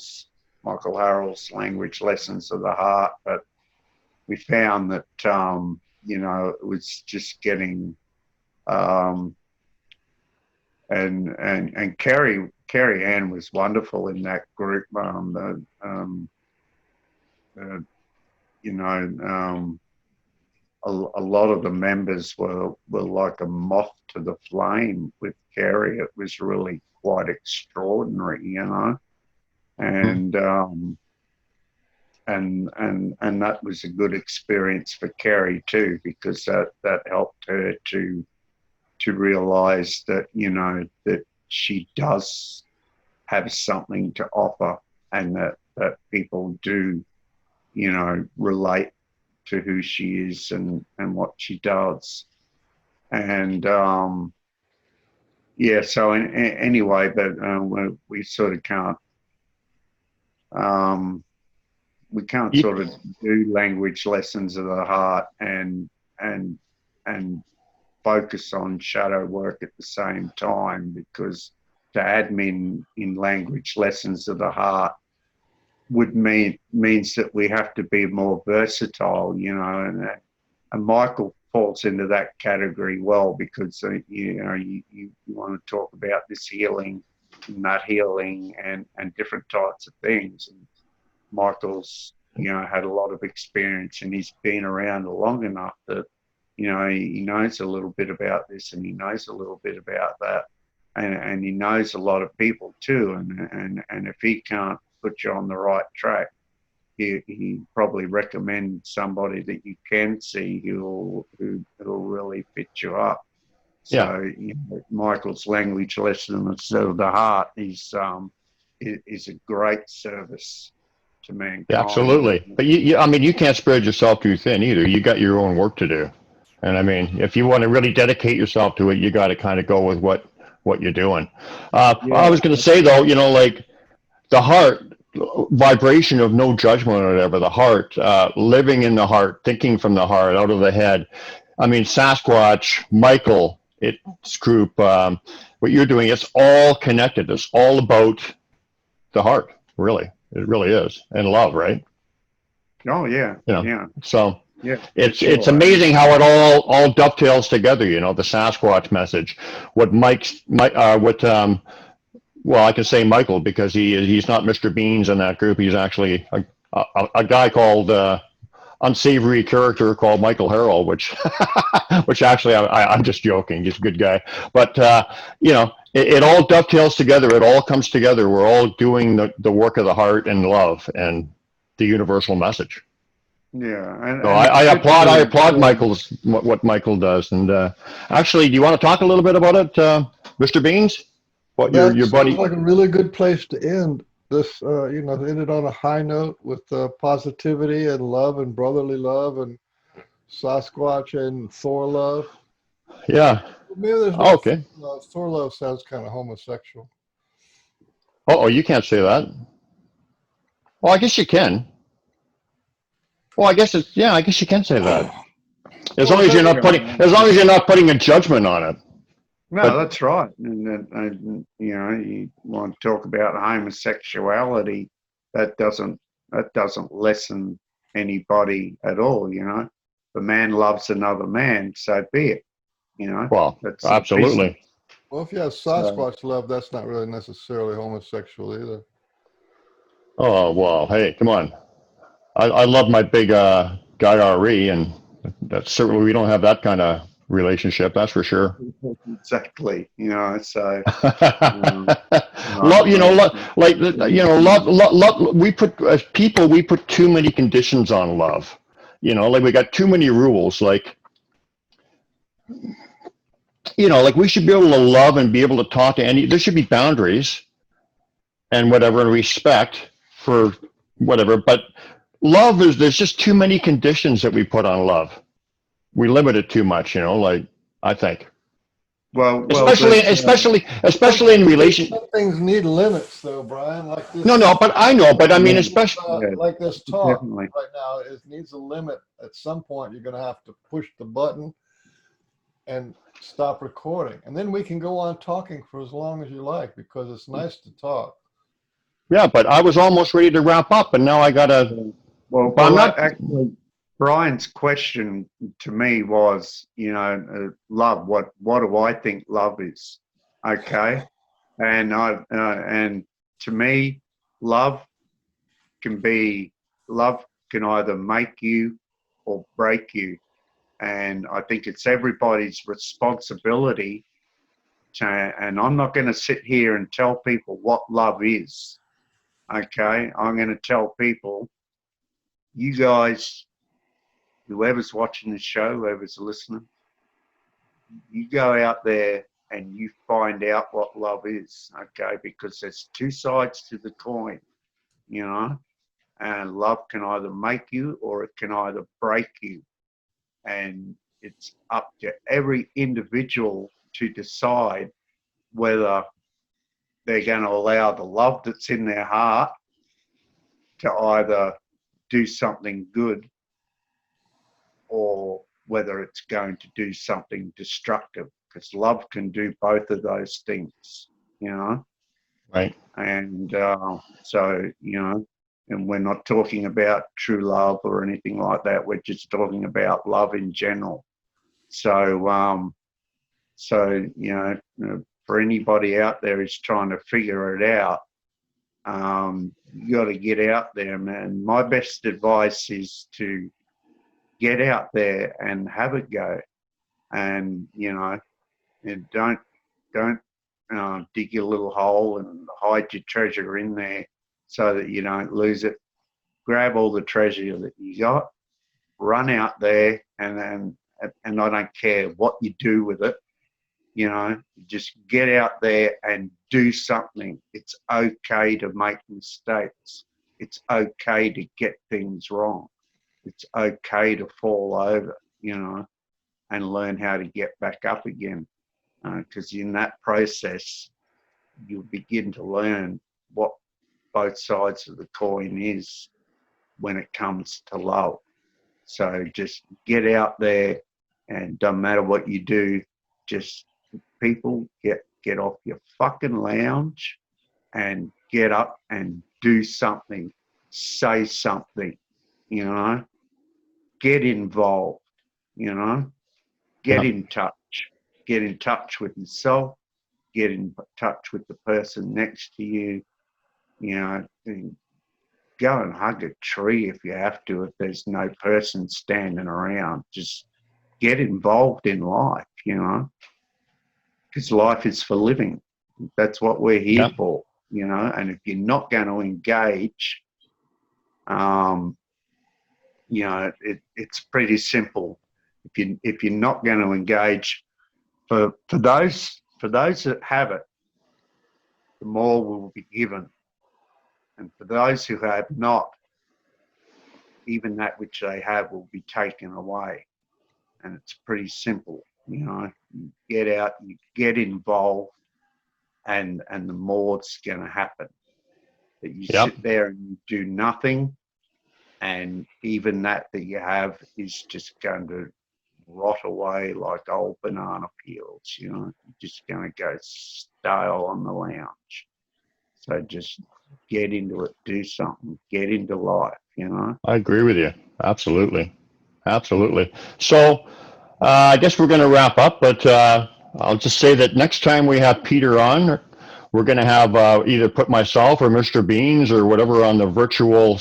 Harrell's Language Lessons of the Heart. But we found that you know, it was just getting and Carrie Ann was wonderful in that group. You know, a lot of the members were like a moth to the flame with Carrie. It was really quite extraordinary, you know, and that was a good experience for Carrie too, because that helped her to realize that, you know, that she does have something to offer, and that people do, you know, relate to who she is and what she does. And yeah, so anyway, but we sort of can't sort of do Language Lessons of the Heart and focus on shadow work at the same time, because to admin in Language Lessons of the Heart means that we have to be more versatile, you know, and Michael falls into that category well, because you know, you want to talk about this healing and that healing and different types of things. And Michael's, you know, had a lot of experience, and he's been around long enough that, you know, he knows a little bit about this and he knows a little bit about that, and he knows a lot of people too. And if he can't put you on the right track, he probably recommend somebody that you can see who'll really fit you up. So, you know, Michael's Language Lessons of the Heart is a great service to mankind. Yeah, absolutely. But I mean, you can't spread yourself too thin either. You got your own work to do. And I mean, if you want to really dedicate yourself to it, you got to kind of go with what you're doing. I was going to say though, you know, like the heart vibration of no judgment or whatever, the heart, living in the heart, thinking from the heart, out of the head. I mean, Sasquatch, Michael, its group, what you're doing, it's all connected. It's all about the heart, really. It really is. And love, right? Oh, yeah. You know, yeah. So yeah, it's amazing how it all dovetails together, you know, the Sasquatch message. Well, I can say Michael because he's not Mr. Beans in that group. He's actually a guy called unsavory character called Michael Harrell, which actually I'm just joking. He's a good guy, but you know, it all dovetails together. It all comes together. We're all doing the work of the heart and love and the universal message. Yeah, so I applaud what Michael does. And actually, do you want to talk a little bit about it, Mr. Beans? What your buddy? Sounds like a really good place to end this. You know, to end it on a high note with positivity and love and brotherly love and Sasquatch and Thor love. Yeah. Maybe there's okay. Thor love sounds kind of homosexual. Oh, you can't say that. Well, I guess you can. Well, I guess you can say that. As long as you're not putting a judgment on it. No, that's right. And you know, you want to talk about homosexuality, that doesn't lessen anybody at all. You know, if a man loves another man, so be it. You know, well, that's absolutely. Well, if you have Sasquatch love, that's not really necessarily homosexual either. Oh well, hey, come on. I love my big guy RE, and that's certainly we don't have that kind of relationship. That's for sure. Exactly. You know, so Love, like love. We put as people, we put too many conditions on love. Like we got too many rules. Like like we should be able to love and be able to talk to any. There should be boundaries and whatever, and respect for whatever. But love is there's just too many conditions that we put on love. We limit it too much. Like I think. well, Especially in relation. Some things need limits, though, Brian. Like this. No, but I know, but I mean, especially. Yeah, like this talk definitely. right now, it needs a limit. At some point, you're going to have to push the button and stop recording, and then we can go on talking for as long as you like because it's nice to talk. Yeah, but I was almost ready to wrap up, and now I gotta. Well, But I'm not. actually, Brian's question to me was, love. What do I think love is? Okay, and to me, love can either make you or break you, and I think it's everybody's responsibility. And I'm not going to sit here and tell people what love is. Okay, I'm going to tell people, you guys, whoever's watching this show, whoever's listening, you go out there and you find out what love is, okay? Because there's two sides to the coin, and love can either make you or it can either break you. And it's up to every individual to decide whether they're going to allow the love that's in their heart to either do something good or whether it's going to do something destructive, because love can do both of those things, Right. And so, and we're not talking about true love or anything like that. We're just talking about love in general. So, for anybody out there who's trying to figure it out, you got to get out there, man. My best advice is to get out there and have a go, and and don't dig your little hole and hide your treasure in there so that you don't lose it. Grab all the treasure that you got, run out there, and I don't care what you do with it. Just get out there and do something. It's okay to make mistakes. It's okay to get things wrong. It's okay to fall over, and learn how to get back up again. Because in that process, you'll begin to learn what both sides of the coin is when it comes to love. So just get out there, and don't matter what you do, just people get off your fucking lounge and get up and do something, say something, get involved, get in touch with yourself, get in touch with the person next to you, and go and hug a tree if you have to, if there's no person standing around. Just get involved in life, because life is for living. That's what we're here for, and if you're not going to engage, it's pretty simple. If you're not going to engage, for those that have it, the more will be given, and for those who have not, even that which they have will be taken away. And it's pretty simple, You get out, you get involved, and the more's going to happen. That you sit there and you do nothing, and even that you have is just going to rot away like old banana peels, You're just going to go stale on the lounge. So just get into it, do something, get into life, I agree with you. Absolutely. So I guess we're going to wrap up, but I'll just say that next time we have Peter on, we're going to have either put myself or Mr. Beans or whatever on the virtual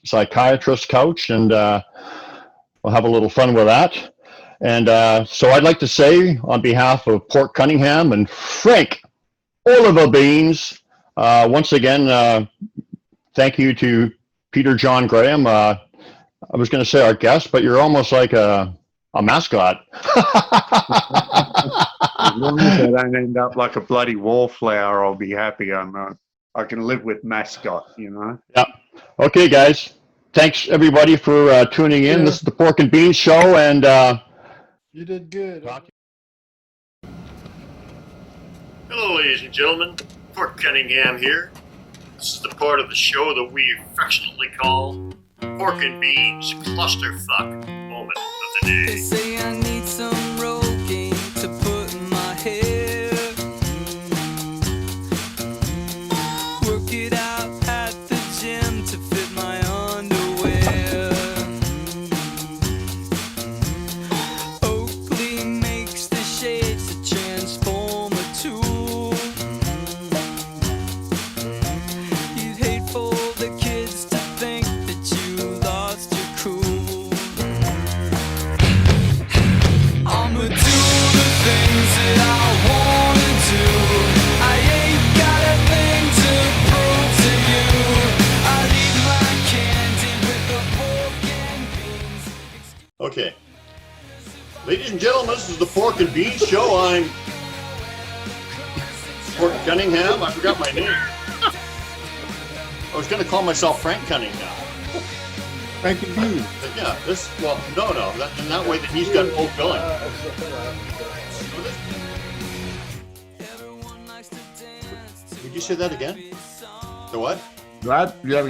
psychiatrist couch, and we'll have a little fun with that. And so I'd like to say, on behalf of Port Cunningham and Frank Oliver Beans, once again, thank you to Peter John Graham. I was going to say our guest, but you're almost like a mascot. As long as I don't end up like a bloody wallflower, I'll be happy. I can live with mascot, you know. Yeah. Okay, guys. Thanks everybody for tuning in. Yeah. This is the Pork and Beans Show, and You did good. Hello, ladies and gentlemen. Port Cunningham here. This is the part of the show that we affectionately call Pork and Beans Clusterfuck Moment of the They Day. say I need some Rogaine to put in my hair. Work it out at the gym to fit my underwear. Oakley makes the shades to transform a tool. You'd hate for the kids to think that you lost your cool. I'ma do the things that I wanna do. I ain't got a thing to prove to you. I leave my candy with the pork and beans. okay. Ladies and gentlemen, this is the Pork and Beans Show. I'm Port Cunningham. I forgot my name. I was going to call myself Frank Cunningham. Frank and Beans. But yeah, this, well, no. In that way that he's got full billing. Everyone likes to dance to Would you say that again? The what? That, yeah,